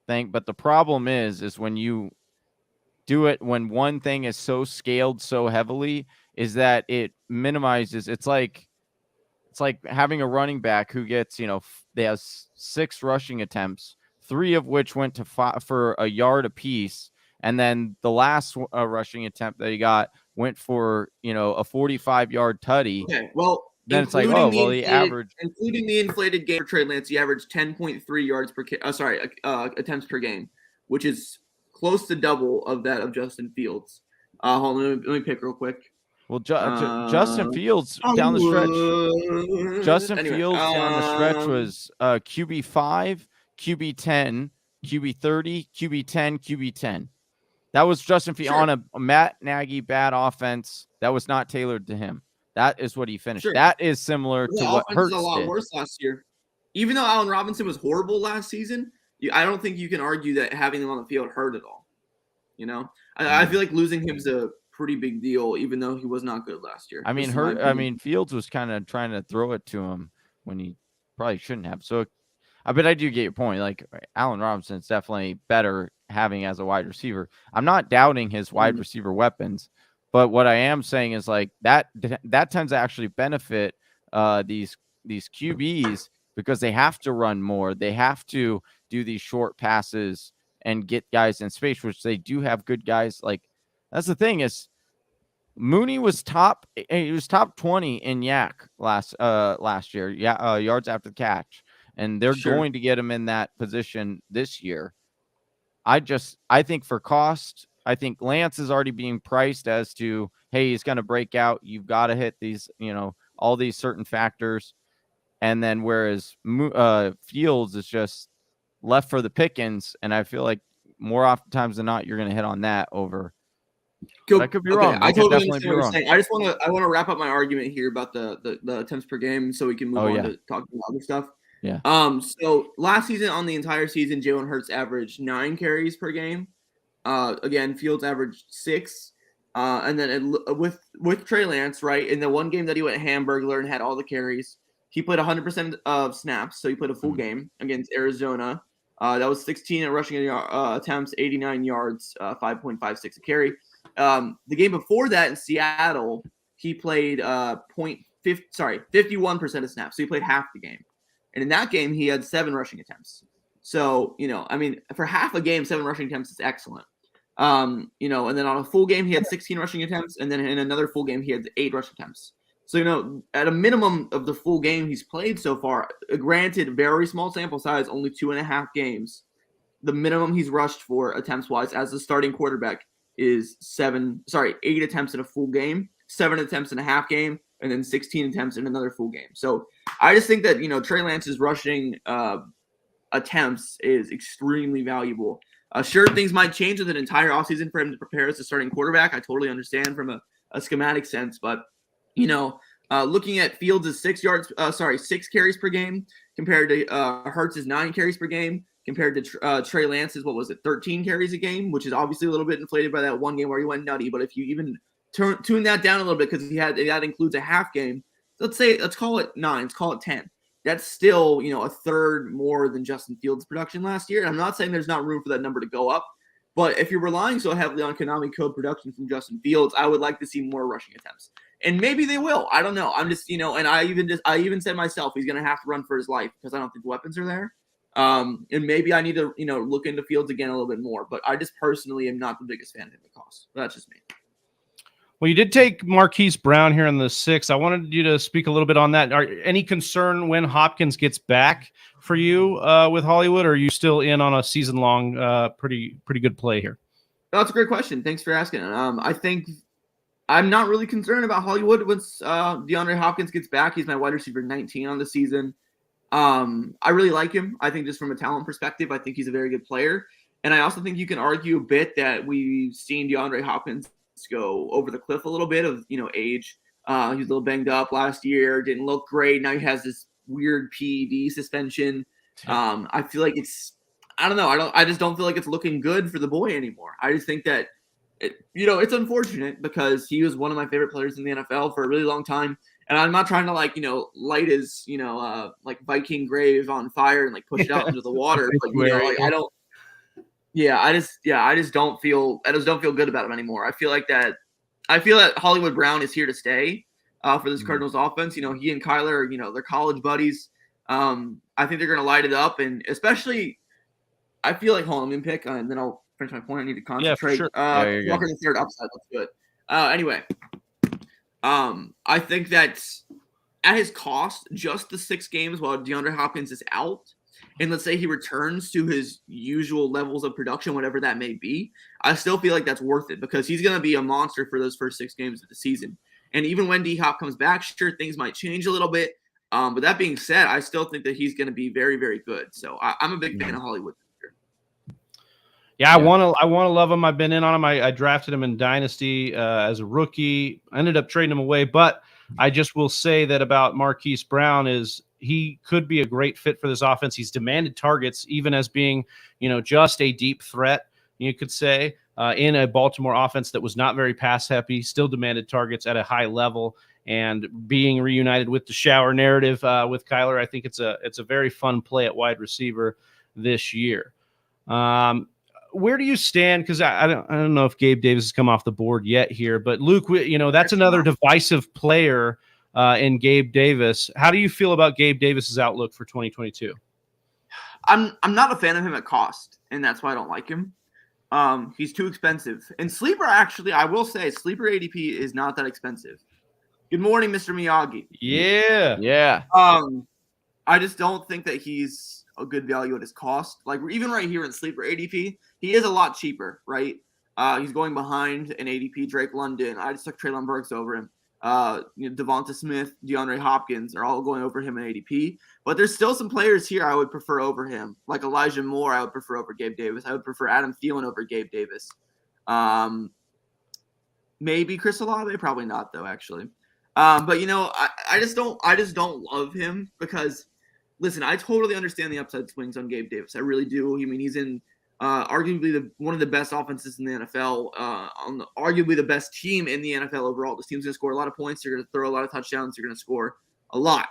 thing, but the problem is when you do it, when one thing is so scaled so heavily, is that it minimizes. It's like having a running back who gets, they have 6 rushing attempts, 3 of which went to 5 for a yard apiece. And then the last rushing attempt that he got went for, a 45-yard tutty. Okay, well, then it's like, he averaged. Including the inflated game for Trey Lance, he averaged 10.3 yards per attempts per game, which is close to double of that of Justin Fields. Hold on, let me pick real quick. Well, Justin Fields down the stretch. Justin Fields down the stretch was QB 5, QB 10, QB 30, QB 10, QB 10. That was Justin Fields on a Matt Nagy bad offense that was not tailored to him. That is what he finished. Sure. That is similar to what Hurts did. A lot worse last year. Even though Allen Robinson was horrible last season, I don't think you can argue that having him on the field hurt at all. I feel like losing him is a pretty big deal, even though he was not good last year. I mean, Fields was kind of trying to throw it to him when he probably shouldn't have. So, but I do get your point. Like Allen Robinson's definitely better having as a wide receiver. I'm not doubting his wide receiver weapons, but what I am saying is like that tends to actually benefit these QBs because they have to run more. They have to do these short passes and get guys in space, which they do have good guys. Like that's the thing is Mooney was top 20 in yak last year. Yards after the catch. And they're going to get him in that position this year. I think for cost, I think Lance is already being priced as to, hey, he's going to break out. You've got to hit these, all these certain factors. And then whereas Fields is just left for the pickings. And I feel like more oftentimes than not, you're going to hit on that over. I could be wrong. I totally understand what you're saying. I want to wrap up my argument here about the attempts per game so we can move on to talk about other stuff. Yeah. So last season, on the entire season, Jalen Hurts averaged 9 carries per game. Again, Fields averaged 6. And then with Trey Lance, right, in the one game that he went Hamburglar and had all the carries, he played 100% of snaps, so he played a full game against Arizona. That was 16 rushing attempts, 89 yards, 5.56 a carry. The game before that in Seattle, he played 51% of snaps, so he played half the game. And in that game, he had 7 rushing attempts. So, for half a game, 7 rushing attempts is excellent. You know, and then on a full game, he had 16 rushing attempts. And then in another full game, he had 8 rush attempts. So, you know, at a minimum of the full game he's played so far, granted, very small sample size, only 2.5 games, the minimum he's rushed for attempts-wise as the starting quarterback is 8 attempts in a full game, 7 attempts in a half game, and then 16 attempts in another full game. So I just think that, you know, Trey Lance's rushing attempts is extremely valuable. Sure, things might change with an entire offseason for him to prepare as a starting quarterback. I totally understand from a schematic sense, but you know, looking at Fields' 6 carries per game compared to Hurts' 9 carries per game compared to Trey Lance's 13 carries a game, which is obviously a little bit inflated by that one game where he went nutty. But if you even tune that down a little bit, because that includes a half game, let's call it 9, let's call it 10. That's still, you know, a third more than Justin Fields' production last year. And I'm not saying there's not room for that number to go up, but if you're relying so heavily on Konami code production from Justin Fields, I would like to see more rushing attempts. And maybe they will. I don't know. I'm just, you know, and I even said myself, he's going to have to run for his life because I don't think the weapons are there. And maybe I need to, you know, look into Fields again a little bit more. But I just personally am not the biggest fan of him at cost. But that's just me. Well, you did take Marquise Brown here in the 6th. I wanted you to speak a little bit on that. Any concern when Hopkins gets back for you with Hollywood, or are you still in on a season-long pretty good play here? No, that's a great question. Thanks for asking. I think I'm not really concerned about Hollywood once DeAndre Hopkins gets back. He's my wide receiver 19 on the season. I really like him. I think just from a talent perspective, I think he's a very good player. And I also think you can argue a bit that we've seen DeAndre Hopkins go over the cliff a little bit of, you know, age. He was a little banged up last year, didn't look great. Now he has this weird PED suspension. I feel like I just don't feel like it's looking good for the boy anymore. I just think that it's unfortunate because he was one of my favorite players in the NFL for a really long time. And I'm not trying to light his, Viking grave on fire and push it out into the water. I just don't feel good about him anymore. I feel that Hollywood Brown is here to stay for this Cardinals offense. You know, he and Kyler, they're college buddies. I think they're going to light it up, and especially, I feel like hold on, let me pick, and then I'll finish my point. I need to concentrate. Yeah, for sure. Walker in the third upside. That's good. Anyway, I think that at his cost, just the 6 games while DeAndre Hopkins is out, and let's say he returns to his usual levels of production, whatever that may be, I still feel like that's worth it because he's going to be a monster for those first 6 games of the season. And even when D-Hop comes back, sure, things might change a little bit. But that being said, I still think that he's going to be very, very good. So I'm a big fan of Hollywood. Yeah, I want to love him. I've been in on him. I drafted him in Dynasty as a rookie. I ended up trading him away, but I just will say that about Marquise Brown is he could be a great fit for this offense. He's demanded targets, even as being, just a deep threat, you could say, in a Baltimore offense that was not very pass happy, still demanded targets at a high level. And being reunited with the shower narrative with Kyler, I think it's a very fun play at wide receiver this year. Where do you stand? Because I don't know if Gabe Davis has come off the board yet here, but Luke, that's another divisive player in Gabe Davis. How do you feel about Gabe Davis's outlook for 2022? I'm not a fan of him at cost, and that's why I don't like him. He's too expensive. And sleeper, actually, I will say, sleeper ADP is not that expensive. Good morning, Mr. Miyagi. Yeah. I just don't think that he's a good value at his cost. Like even right here in sleeper ADP, he is a lot cheaper, right? He's going behind an ADP Drake London. I just took Treylon Burks over him. Devonta Smith, DeAndre Hopkins are all going over him in ADP. But there's still some players here I would prefer over him. Like Elijah Moore, I would prefer over Gabe Davis. I would prefer Adam Thielen over Gabe Davis. Maybe Chris Olave, probably not though, actually. But I just don't love him because, listen, I totally understand the upside swings on Gabe Davis. I really do. I mean, he's in arguably one of the best offenses in the NFL, on arguably the best team in the NFL overall. This team's going to score a lot of points. They're going to throw a lot of touchdowns. They're going to score a lot.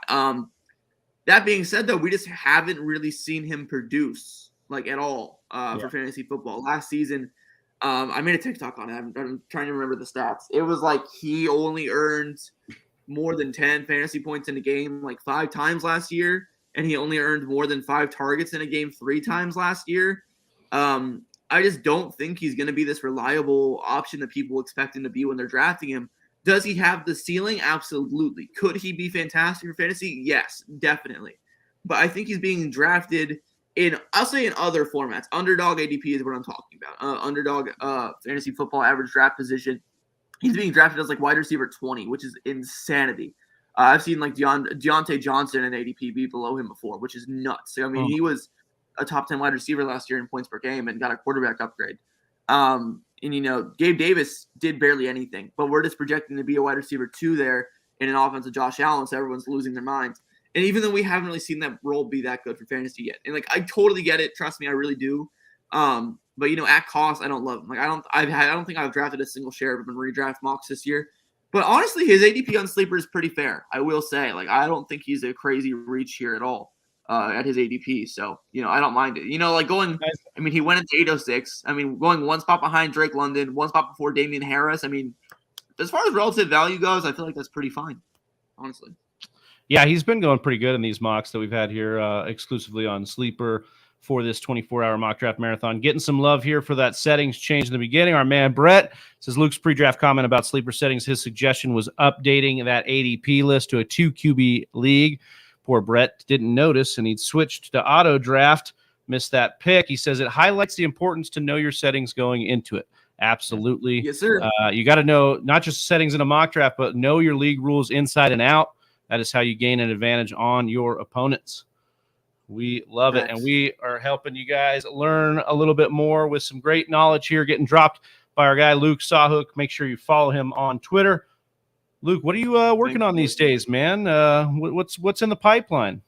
That being said, though, we just haven't really seen him produce at all for fantasy football. Last season, I made a TikTok on it. I'm trying to remember the stats. It was like he only earned more than 10 fantasy points in a game 5 times last year, and he only earned more than 5 targets in a game 3 times last year. I just don't think he's going to be this reliable option that people expect him to be when they're drafting him. Does he have the ceiling? Absolutely. Could he be fantastic for fantasy? Yes, definitely. But I think he's being drafted in, I'll say in other formats. Underdog ADP is what I'm talking about. Underdog fantasy football average draft position. He's being drafted as like wide receiver 20, which is insanity. I've seen like Deontay Johnson and ADP be below him before, which is nuts. I mean, he was a top 10 wide receiver last year in points per game and got a quarterback upgrade. And, Gabe Davis did barely anything, but we're just projecting to be a wide receiver 2 there in an offense of Josh Allen, so everyone's losing their minds. And even though we haven't really seen that role be that good for fantasy yet, and like I totally get it, trust me, I really do. But at cost, I don't love him. Like I don't think I've drafted a single share of him in redraft mocks this year. But honestly, his ADP on Sleeper is pretty fair. I will say, like I don't think he's a crazy reach here at all at his ADP. So I don't mind it. Like going. I mean, he went into 806. I mean, going one spot behind Drake London, one spot before Damian Harris. I mean, as far as relative value goes, I feel like that's pretty fine, honestly. Yeah, he's been going pretty good in these mocks that we've had here exclusively on Sleeper for this 24-hour mock draft marathon. Getting some love here for that settings change in the beginning. Our man Brett says Luke's pre-draft comment about Sleeper settings. His suggestion was updating that ADP list to a 2 QB league. Poor Brett didn't notice, and he'd switched to auto draft. Missed that pick. He says it highlights the importance to know your settings going into it. Absolutely. Yes, sir. You got to know not just settings in a mock draft, but know your league rules inside and out. That is how you gain an advantage on your opponents. We love it, and we are helping you guys learn a little bit more with some great knowledge here getting dropped by our guy, Luke Sawhook. Make sure you follow him on Twitter. Luke, what are you working on these days, man? What's in the pipeline?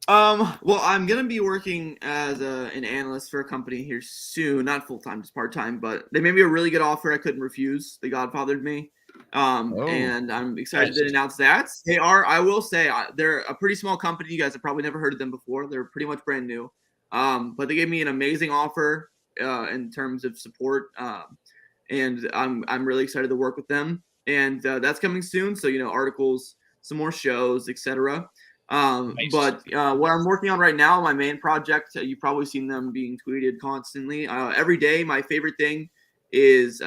Well, I'm going to be working as an analyst for a company here soon, not full-time, just part-time, but they made me a really good offer I couldn't refuse. They godfathered me. And I'm excited to announce that. They are, I will say, they're a pretty small company. You guys have probably never heard of them before. They're pretty much brand new. But they gave me an amazing offer in terms of support. And I'm really excited to work with them. And that's coming soon. So, articles, some more shows, etc. Nice. But what I'm working on right now, my main project, you've probably seen them being tweeted constantly. Every day, my favorite thing is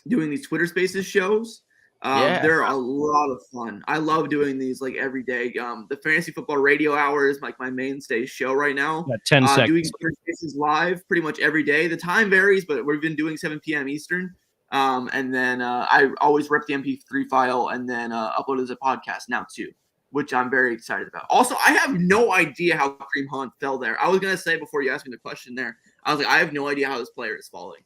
doing these Twitter Spaces shows. They're a lot of fun. I love doing these like every day. The Fantasy Football Radio Hour is like my mainstay show right now. 10 seconds. Doing Twitter Spaces live pretty much every day. The time varies, but we've been doing 7 p.m. Eastern. And then I always rip the MP3 file and then upload it as a podcast now too, which I'm very excited about. Also, I have no idea how Kareem Hunt fell there. I was going to say before you asked me the question there, I was like, I have no idea how this player is falling.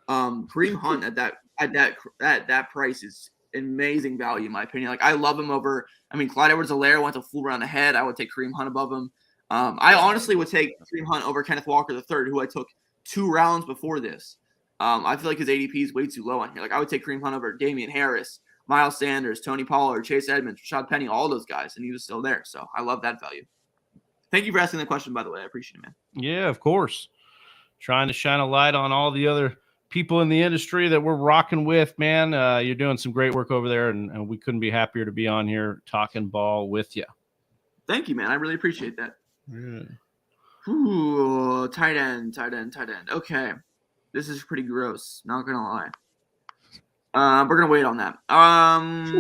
Kareem Hunt at that price is amazing value in my opinion. Like I love him over. I mean, Clyde Edwards-Helaire went a full round ahead. I would take Kareem Hunt above him. I honestly would take Kareem Hunt over Kenneth Walker III, who I took 2 rounds before this. I feel like his ADP is way too low on here. Like I would take Kareem Hunt over Damian Harris, Miles Sanders, Tony Pollard, Chase Edmonds, Rashad Penny, all those guys, and he was still there. So I love that value. Thank you for asking the question, by the way. I appreciate it, man. Yeah, of course. Trying to shine a light on all the other people in the industry that we're rocking with, man. You're doing some great work over there, and we couldn't be happier to be on here talking ball with you. Thank you, man. I really appreciate that. Yeah. Ooh, tight end. Okay. This is pretty gross. Not going to lie. We're going to wait on that. I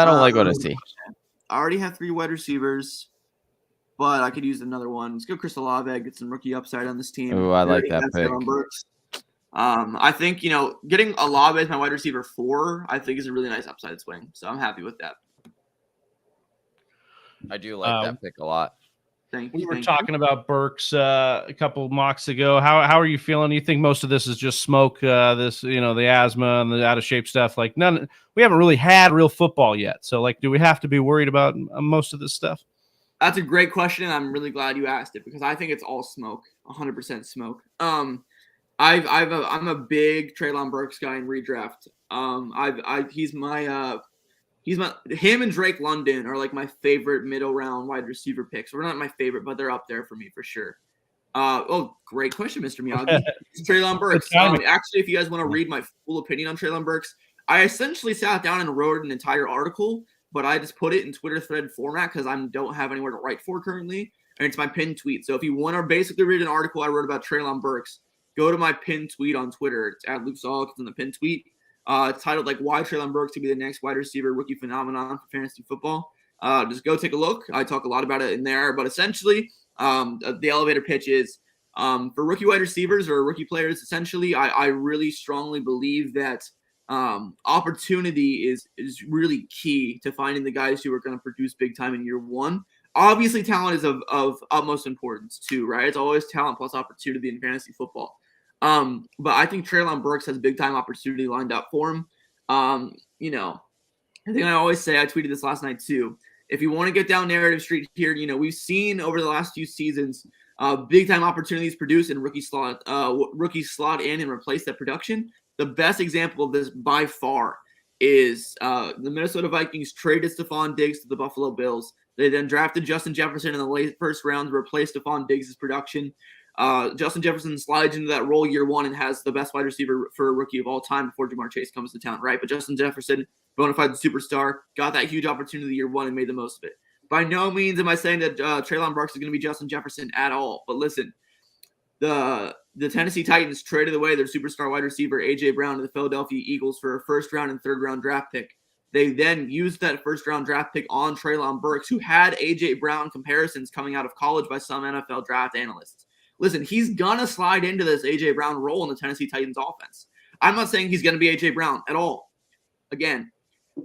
don't like what I see. I already have 3 wide receivers, but I could use another one. Let's go Chris Olave, get some rookie upside on this team. Oh, I like that pick. I think, getting Olave as my wide receiver 4, I think is a really nice upside swing. So I'm happy with that. I do like that pick a lot. Thank you. We were talking about Burks a couple of mocks ago. How are you feeling? You think most of this is just smoke? The asthma and the out of shape stuff. Like we haven't really had real football yet. So do we have to be worried about most of this stuff? That's a great question, and I'm really glad you asked it because I think it's all smoke, 100% smoke. I'm a big Treylon Burks guy in redraft. Him and Drake London are like my favorite middle round wide receiver picks. We're not my favorite, but they're up there for me for sure. Great question, Mr. Miyagi. Treylon Burks. Actually, if you guys want to read my full opinion on Treylon Burks, I essentially sat down and wrote an entire article, but I just put it in Twitter thread format because I don't have anywhere to write for currently. and it's my pinned tweet. So if you want to basically read an article I wrote about Treylon Burks, go to my pinned tweet on Twitter. It's at Luke Solk. It's in the pinned tweet. It's titled like "Why Treylon Burks to be the next wide receiver rookie phenomenon for fantasy football." Just go take a look. I talk a lot about it in there, but essentially, the elevator pitch is for rookie wide receivers or rookie players. Essentially, I really strongly believe that opportunity is really key to finding the guys who are going to produce big time in year one. Obviously, talent is of utmost importance too, right? It's always talent plus opportunity in fantasy football. But I think Treylon Burks has big time opportunity lined up for him. You know, I think I always say, I tweeted this last night too. If you want to get down narrative street here, you know, we've seen over the last few seasons big time opportunities produced in rookie slot in and replace that production. The best example of this by far is the Minnesota Vikings traded Stephon Diggs to the Buffalo Bills. They then drafted Justin Jefferson in the late first round to replace Stephon Diggs' production. Justin Jefferson slides into that role year one and has the best wide receiver for a rookie of all time before Jamar Chase comes to town, right? But Justin Jefferson, bona fide superstar, got that huge opportunity year one and made the most of it. By no means am I saying that Treylon Burks is going to be Justin Jefferson at all. But listen, the Tennessee Titans traded away their superstar wide receiver, A.J. Brown, to the Philadelphia Eagles for a first-round and third-round draft pick. They then used that first-round draft pick on Treylon Burks, who had A.J. Brown comparisons coming out of college by some NFL draft analysts. Listen, he's going to slide into this A.J. Brown role in the Tennessee Titans offense. I'm not saying he's going to be A.J. Brown at all. Again,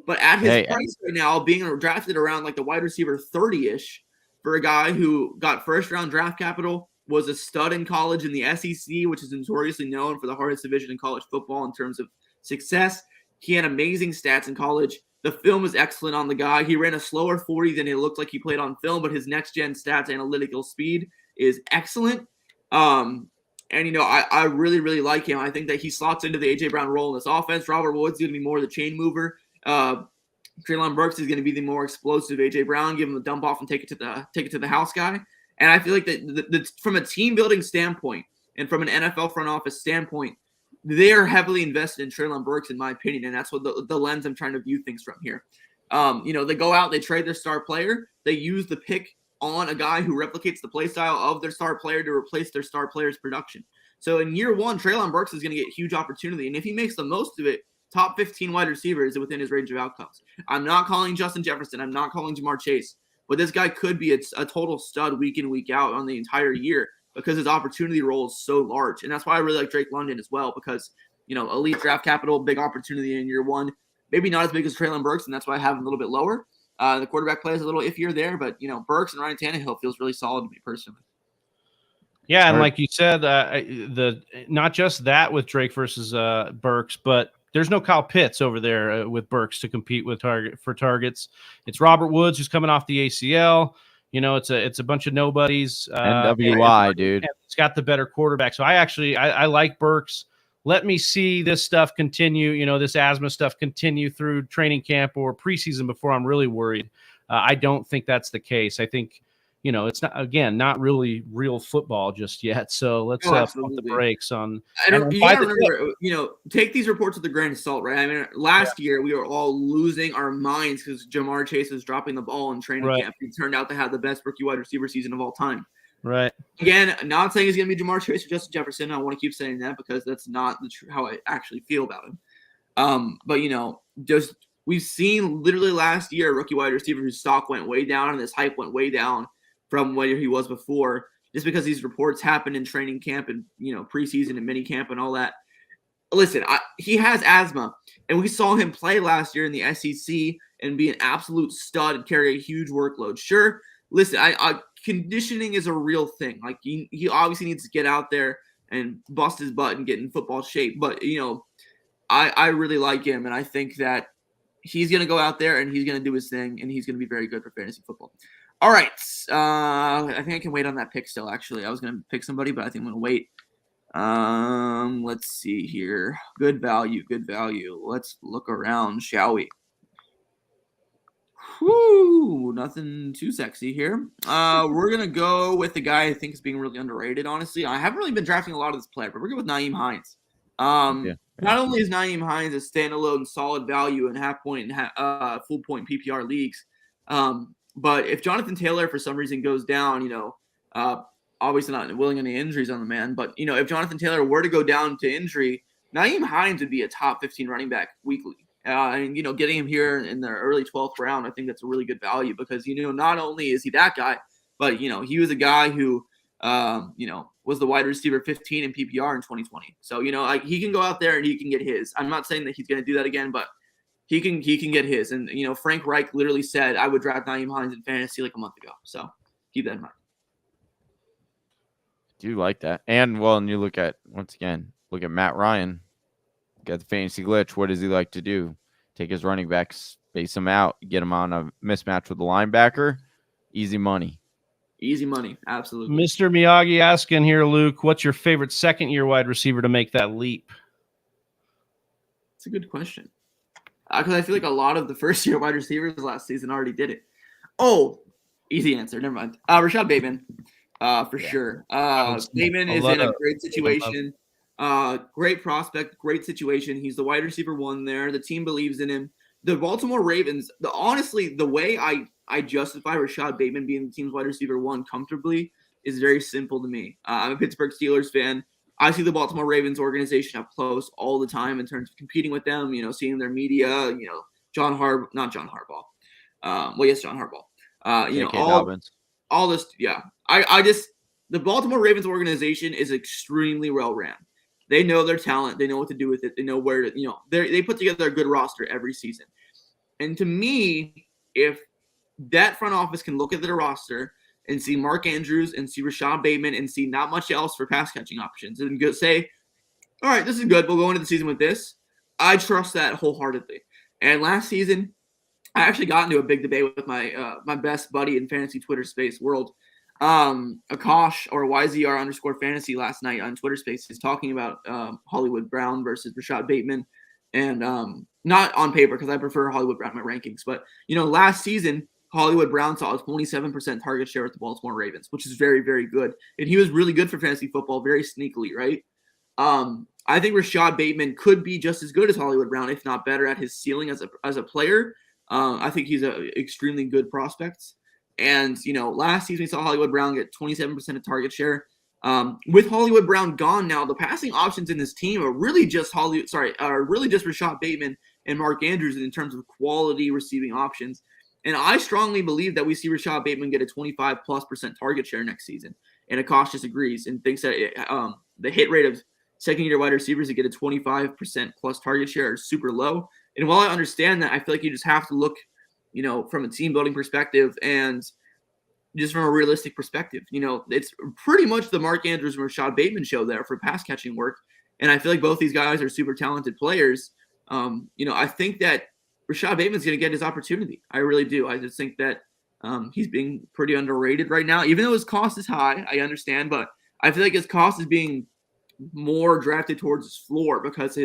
but at his price right now, being drafted around like the wide receiver 30-ish for a guy who got first-round draft capital, was a stud in college in the SEC, which is notoriously known for the hardest division in college football in terms of success. He had amazing stats in college. The film is excellent on the guy. He ran a slower 40 than it looked like he played on film, but his next-gen stats analytical speed is excellent. And, you know, I really, really like him. I think that he slots into the A.J. Brown role in this offense. Robert Woods is going to be more the chain mover. Treylon Burks is going to be the more explosive A.J. Brown, give him the dump off and take it to the house guy. And I feel like that from a team building standpoint and from an NFL front office standpoint, they are heavily invested in Treylon Burks, in my opinion, and that's what the lens I'm trying to view things from here. You know, they go out, they trade their star player, they use the pick on a guy who replicates the play style of their star player to replace their star player's production. So in year one, Treylon Burks is going to get huge opportunity, and if he makes the most of it, top 15 wide receiver is within his range of outcomes. I'm not calling Justin Jefferson. I'm not calling Jamar Chase. But this guy could be a total stud week in, week out on the entire year because his opportunity role is so large. And that's why I really like Drake London as well because, you know, elite draft capital, big opportunity in year one. Maybe not as big as Treylon Burks, and that's why I have him a little bit lower. The quarterback play is a little iffier there, but, you know, Burks and Ryan Tannehill feels really solid to me personally. Yeah, and like you said, not just that with Drake versus Burks, but there's no Kyle Pitts over there with Burks to compete with targets. It's Robert Woods who's coming off the ACL. You know, it's a bunch of nobodies. NWI, dude. It's got the better quarterback. So I like Burks. Let me see this stuff continue. You know, this asthma stuff continue through training camp or preseason before I'm really worried. I don't think that's the case. I think, you know, it's not really real football just yet. So let's pump the brakes on. And you gotta remember, you know, take these reports with a grain of salt, right? I mean, last year we were all losing our minds because Jamar Chase was dropping the ball in training camp. He turned out to have the best rookie wide receiver season of all time. Right. Again, not saying he's going to be Jamar Chase or Justin Jefferson. I want to keep saying that because that's not how I actually feel about him. But, you know, just we've seen literally last year a rookie wide receiver whose stock went way down and his hype went way down from where he was before, just because these reports happened in training camp and, you know, preseason and mini camp and all that. Listen, he has asthma, and we saw him play last year in the SEC and be an absolute stud and carry a huge workload. Sure, listen, conditioning is a real thing. Like, he obviously needs to get out there and bust his butt and get in football shape. But, you know, I really like him, and I think that he's going to go out there and he's going to do his thing, and he's going to be very good for fantasy football. All right. I think I can wait on that pick still, actually. I was going to pick somebody, but I think I'm going to wait. Let's see here. Good value. Let's look around, shall we? Whoo, nothing too sexy here. We're going to go with the guy I think is being really underrated, honestly. I haven't really been drafting a lot of this player, but we're going with Nyheim Hines. Not only is Nyheim Hines a standalone solid value in half point and full point PPR leagues, but if Jonathan Taylor for some reason goes down, you know, Obviously not willing any injuries on the man, but if Jonathan Taylor were to go down to injury, Nyheim Hines would be a top 15 running back weekly. And getting him here in the early 12th round, I think that's a really good value because not only is he that guy, but he was a guy who was the wide receiver 15 in PPR in 2020. So he can go out there and he can get his. I'm not saying that he's going to do that again, but he can get his. And Frank Reich literally said I would draft Nyheim Hines in fantasy like a month ago. So keep that in mind. Do like that. And you look at Matt Ryan, got the fantasy glitch. What does he like to do? Take his running backs, space them out, get him on a mismatch with the linebacker. Easy money. Easy money. Absolutely. Mr. Miyagi asking here, Luke, what's your favorite second-year wide receiver to make that leap? It's a good question. Because I feel like a lot of the first-year wide receivers last season already did it. Oh, easy answer. Never mind. Rashad Bateman. For sure. Bateman is in a great situation. Great prospect, great situation. He's the wide receiver 1 there. The team believes in him. The Baltimore Ravens, honestly, the way I justify Rashad Bateman being the team's wide receiver 1 comfortably is very simple to me. I'm a Pittsburgh Steelers fan. I see the Baltimore Ravens organization up close all the time in terms of competing with them, seeing their media, John Harbaugh. All this, yeah. The Baltimore Ravens organization is extremely well ran. They know their talent. They know what to do with it. They know where to, they put together a good roster every season. And to me, if that front office can look at their roster and see Mark Andrews and see Rashad Bateman and see not much else for pass catching options and go say, all right, this is good. We'll go into the season with this. I trust that wholeheartedly. And last season, I actually got into a big debate with my best buddy in fantasy Twitter space world, Akash or YZR_fantasy last night on Twitter Spaces talking about Hollywood Brown versus Rashad Bateman, and not on paper because I prefer Hollywood Brown in my rankings, but last season Hollywood Brown saw a 27% target share with the Baltimore Ravens, which is very, very good, and he was really good for fantasy football, very sneakily, right? I think Rashad Bateman could be just as good as Hollywood Brown, if not better, at his ceiling as a player. I think he's an extremely good prospect. And, last season we saw Hollywood Brown get 27% of target share. With Hollywood Brown gone now, the passing options in this team are really just Rashad Bateman and Mark Andrews in terms of quality receiving options. And I strongly believe that we see Rashad Bateman get a 25+% target share next season. And Akash disagrees and thinks that the hit rate of second-year wide receivers that get a 25% plus target share is super low. And while I understand that, I feel like you just have to look, from a team building perspective and just from a realistic perspective. It's pretty much the Mark Andrews and Rashad Bateman show there for pass catching work. And I feel like both these guys are super talented players. I think that Rashad Bateman's going to get his opportunity. I really do. I just think that he's being pretty underrated right now, even though his cost is high. I understand, but I feel like his cost is being more drafted towards his floor because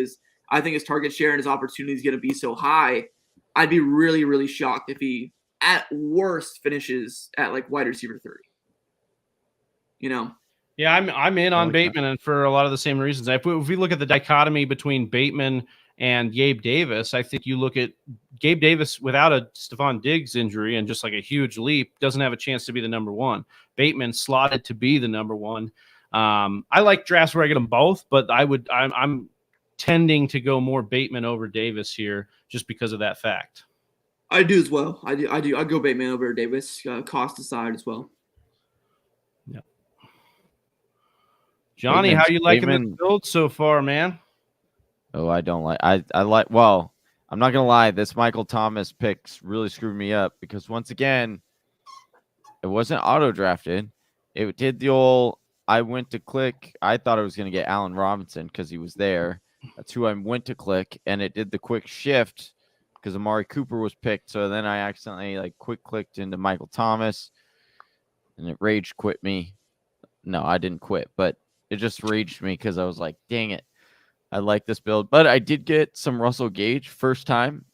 I think his target share and his opportunity is going to be so high. I'd be really, really shocked if he, at worst, finishes at like wide receiver 30. Yeah, I'm in on Bateman, and for a lot of the same reasons. If we look at the dichotomy between Bateman and Gabe Davis, I think you look at Gabe Davis without a Stephon Diggs injury and just like a huge leap, doesn't have a chance to be the number 1. Bateman slotted to be the number 1. I like drafts where I get them both, but I'm tending to go more Bateman over Davis here just because of that fact. I do as well. I do. I'd go Bateman over Davis, cost aside as well. Yeah. Johnny, how you liking the build so far, man? Oh, I don't like. I like. Well, I'm not gonna lie. This Michael Thomas picks really screwed me up because once again, it wasn't auto drafted. It did the old. I went to click. I thought I was going to get Allen Robinson because he was there. That's who I went to click, and it did the quick shift because Amari Cooper was picked. So then I accidentally quick clicked into Michael Thomas, and it rage quit me. No, I didn't quit, but it just raged me because I was like, dang it. I like this build, but I did get some Russell Gage first time,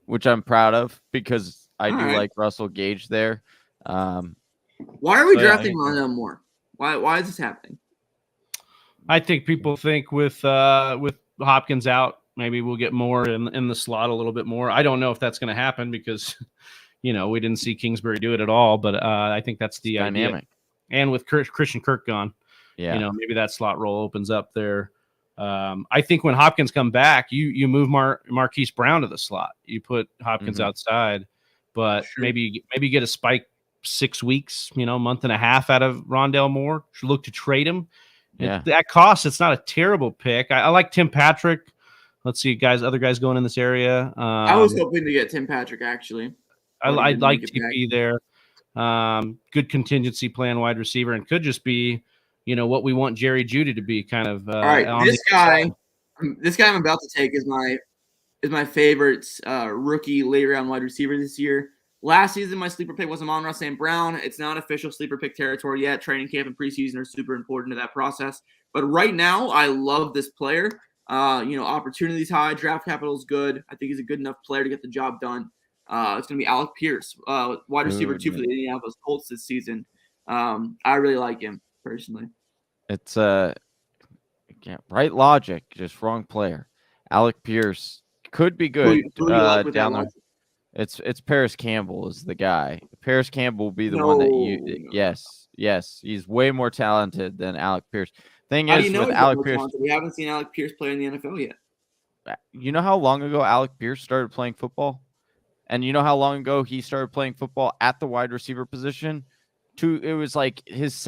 which I'm proud of because I do like Russell Gage there. Why are we drafting Rondell Moore? Why is this happening? I think people think with Hopkins out, maybe we'll get more in the slot a little bit more. I don't know if that's going to happen because, we didn't see Kingsbury do it at all. But I think that's the dynamic. And with Christian Kirk gone, maybe that slot role opens up there. I think when Hopkins come back, you move Marquise Brown to the slot. You put Hopkins outside, but maybe get a spike 6 weeks, month and a half out of Rondale Moore. Should look to trade him. Yeah. At cost, it's not a terrible pick. I like Tim Patrick. Let's see, other guys going in this area. I was hoping to get Tim Patrick, actually. I'd like TP there. Good contingency plan wide receiver, and could just be, what we want Jerry Jeudy to be, kind of. All right, this guy I'm about to take is my favorite rookie late round wide receiver this year. Last season, my sleeper pick was Amon-Ra St. Brown. It's not official sleeper pick territory yet. Training camp and preseason are super important to that process. But right now, I love this player. Opportunity's high, draft capital is good. I think he's a good enough player to get the job done. It's going to be Alec Pierce, wide receiver 2 for the Indianapolis Colts this season. I really like him personally. It's right logic, just wrong player. Alec Pierce could be good down there. It's Paris Campbell is the guy. Paris Campbell will be the one that yes, he's way more talented than Alec Pierce. Thing is, with Alec Pierce, we haven't seen Alec Pierce play in the NFL yet. You know how long ago Alec Pierce started playing football? And you know how long ago he started playing football at the wide receiver position? It was like his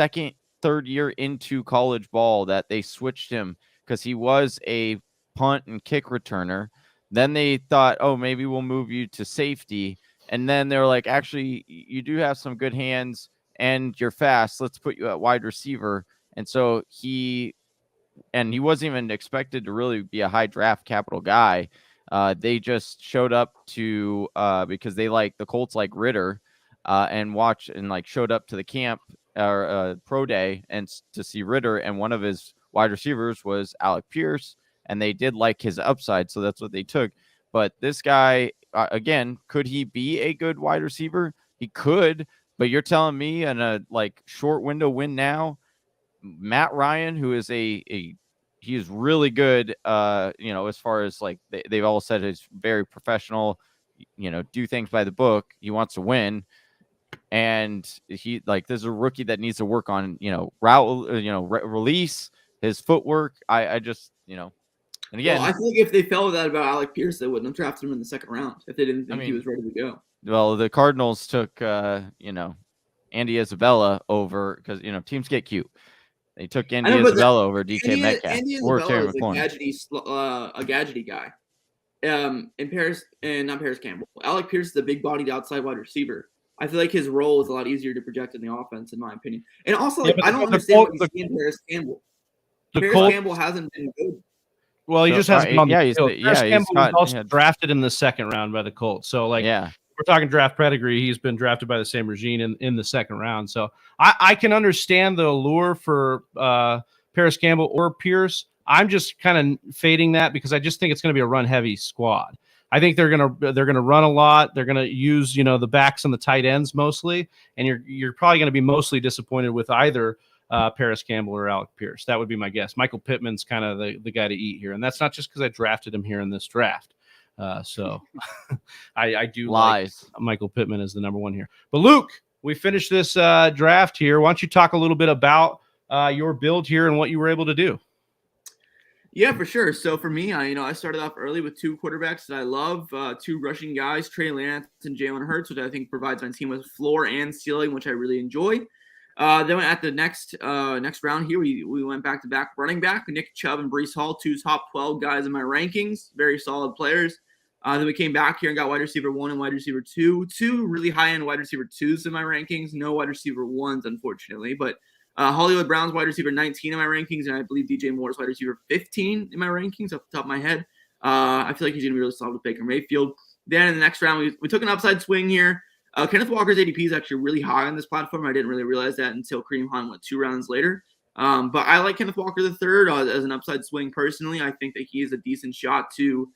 third year into college ball that they switched him because he was a punt and kick returner. Then they thought, oh, maybe we'll move you to safety. And then they were like, actually, you do have some good hands and you're fast. Let's put you at wide receiver. And so he wasn't even expected to really be a high draft capital guy. They just showed up to because the Colts like Ritter and showed up to the camp or pro day and to see Ritter, and one of his wide receivers was Alec Pierce, and they did like his upside, so that's what they took. But this guy, again, could he be a good wide receiver? He could, but you're telling me in a short window win now, Matt Ryan, who is he is really good, as far as they've all said he's very professional, do things by the book. He wants to win. And he there's a rookie that needs to work on, route, release, his footwork. I just, and again, I think if they felt that about Alec Pierce, they wouldn't have drafted him in the second round if they didn't think he was ready to go. Well, the Cardinals took, Andy Isabella over because, teams get cute. They took Andy Isabella over DK Metcalf or Terry McLaurin. A gadgety guy. Not Paris Campbell. Alec Pierce is a big-bodied outside wide receiver. I feel like his role is a lot easier to project in the offense, in my opinion. And also, I don't understand what you see in Paris Campbell. Campbell hasn't been good. Well, he just hasn't been on the field. Paris Campbell was also drafted in the second round by the Colts. So, we're talking draft pedigree. He's been drafted by the same regime in the second round. So I can understand the allure for Paris Campbell or Pierce. I'm just kind of fading that because I just think it's going to be a run-heavy squad. I think they're gonna run a lot. They're gonna use the backs and the tight ends mostly, and you're probably gonna be mostly disappointed with either Paris Campbell or Alec Pierce. That would be my guess. Michael Pittman's kind of the guy to eat here, and that's not just because I drafted him here in this draft. So I do like Michael Pittman as the number one here. But Luke, we finished this draft here. Why don't you talk a little bit about your build here and what you were able to do? Yeah, for sure. So for me, I started off early with 2 quarterbacks that I love, 2 rushing guys, Trey Lance and Jalen Hurts, which I think provides my team with floor and ceiling, which I really enjoy. Then at the next round here, we went back-to-back running back, Nick Chubb and Breece Hall, 2 top 12 guys in my rankings, very solid players. Then we came back here and got wide receiver 1 and wide receiver 2, 2 really high-end wide receiver 2s in my rankings, no wide receiver 1s, unfortunately, but Hollywood Brown's wide receiver 19 in my rankings, and I believe DJ Moore's wide receiver 15 in my rankings off the top of my head. I feel like he's going to be really solid with Baker Mayfield. Then in the next round, we took an upside swing here. Kenneth Walker's ADP is actually really high on this platform. I didn't really realize that until Kareem Hunt went 2 rounds later. But I like Kenneth Walker III as an upside swing personally. I think that he is a decent shot to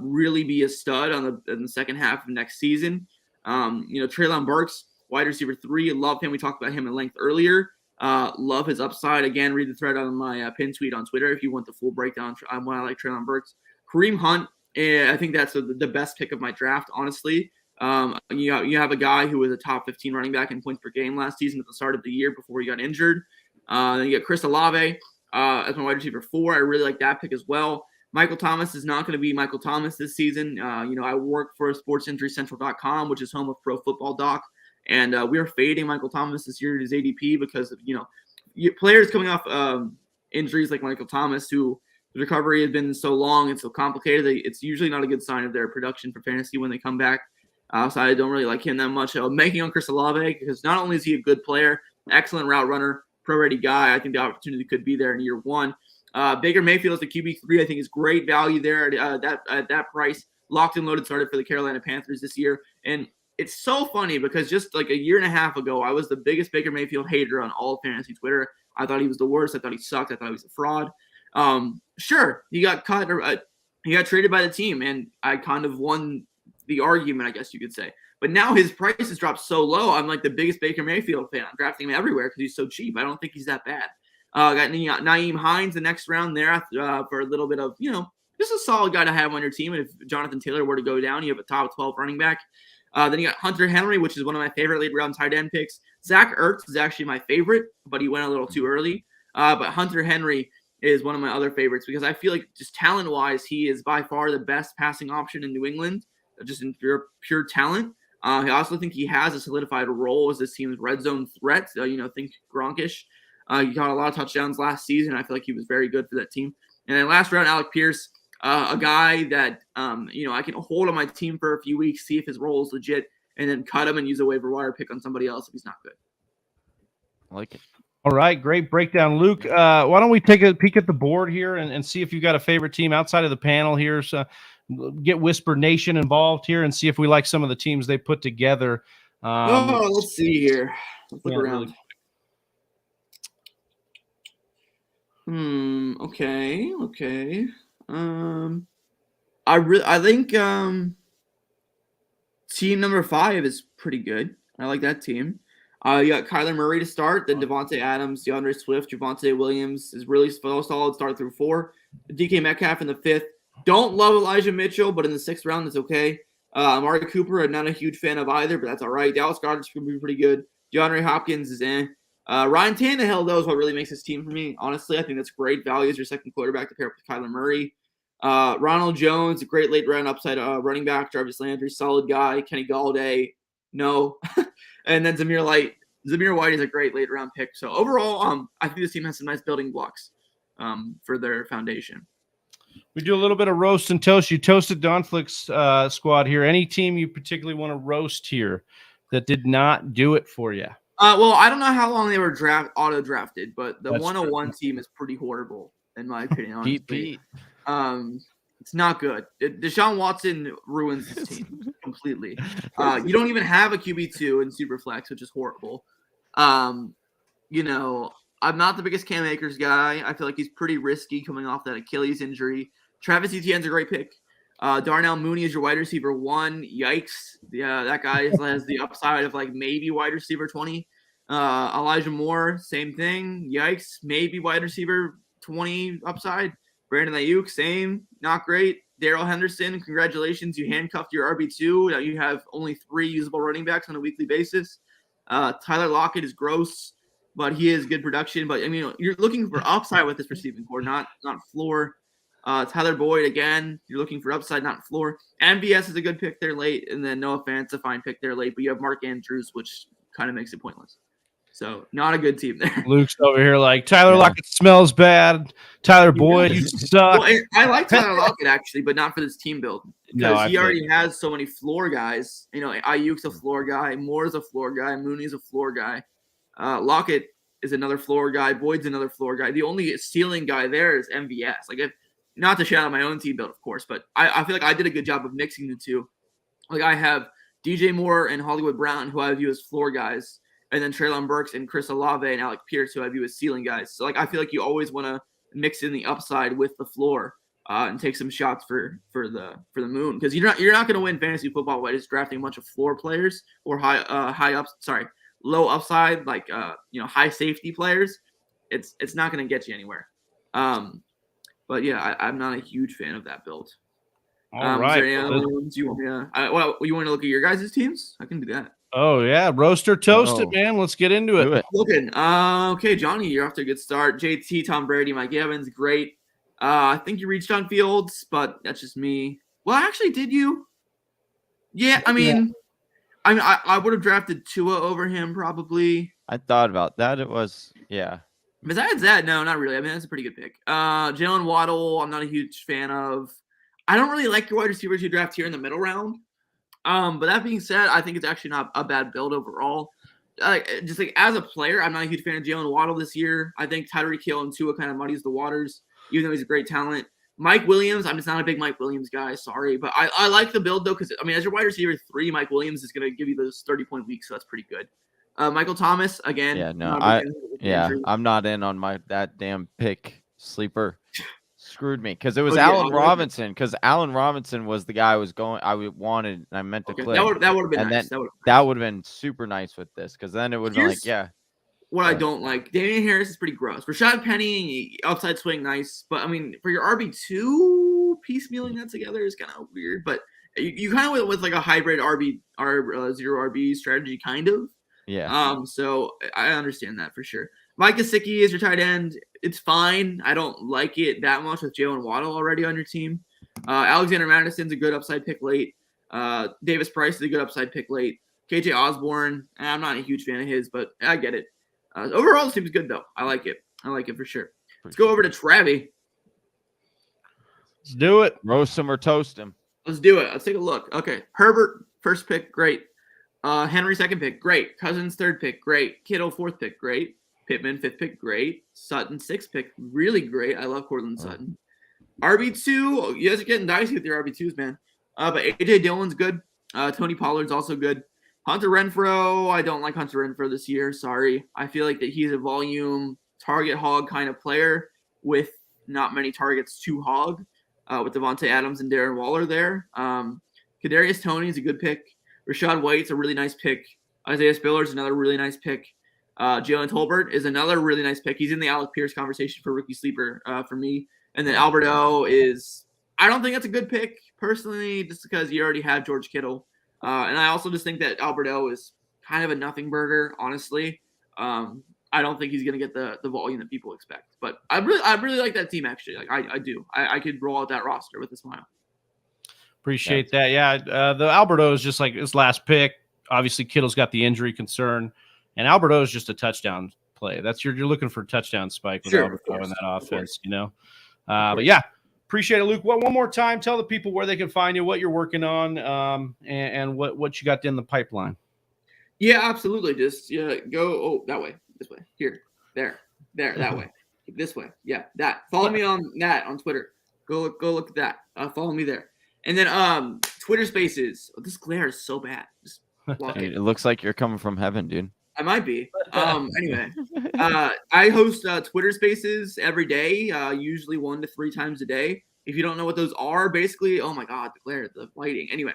really be a stud in the second half of next season. Treylon Burks, wide receiver 3, love him. We talked about him at length earlier. Love his upside. Again, read the thread on my pin tweet on Twitter if you want the full breakdown on why I like Treylon Burks. Kareem Hunt, I think that's the best pick of my draft, honestly. You have a guy who was a top 15 running back in points per game last season at the start of the year before he got injured. Then you got Chris Olave as my wide receiver 4. I really like that pick as well. Michael Thomas is not going to be Michael Thomas this season. I work for SportsInjuryCentral.com, which is home of Pro Football Doc, and we are fading Michael Thomas this year at his ADP because of players coming off injuries like Michael Thomas, who the recovery has been so long and so complicated that it's usually not a good sign of their production for fantasy when they come back. So I don't really like him that much. I'm making on Chris Olave because not only is he a good player, excellent route runner, pro-ready guy, I think the opportunity could be there in year 1. Baker Mayfield is the QB3. I think is great value there at that price. Locked and loaded started for the Carolina Panthers this year. And it's so funny because just like a year and a half ago, I was the biggest Baker Mayfield hater on all of fantasy Twitter. I thought he was the worst. I thought he sucked. I thought he was a fraud. Sure, he got cut or he got traded by the team, and I kind of won the argument, I guess you could say. But now his price has dropped so low. I'm like the biggest Baker Mayfield fan. I'm drafting him everywhere because he's so cheap. I don't think he's that bad. Got Nyheim Hines the next round there for a little bit of, just a solid guy to have on your team. And if Jonathan Taylor were to go down, you have a top 12 running back. Then you got Hunter Henry, which is one of my favorite late round tight end picks. Zach Ertz is actually my favorite, but he went a little too early. But Hunter Henry is one of my other favorites because I feel like just talent-wise, he is by far the best passing option in New England, just in pure talent. I also think he has a solidified role as this team's red zone threat. Think Gronkish. He got a lot of touchdowns last season. I feel like he was very good for that team. And then last round, Alec Pierce, a guy that, I can hold on my team for a few weeks, see if his role is legit, and then cut him and use a waiver wire pick on somebody else if he's not good. I like it. All right, great breakdown, Luke. Why don't we take a peek at the board here and see if you've got a favorite team outside of the panel here. So get Whisper Nation involved here and see if we like some of the teams they put together. Let's see here. Let's look around. Okay. I think team number 5 is pretty good. I like that team. You got Kyler Murray to start, then Devontae Adams, DeAndre Swift, Javonte Williams is really solid start through 4. DK Metcalf in the 5th. Don't love Elijah Mitchell, but in the 6th round, it's okay. Amari Cooper, I'm not a huge fan of either, but that's all right. Dallas Goedert's going to be pretty good. DeAndre Hopkins is in. Ryan Tannehill, though, is what really makes this team for me. Honestly, I think that's great value as your second quarterback to pair up with Kyler Murray. Ronald Jones, a great late round upside running back. Jarvis Landry, solid guy. Kenny Galladay, no. And then Zamir White is a great late round pick. So overall, I think this team has some nice building blocks for their foundation. We do a little bit of roast and toast. You toasted Donflick's squad here. Any team you particularly want to roast here that did not do it for you? Well, I don't know how long they were auto drafted, but the 101 team is pretty horrible in my opinion. Honestly. It's not good. Deshaun Watson ruins this team completely. You don't even have a QB2 in Superflex, which is horrible. I'm not the biggest Cam Akers guy. I feel like he's pretty risky coming off that Achilles injury. Travis Etienne's a great pick. Darnell Mooney is your wide receiver 1. Yikes. Yeah, that guy has the upside of like maybe wide receiver 20. Elijah Moore, same thing. Yikes. Maybe wide receiver 20 upside. Brandon Ayuk, same. Not great. Darrell Henderson, congratulations. You handcuffed your RB2. Now you have only 3 usable running backs on a weekly basis. Tyler Lockett is gross, but he is good production. But, you're looking for upside with this receiving core, not floor. Tyler Boyd, again, you're looking for upside, not floor. MVS is a good pick there late, and then Noah Fant's a fine pick there late, but you have Mark Andrews, which kind of makes it pointless. So not a good team there. Luke's over here like, Tyler Lockett smells bad. Tyler Boyd, you suck. Well, I like Tyler Lockett, actually, but not for this team build. Because he already has so many floor guys. Ayuk's a floor guy. Moore's a floor guy. Mooney's a floor guy. Lockett is another floor guy. Boyd's another floor guy. The only ceiling guy there is MVS. Not to shout out my own team build, of course, but I feel like I did a good job of mixing the two. Like I have DJ Moore and Hollywood Brown, who I view as floor guys, and then Treylon Burks and Chris Olave and Alec Pierce, who I view as ceiling guys. So I feel like you always want to mix in the upside with the floor and take some shots for the moon, because you're not going to win fantasy football by just drafting a bunch of floor players or low upside high safety players. It's not going to get you anywhere. But yeah, I'm not a huge fan of that build. All right. Do you want to look at your guys' teams? I can do that. Oh yeah, roast or toast it, man. Let's get into it. Looking. Okay, Johnny, you're off to a good start. JT, Tom Brady, Mike Evans, great. I think you reached on Fields, but that's just me. Well, actually, did you? Yeah, I mean, I would have drafted Tua over him probably. I thought about that. It was Besides that, no, not really. I mean, that's a pretty good pick. Jalen Waddle, I'm not a huge fan of. I don't really like your wide receivers you draft here in the middle round. But that being said, I think it's actually not a bad build overall. Just like as a player, I'm not a huge fan of Jalen Waddle this year. I think Tyreek Hill and Tua kind of muddies the waters, even though he's a great talent. Mike Williams, I'm just not a big Mike Williams guy. Sorry, but I like the build though because I mean, as your wide receiver 3, Mike Williams is going to give you those 30-point weeks, so that's pretty good. Michael Thomas again. Yeah, no, I'm not in on that damn pick sleeper. Screwed me because it was Allen Robinson. Because Allen Robinson was the guy I wanted and I meant to click. That would have been nice. That would have been super nice with this because then it would have been like, What I don't like, Damian Harris is pretty gross. Rashad Penny, outside swing, nice. But I mean, for your RB2, piecemealing that together is kind of weird. But you kind of went with like a hybrid zero RB strategy, kind of. Yeah. So I understand that for sure. Mike Gesicki is your tight end. It's fine. I don't like it that much with Jalen Waddle already on your team. Alexander Madison's a good upside pick late. Davis Price is a good upside pick late. KJ Osborne, I'm not a huge fan of his, but I get it. Overall, this team's good, though. I like it. I like it for sure. Let's go over to Travie. Let's do it. Roast him or toast him. Let's do it. Let's take a look. Okay. Herbert, first pick, great. Henry, second pick, great. Cousins, third pick, great. Kittle, fourth pick, great. Pittman, fifth pick, great. Sutton, sixth pick, really great. I love Cortland Sutton. RB2, you guys are getting dicey with your RB2s, man. But AJ Dillon's good. Tony Pollard's also good. Hunter Renfrow, I don't like Hunter Renfrow this year. Sorry. I feel like that he's a volume target hog kind of player with not many targets to hog with Devontae Adams and Darren Waller there. Kadarius Toney's a good pick. Rashad White's a really nice pick. Isaiah Spiller's another really nice pick. Jalen Tolbert is another really nice pick. He's in the Alec Pierce conversation for rookie sleeper for me. And then Alberto is – I don't think that's a good pick personally just because you already have George Kittle. And I also just think that Alberto is kind of a nothing burger, honestly. I don't think he's going to get the volume that people expect. But I really like that team, actually. Like I do. I could roll out that roster with a smile. Appreciate that. Yeah, the Alberto is just like his last pick. Obviously, Kittle's got the injury concern. And Alberto is just a touchdown play. That's you're looking for a touchdown spike with Alberto in that offense, you know. But yeah, appreciate it, Luke. One more time, tell the people where they can find you, what you're working on, and what you got in the pipeline. Yeah, absolutely. Just go that way, this way, here, there, that way, this way. Yeah, that. Follow me on that on Twitter. Go look at that. Follow me there. And then Twitter Spaces. Oh, this glare is so bad. Just walk it looks like you're coming from heaven, dude. I might be. Anyway, I host Twitter Spaces every day, usually 1 to 3 times a day. If you don't know what those are, basically, oh my God, the glare, the lighting. Anyway,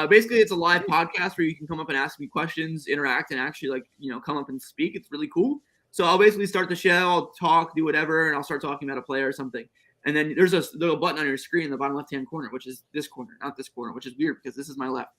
basically, it's a live podcast where you can come up and ask me questions, interact, and actually, come up and speak. It's really cool. So I'll basically start the show, I'll talk, do whatever, and I'll start talking about a player or something. And then there's a little button on your screen in the bottom left-hand corner, which is this corner, not this corner, which is weird because this is my left.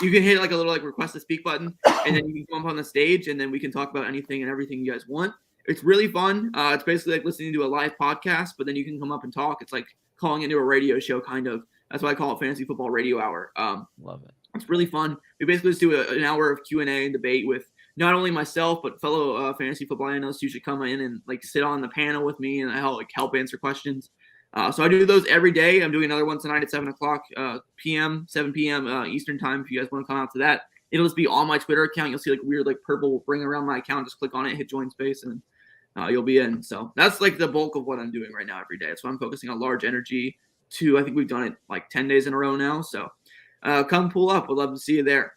You can hit like a little request to speak button, and then you can come up on the stage, and then we can talk about anything and everything you guys want. It's really fun. It's basically like listening to a live podcast, but then you can come up and talk. It's like calling into a radio show, kind of. That's why I call it Fantasy Football Radio Hour. Love it. It's really fun. We basically just do an hour of Q&A and debate with not only myself, but fellow fantasy football analysts who should come in and sit on the panel with me, and I help answer questions. So I do those every day. I'm doing another one tonight at 7 p.m. Eastern time. If you guys want to come out to that, it'll just be on my Twitter account. You'll see weird purple ring around my account. Just click on it, hit join space, and you'll be in. So that's the bulk of what I'm doing right now every day. That's why I'm focusing on large energy. I think we've done it 10 days in a row now. So come pull up. We'd love to see you there.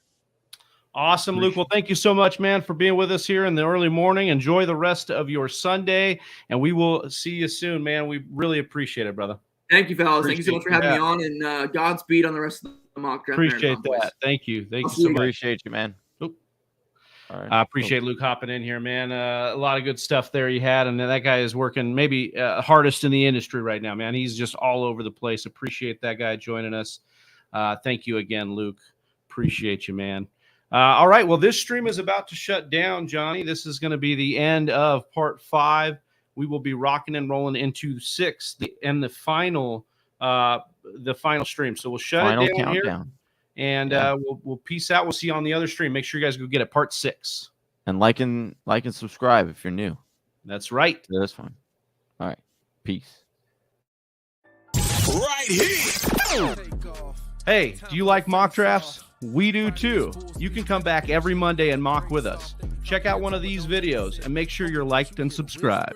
Awesome, Luke. Well, thank you so much, man, for being with us here in the early morning. Enjoy the rest of your Sunday, and we will see you soon, man. We really appreciate it, brother. Thank you, fellas. Thank you so much for having me on, and Godspeed on the rest of the mock draft. Appreciate that. Thank you. Thank you so much. Appreciate you, man. All right. I appreciate Luke hopping in here, man. A lot of good stuff there you had, and that guy is working maybe hardest in the industry right now, man. He's just all over the place. Appreciate that guy joining us. Thank you again, Luke. Appreciate you, man. All right, well, this stream is about to shut down, Johnny. This is going to be the end of part 5. We will be rocking and rolling into 6 and the final stream. So we'll shut it down here. And we'll peace out. We'll see you on the other stream. Make sure you guys go get it, part 6. And like and subscribe if you're new. That's right. That's fine. All right. Peace. Right here. Hey, do you like mock drafts? We do too. You can come back every Monday and mock with us. Check out one of these videos and make sure you're liked and subscribed.